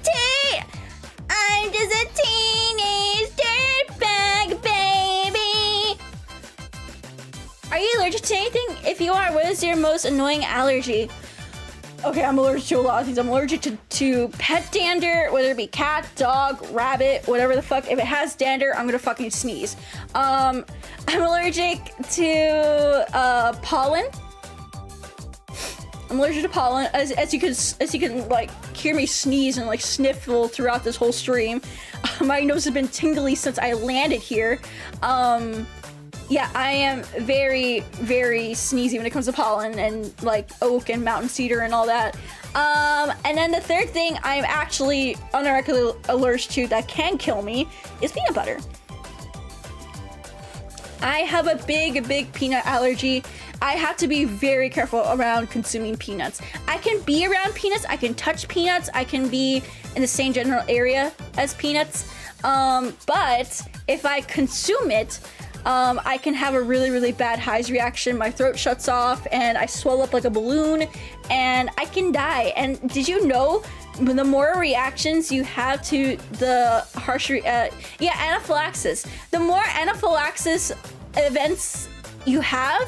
teenage dirtbag baby. Are you allergic to anything? If you are, what is your most annoying allergy? Okay, I'm allergic to a lot of things. I'm allergic to pet dander, whether it be cat, dog, rabbit, whatever the fuck. If it has dander, I'm gonna fucking sneeze. I'm allergic to pollen. I'm allergic to pollen, as you can like hear me sneeze and like sniffle throughout this whole stream. My nose has been tingly since I landed here. Yeah, I am very, very sneezy when it comes to pollen and like oak and mountain cedar and all that. And then the third thing I'm actually unironically allergic to that can kill me is peanut butter. I have a big peanut allergy. I have to be very careful around consuming peanuts. I can be around peanuts, I can touch peanuts, I can be in the same general area as peanuts. But if I consume it, I can have a really bad hives reaction. My throat shuts off and I swell up like a balloon and I can die. And did you know the more reactions you have to the anaphylaxis, the more anaphylaxis events you have,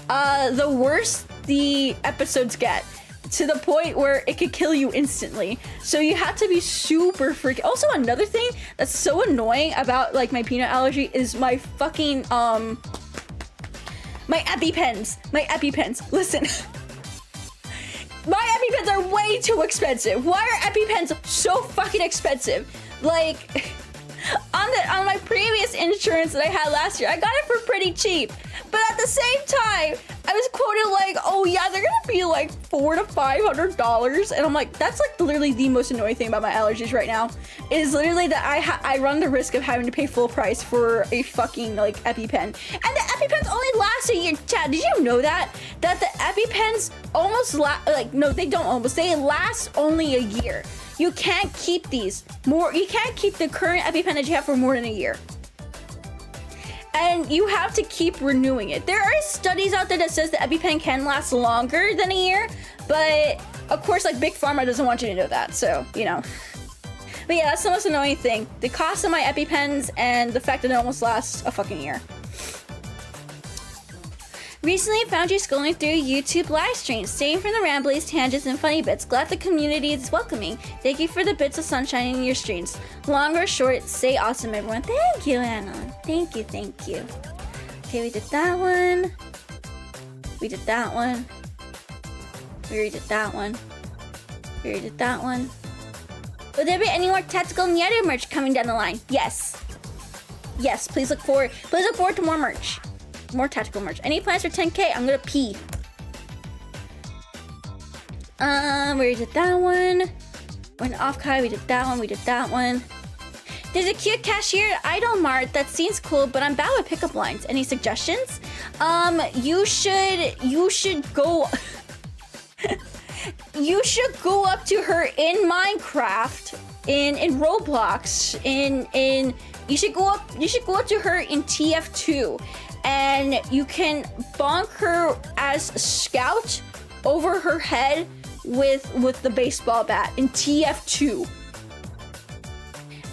the worse the episodes get, to the point where it could kill you instantly. So you have to be super freaking. Also, another thing that's so annoying about like my peanut allergy is my fucking my EpiPens. Listen. My EpiPens are way too expensive. Why are EpiPens so fucking expensive? Like, on my previous insurance that I had last year, I got it for pretty cheap. But at the same time, I was quoted like, oh yeah, they're gonna be like $400 to $500. And I'm like, that's like literally the most annoying thing about my allergies right now. Is literally that I run the risk of having to pay full price for a fucking like EpiPen. And the EpiPens only last a year. Chad, did you know that? That the EpiPens almost no, they don't almost. They last only a year. You can't keep these more. You can't keep the current EpiPen that you have for more than a year. And you have to keep renewing it. There are studies out there that says the EpiPen can last longer than a year, but of course, like Big Pharma doesn't want you to know that, so, you know. But yeah, that's the most annoying thing. The cost of my EpiPens and the fact that it almost lasts a fucking year. Recently found you scrolling through YouTube live streams, staying from the ramblies, tangents, and funny bits. Glad the community is welcoming. Thank you for the bits of sunshine in your streams. Long or short, stay awesome, everyone. Thank you, Anna. Thank you, thank you. Okay, we did that one. We did that one. We already did that one. We already did that one. Will there be any more tactical Nyaru merch coming down the line? Yes. Yes, please look forward to more merch. More tactical merch. Any plans for 10K? I'm gonna pee. We already did that one. Went off Kai, we did that one, we did that one. There's a cute cashier at Idol Mart that seems cool, but I'm bad with pickup lines. Any suggestions? You should go you should go up to her in Minecraft, in Roblox, you should go up to her in TF2. And you can bonk her as Scout over her head with the baseball bat in TF2.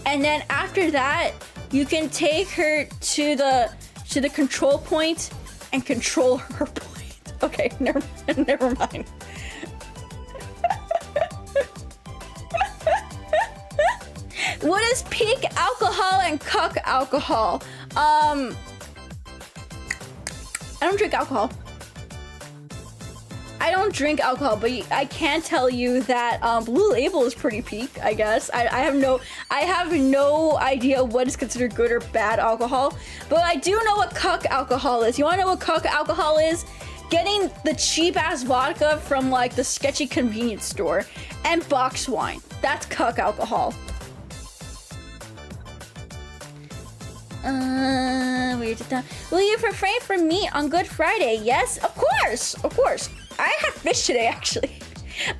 And then after that, you can take her to the control point and control her point. Okay, never mind. What is peak alcohol and cuck alcohol? I don't drink alcohol. I don't drink alcohol, but I can tell you that Blue Label is pretty peak, I guess. I have no idea what is considered good or bad alcohol, but I do know what cuck alcohol is. You wanna know what cuck alcohol is? Getting the cheap ass vodka from like the sketchy convenience store and box wine. That's cuck alcohol. We did that. Will you refrain from meat on Good Friday? Yes, of course, of course. I had fish today, actually.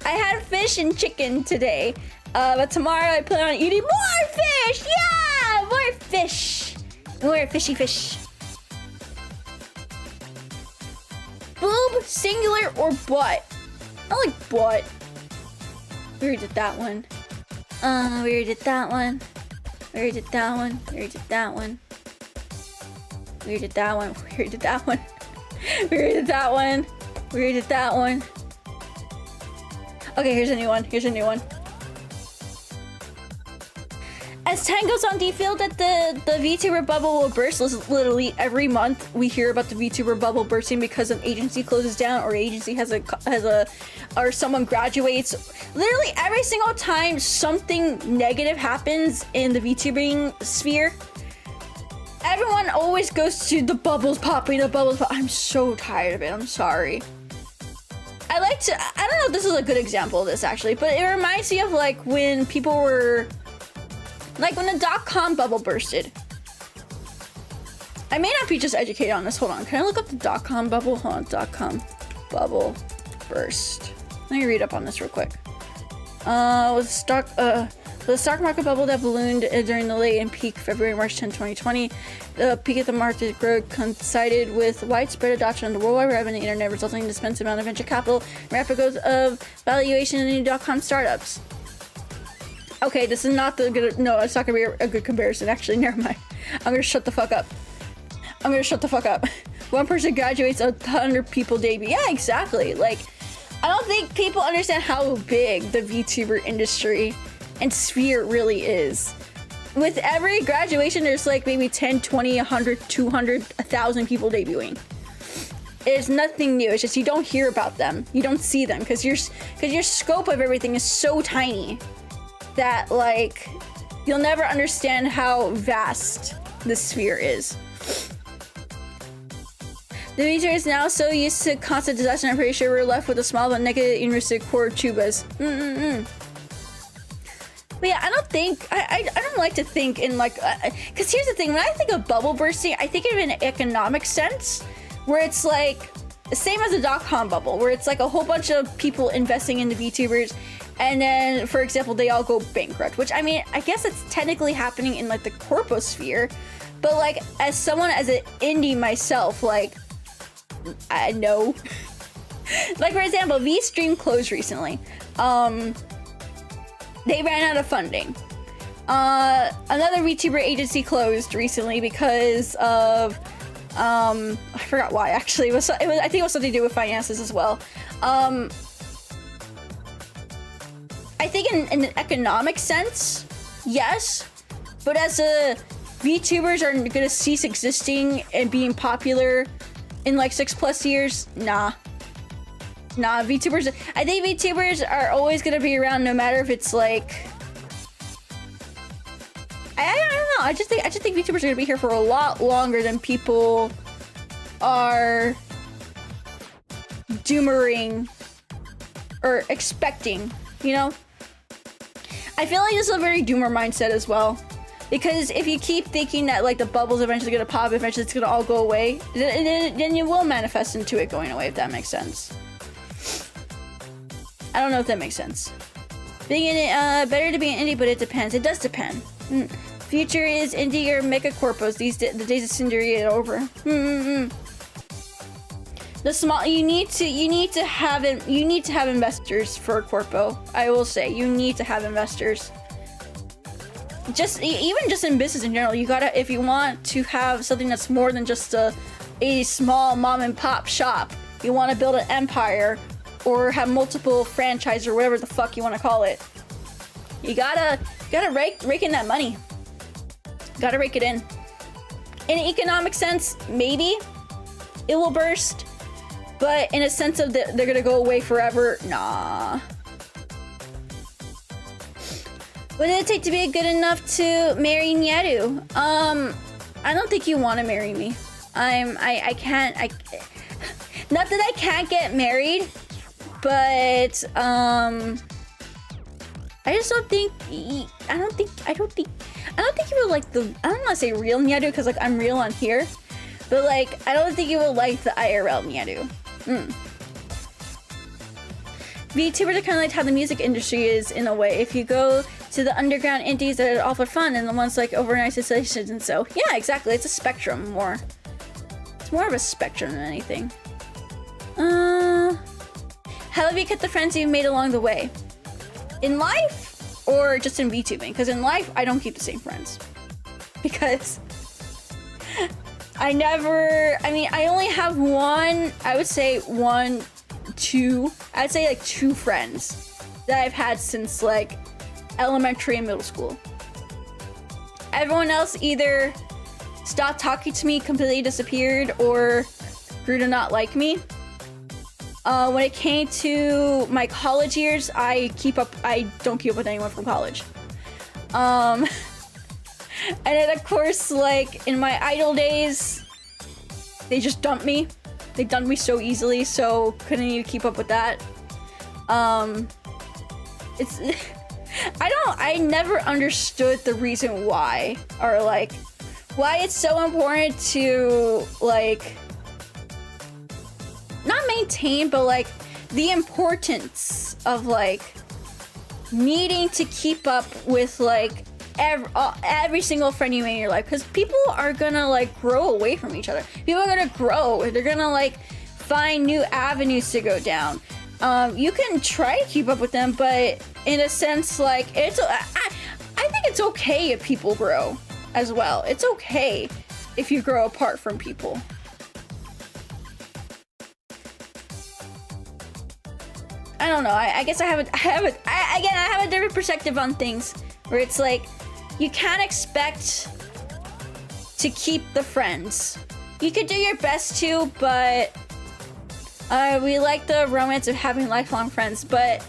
I had fish and chicken today. But tomorrow I plan on eating more fish. Yeah, more fish. More fishy fish. Boob, singular, or butt? I like butt. We already did that one. We already did that one. We already did that one. We already did that one. We already did that one. We already did that one. We already did that one. We already did that one. Okay, here's a new one. Here's a new one. As time goes on, do you feel that the VTuber bubble will burst? Literally every month we hear about the VTuber bubble bursting because an agency closes down or agency or someone graduates. Literally every single time something negative happens in the VTubing sphere, everyone always goes to the bubbles popping, the bubbles popping. I'm so tired of it. I'm sorry. I don't know if this is a good example of this actually, but it reminds me of like when people were, like when the .com bubble bursted. I may not be just educated on this. Hold on. Can I look up the .com bubble? Hold on. .com bubble burst. Let me read up on this real quick. The stock market bubble that ballooned during the late and peak February-March 10, 2020. The peak of the market growth coincided with widespread adoption of the World Wide Web and the internet, resulting in an immense amount of venture capital and rapid growth of valuation in new .com startups. Okay, this is not the good. No, it's not gonna be a good comparison. Actually, never mind. I'm gonna shut the fuck up. I'm gonna shut the fuck up. One person graduates, 100 people debut. Yeah, exactly. Like, I don't think people understand how big the VTuber industry and sphere really is. With every graduation, there's like maybe 10, 20, 100, 200, 1,000 people debuting. It's nothing new. It's just you don't hear about them. You don't see them because your scope of everything is so tiny that like you'll never understand how vast this sphere is. The user is now so used to constant disaster, I'm pretty sure we're left with a small but negative interested core tubas. But yeah, I don't like to think in like, because here's the thing, when I think of bubble bursting, I think of it in an economic sense, where it's like, same as the .com bubble, where it's like a whole bunch of people investing in the VTubers, and then, for example, they all go bankrupt, which, I mean, I guess it's technically happening in, like, the corposphere, but, like, as someone, as an indie myself, like, I know. Like, for example, VStream closed recently. They ran out of funding. Another VTuber agency closed recently because of, I forgot why, actually. I think it was something to do with finances as well. I think in an economic sense, yes, but as VTubers are gonna cease existing and being popular in like 6+ years, nah, VTubers, I think VTubers are always gonna be around no matter if it's like, I don't know, I just think VTubers are gonna be here for a lot longer than people are doomering or expecting, you know? I feel like this is a very doomer mindset as well. Because if you keep thinking that like the bubble's eventually gonna pop, eventually it's gonna all go away, then you will manifest into it going away, if that makes sense. I don't know if that makes sense. Being in better to be an indie, but it depends. It does depend. Future is indie or mega corpos. The days of Cinderia are over. The small, you need to have investors for a corpo. I will say you need to have investors. Even just in business in general, you gotta, if you want to have something that's more than just a small mom and pop shop, you want to build an empire or have multiple franchises or whatever the fuck you want to call it. You gotta rake in that money. Gotta rake it in. In an economic sense, maybe it will burst. But in a sense of they're gonna go away forever, nah. What did it take to be good enough to marry Nyaru? I don't think you want to marry me. I can't. Not that I can't get married, but I just don't think. I don't think you would like the. I don't want to say real Nyaru because like I'm real on here, but like I don't think you would like the IRL Nyaru. VTubers are kind of like how the music industry is in a way. If you go to the underground indies that are all for fun and the ones like overnight sensations and so. Yeah, exactly. It's a spectrum more. It's more of a spectrum than anything. How have you kept the friends you've made along the way? In life or just in VTubing? Because in life, I don't keep the same friends. Because I only have I'd say like two friends that I've had since like elementary and middle school. Everyone else either stopped talking to me, completely disappeared, or grew to not like me. When it came to my college years, I don't keep up with anyone from college. And then of course, like in my idol days, they just dumped me. They dumped me so easily, so couldn't even keep up with that. I never understood the reason why, or like, why it's so important to like, not maintain, but like, the importance of like, needing to keep up with like, every single friend you made in your life, because people are gonna like grow away from each other. People are gonna grow. They're gonna like find new avenues to go down. You can try to keep up with them, but in a sense, like I think it's okay if people grow as well. It's okay if you grow apart from people. I don't know. I guess I have a different perspective on things where it's like, you can't expect to keep the friends. You could do your best to, but we like the romance of having lifelong friends, but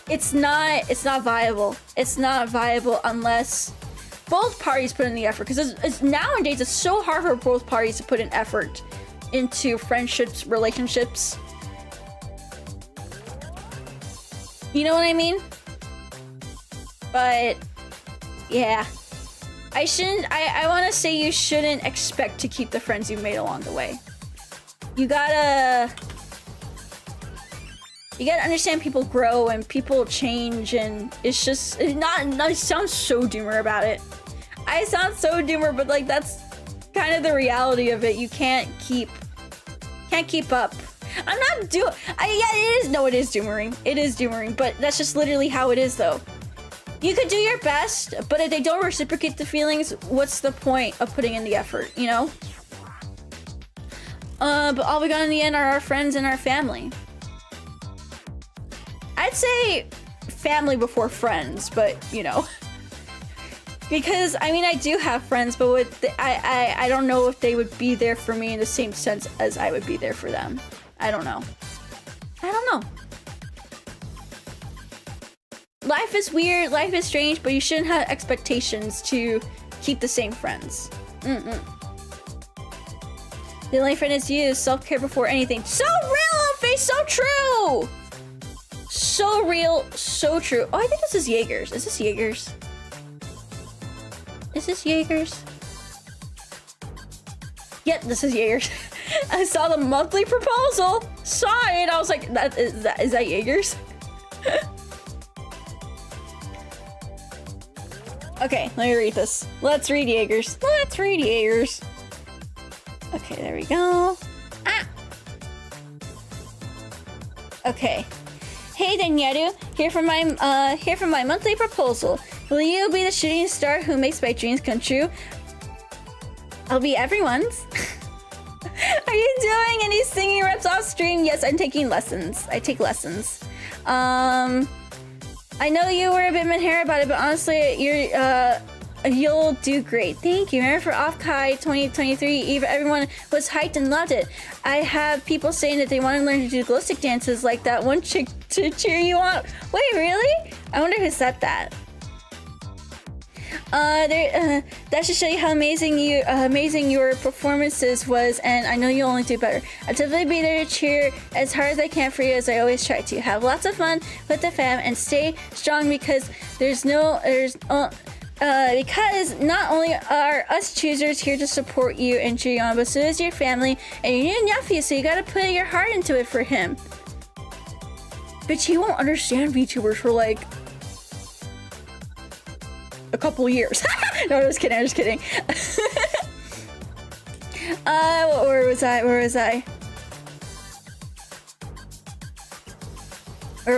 it's not viable. It's not viable unless both parties put in the effort, because nowadays it's so hard for both parties to put in effort into friendships, relationships. You know what I mean? But yeah, I want to say you shouldn't expect to keep the friends you've made along the way. You gotta You gotta understand people grow and people change, and it's just I sound so doomer about it. I sound so doomer, but like that's kind of the reality of it. You can't keep up. I'm not yeah, it is. No, it is doomering. It is doomering, but that's just literally how it is, though. You could do your best, but if they don't reciprocate the feelings, what's the point of putting in the effort, you know? But all we got in the end are our friends and our family. I'd say family before friends, but you know. Because, I mean, I do have friends, but I don't know if they would be there for me in the same sense as I would be there for them. I don't know. I don't know. Life is weird, life is strange, but you shouldn't have expectations to keep the same friends. The only friend is you, self-care before anything. So real, face, so true! So real, so true. Oh, I think this is Jaeger's. Is this Jaeger's? Is this Jaeger's? Yep, this is Jaeger's. I saw the monthly proposal. Saw it. I was like, is that Jaeger's? Okay, let me read this. Let's read Jaeger's. Let's read Jaeger's. Okay, there we go. Ah! Okay. Hey there, Nyaru. Here for my monthly proposal. Will you be the shooting star who makes my dreams come true? I'll be everyone's. Are you doing any singing reps off stream? Yes, I'm taking lessons. I take lessons. I know you were a bit mad about it, but honestly, you'll do great. Thank you. Remember for Off-Kai 2023, everyone was hyped and loved it. I have people saying that they want to learn to do glow stick dances like that one chick to cheer you on. Wait, really? I wonder who said that. That should show you how amazing your performances was, and I know you'll only do better. I'll definitely be there to cheer as hard as I can for you, as I always try to. Have lots of fun with the fam and stay strong, because because not only are us choosers here to support you and cheer you on, but so is your family and your new nephew, so you gotta put your heart into it for him. But he won't understand VTubers for like a couple years. No, I'm just kidding. I'm just kidding. Where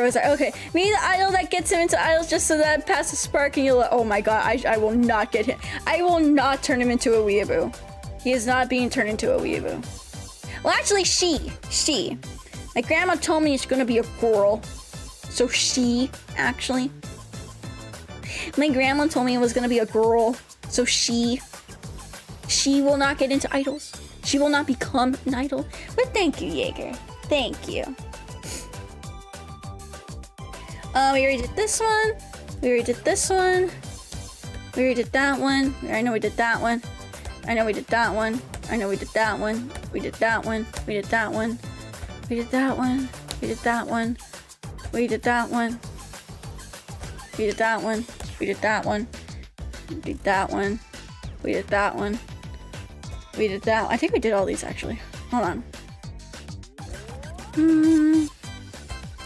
was I? Okay, me the idol that gets him into idols just so that past the spark, and you'll like, oh my god, I will not get him. I will not turn him into a weeaboo. He is not being turned into a weeaboo. Well, actually, she. My grandma told me it's gonna be a girl. So she, actually. My grandma told me it was gonna be a girl, so she will not get into idols. She will not become an idol. But thank you, Jaeger. Thank you. We already did this one. We already did this one. We already did that one. I know we did that one. I know we did that one. I know we did that one. We did that one. We did that one. We did that one. We did that one. We did that one. We did that one. We did that one. We did that one. We did that one. We did that. I think we did all these actually. Hold on.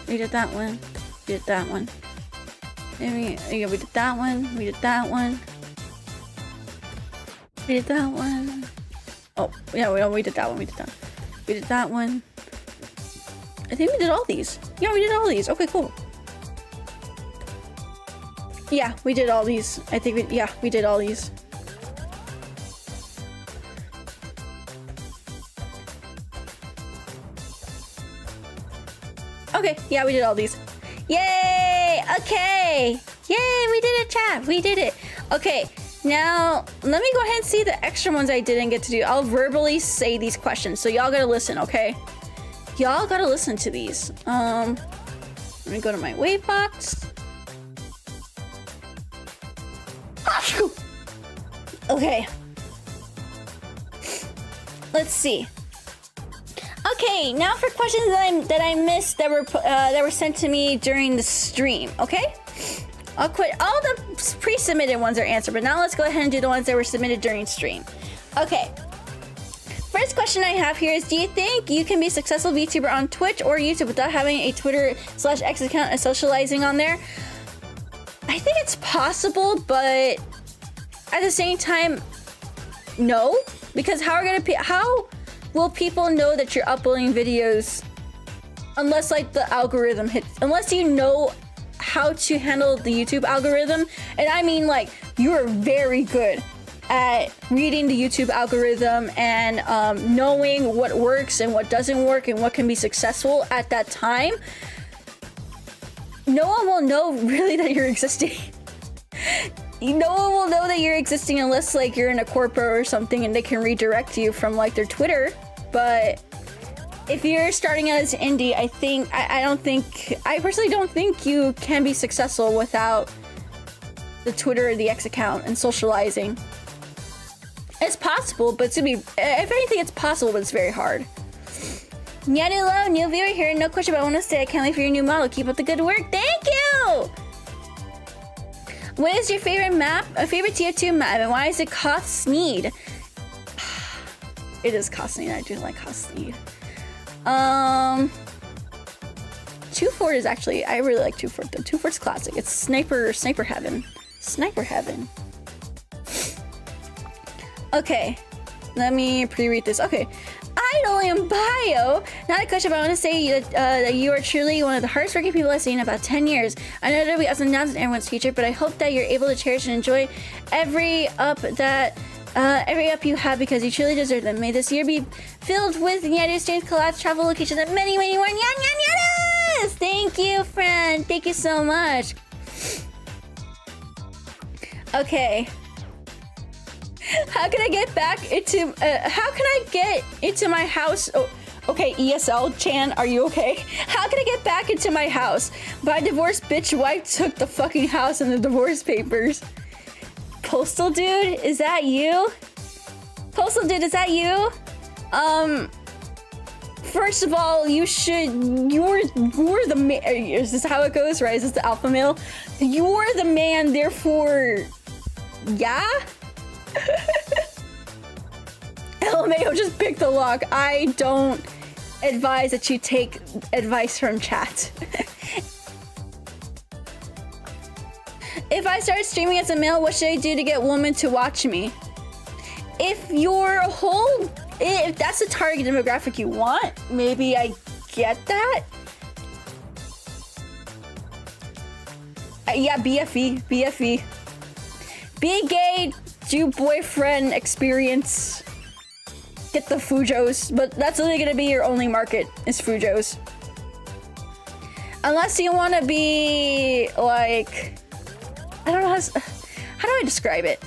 We did that one. We did that one. We did that one. We did that one. We did that one. Oh, yeah, we did that one. We did that. We did that one. I think we did all these. Yeah, we did all these. Okay, cool. Yeah, we did all these. I think we did all these. Okay, yeah, we did all these. Yay! Okay! Yay, we did it, chat! We did it! Okay, now, let me go ahead and see the extra ones I didn't get to do. I'll verbally say these questions, so y'all gotta listen, okay? Y'all gotta listen to these. Let me go to my wave box. Okay. Let's see. Okay, now for questions that I missed that were sent to me during the stream. Okay, I'll quit. All the pre-submitted ones are answered, but now let's go ahead and do the ones that were submitted during stream. Okay. First Next question I have here is, do you think you can be a successful VTuber on Twitch or YouTube without having a Twitter/X account and socializing on there? I think it's possible, but at the same time, no. Because how will people know that you're uploading videos unless like the algorithm hits, unless you know how to handle the YouTube algorithm? And I mean like you're very good at reading the YouTube algorithm and knowing what works and what doesn't work and what can be successful at that time. No one will know really that you're existing. No one will know that you're existing unless like you're in a corporate or something and they can redirect you from like their Twitter. But if you're starting out as indie, I personally don't think you can be successful without the Twitter or the X account and socializing. It's possible, but if anything, it's possible, but it's very hard. Nyaru, new viewer here. No question, but I want to say I can't wait for your new model. Keep up the good work. Thank you! What is your favorite map? A favorite tier 2 map, and why is it 𝗏𝗏? It is 𝗏𝗏. I do like 𝗏𝗏. Touhou is actually, I really like Touhou though. Touhou's classic. It's sniper heaven. Sniper heaven. Okay, let me pre-read this. Okay. Idol in bio. Not a question, but I want to say that you are truly one of the hardest working people I've seen in about 10 years. I know there'll be ups and downs in everyone's future, but I hope that you're able to cherish and enjoy every up you have because you truly deserve them. May this year be filled with Nyaru streams, collabs, travel locations, and many, many more Nyaru. Thank you, friend. Thank you so much. Okay. How can I get back into my house? Oh, okay, ESL-chan, are you okay? How can I get back into my house? My divorced bitch wife took the fucking house and the divorce papers. Postal dude, is that you? Postal dude, is that you? First of all, you're the man. Is this how it goes, right? Is this the alpha male? You're the man, therefore, yeah? LMAO, just pick the lock. I don't advise that you take advice from chat. If I start streaming as a male, what should I do to get women to watch me? If that's the target demographic you want, maybe I get that. Yeah, BFE. Be gay, do boyfriend experience, get the Fujos, but that's only gonna be your only market, is Fujos. Unless you wanna be like, I don't know how do I describe it?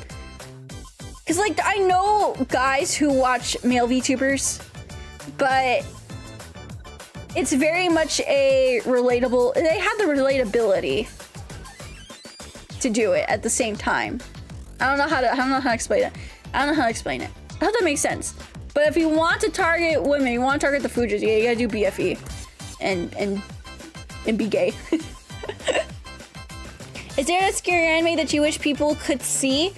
Cause like, I know guys who watch male VTubers, but it's very much a relatable, they have the relatability to do it at the same time. I don't know how to explain it. I hope that makes sense. But if you want to target women, you want to target the Fujis, yeah, you gotta do BFE and be gay. Is there a scary anime that you wish people could see?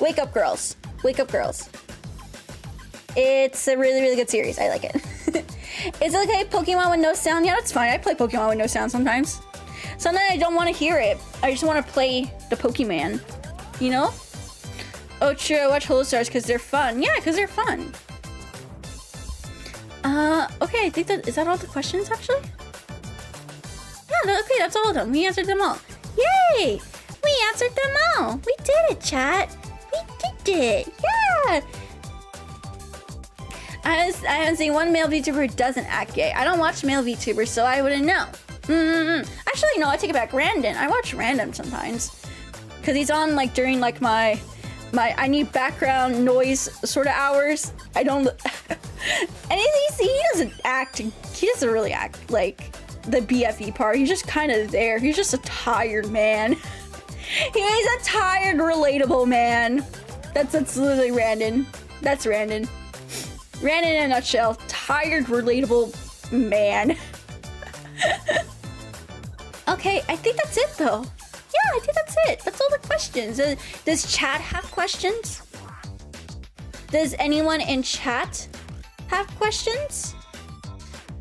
Wake Up Girls. Wake Up Girls. It's a really, really good series. I like it. Is it okay Pokemon with no sound? Yeah, that's fine. I play Pokemon with no sound sometimes. Sometimes I don't want to hear it. I just want to play the Pokemon, you know? Oh, true. I watch Holostars because they're fun. Yeah, because they're fun. Okay, I think is that all the questions, actually? Yeah, okay, that's all of them. We answered them all. Yay! We answered them all. We did it, chat. We did it. Yeah! I haven't seen one male VTuber who doesn't act gay. I don't watch male VTubers, so I wouldn't know. Actually, no, I take it back. Random. I watch Random sometimes. Because he's on, like, during, like, my I need background noise sort of hours. I don't... and he doesn't act... He doesn't really act, like, the BFE part. He's just kind of there. He's just a tired man. He's a tired, relatable man. That's literally Random. That's Random. Random in a nutshell. Tired, relatable man. Okay, I think that's it though. Yeah, I think that's it. That's all the questions. Does chat have questions? Does anyone in chat have questions?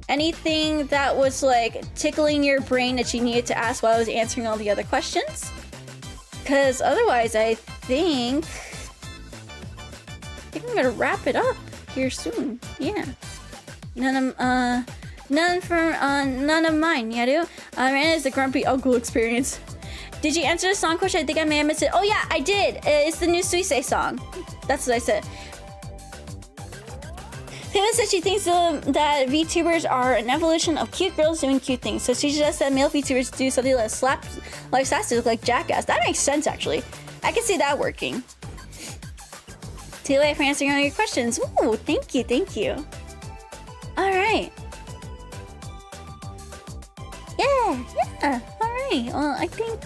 Anything that was like tickling your brain that you needed to ask while I was answering all the other questions? Because otherwise, I think I'm gonna wrap it up here soon. Yeah. None of mine, Nyaru. And it's the grumpy uncle experience. Did you answer the song question? I think I may have missed it. Oh yeah, I did. It's the new 𝗠𝘁𝗱 song. That's what I said. Pippa said she thinks that VTubers are an evolution of cute girls doing cute things. So she suggests that male VTubers do something like slap like sass to look like jackass. That makes sense, actually. I can see that working. Touhou for answering all your questions. Ooh, thank you, thank you. All right. Yeah. All right. Well, I think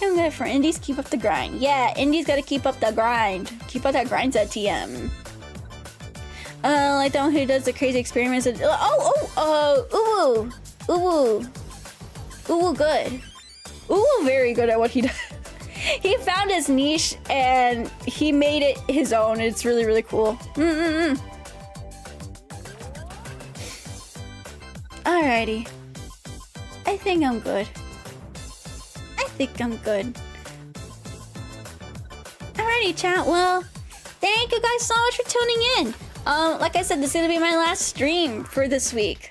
I'm good for Indies. Keep up the grind. Yeah, Indies gotta keep up the grind. Keep up that grind, at TM. Like the one who does the crazy experiments. Uwu, good. Uwu, very good at what he does. He found his niche and he made it his own. It's really, really cool. Alrighty. I think I'm good. Alrighty, chat. Well, thank you guys so much for tuning in. Like I said, this is gonna be my last stream for this week.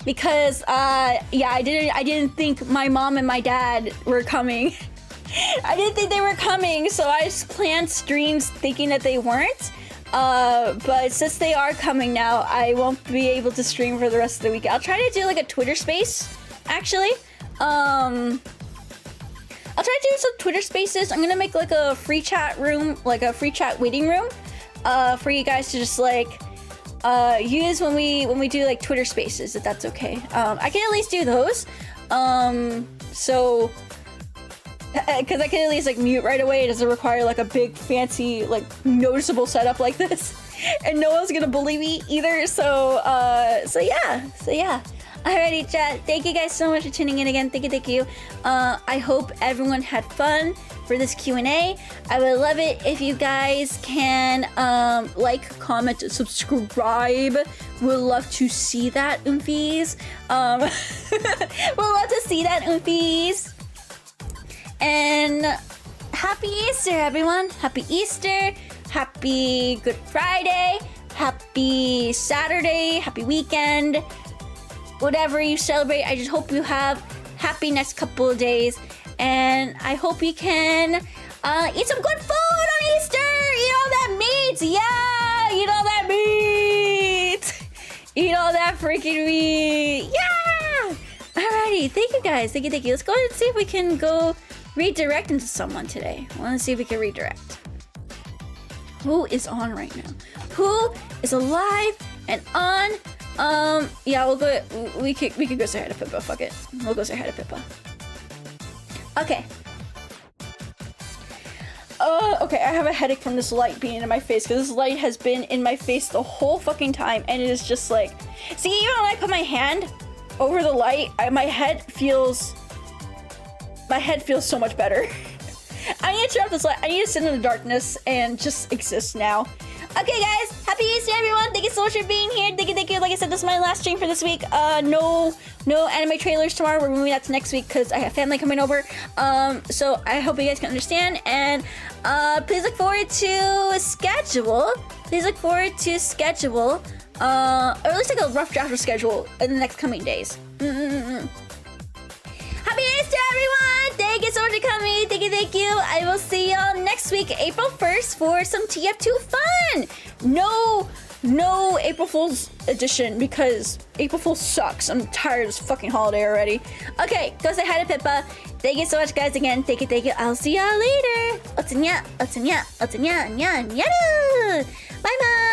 Because, yeah, I didn't think my mom and my dad were coming. I didn't think they were coming, so I just planned streams thinking that they weren't. But since they are coming now, I won't be able to stream for the rest of the week. I'll try to do like a Twitter space, actually. I'll try to do some Twitter spaces. I'm gonna make like a free chat room, like a free chat waiting room, for you guys to just like use when we do like Twitter spaces, if that's okay. I can at least do those. So because I can at least like mute right away. It doesn't require like a big fancy like noticeable setup like this, and no one's gonna bully me either. So yeah. Alrighty, chat. Thank you guys so much for tuning in again. Thank you. I hope everyone had fun for this Q&A. I would love it if you guys can like, comment, subscribe. We'd love to see that, oomfies. We'd love to see that, oomfies. And happy Easter, everyone. Happy Easter. Happy Good Friday. Happy Saturday. Happy weekend. Whatever you celebrate, I just hope you have happy next couple of days. And I hope you can eat some good food on Easter. Eat all that meat. Yeah, eat all that meat. Eat all that freaking meat. Yeah. Alrighty, thank you guys. Thank you. Let's go ahead and see if we can go redirect into someone today. I want to see if we can redirect. Who is on right now? Who is alive and on? Yeah, we'll go. We could go say hi to Pippa. Fuck it. We'll go say hi to Pippa. Okay. Okay, I have a headache from this light being in my face, because this light has been in my face the whole fucking time, and it is just like... See, even when I put my hand over the light, my head feels so much better. I need to turn off this light. I need to sit in the darkness and just exist now. Okay, guys. Happy Easter, everyone. Thank you so much for being here. Thank you. Like I said, this is my last stream for this week. No anime trailers tomorrow. We're moving that to next week because I have family coming over. So I hope you guys can understand. And please look forward to schedule. Or at least like a rough draft of schedule in the next coming days. Happy Easter, everyone! Thank you so much for coming. Thank you. I will see y'all next week, April 1st, for some TF2 fun. No April Fool's edition, because April Fool sucks. I'm tired of this fucking holiday already. Okay, go say hi to Pippa. Thank you so much, guys, again. Thank you. I'll see y'all later. 𝗷𝗫 𝗷𝗫 𝗷𝗫 𝗷𝗫 𝗕𝗫 𝗕𝗫 𝗕𝗫 Bye-bye.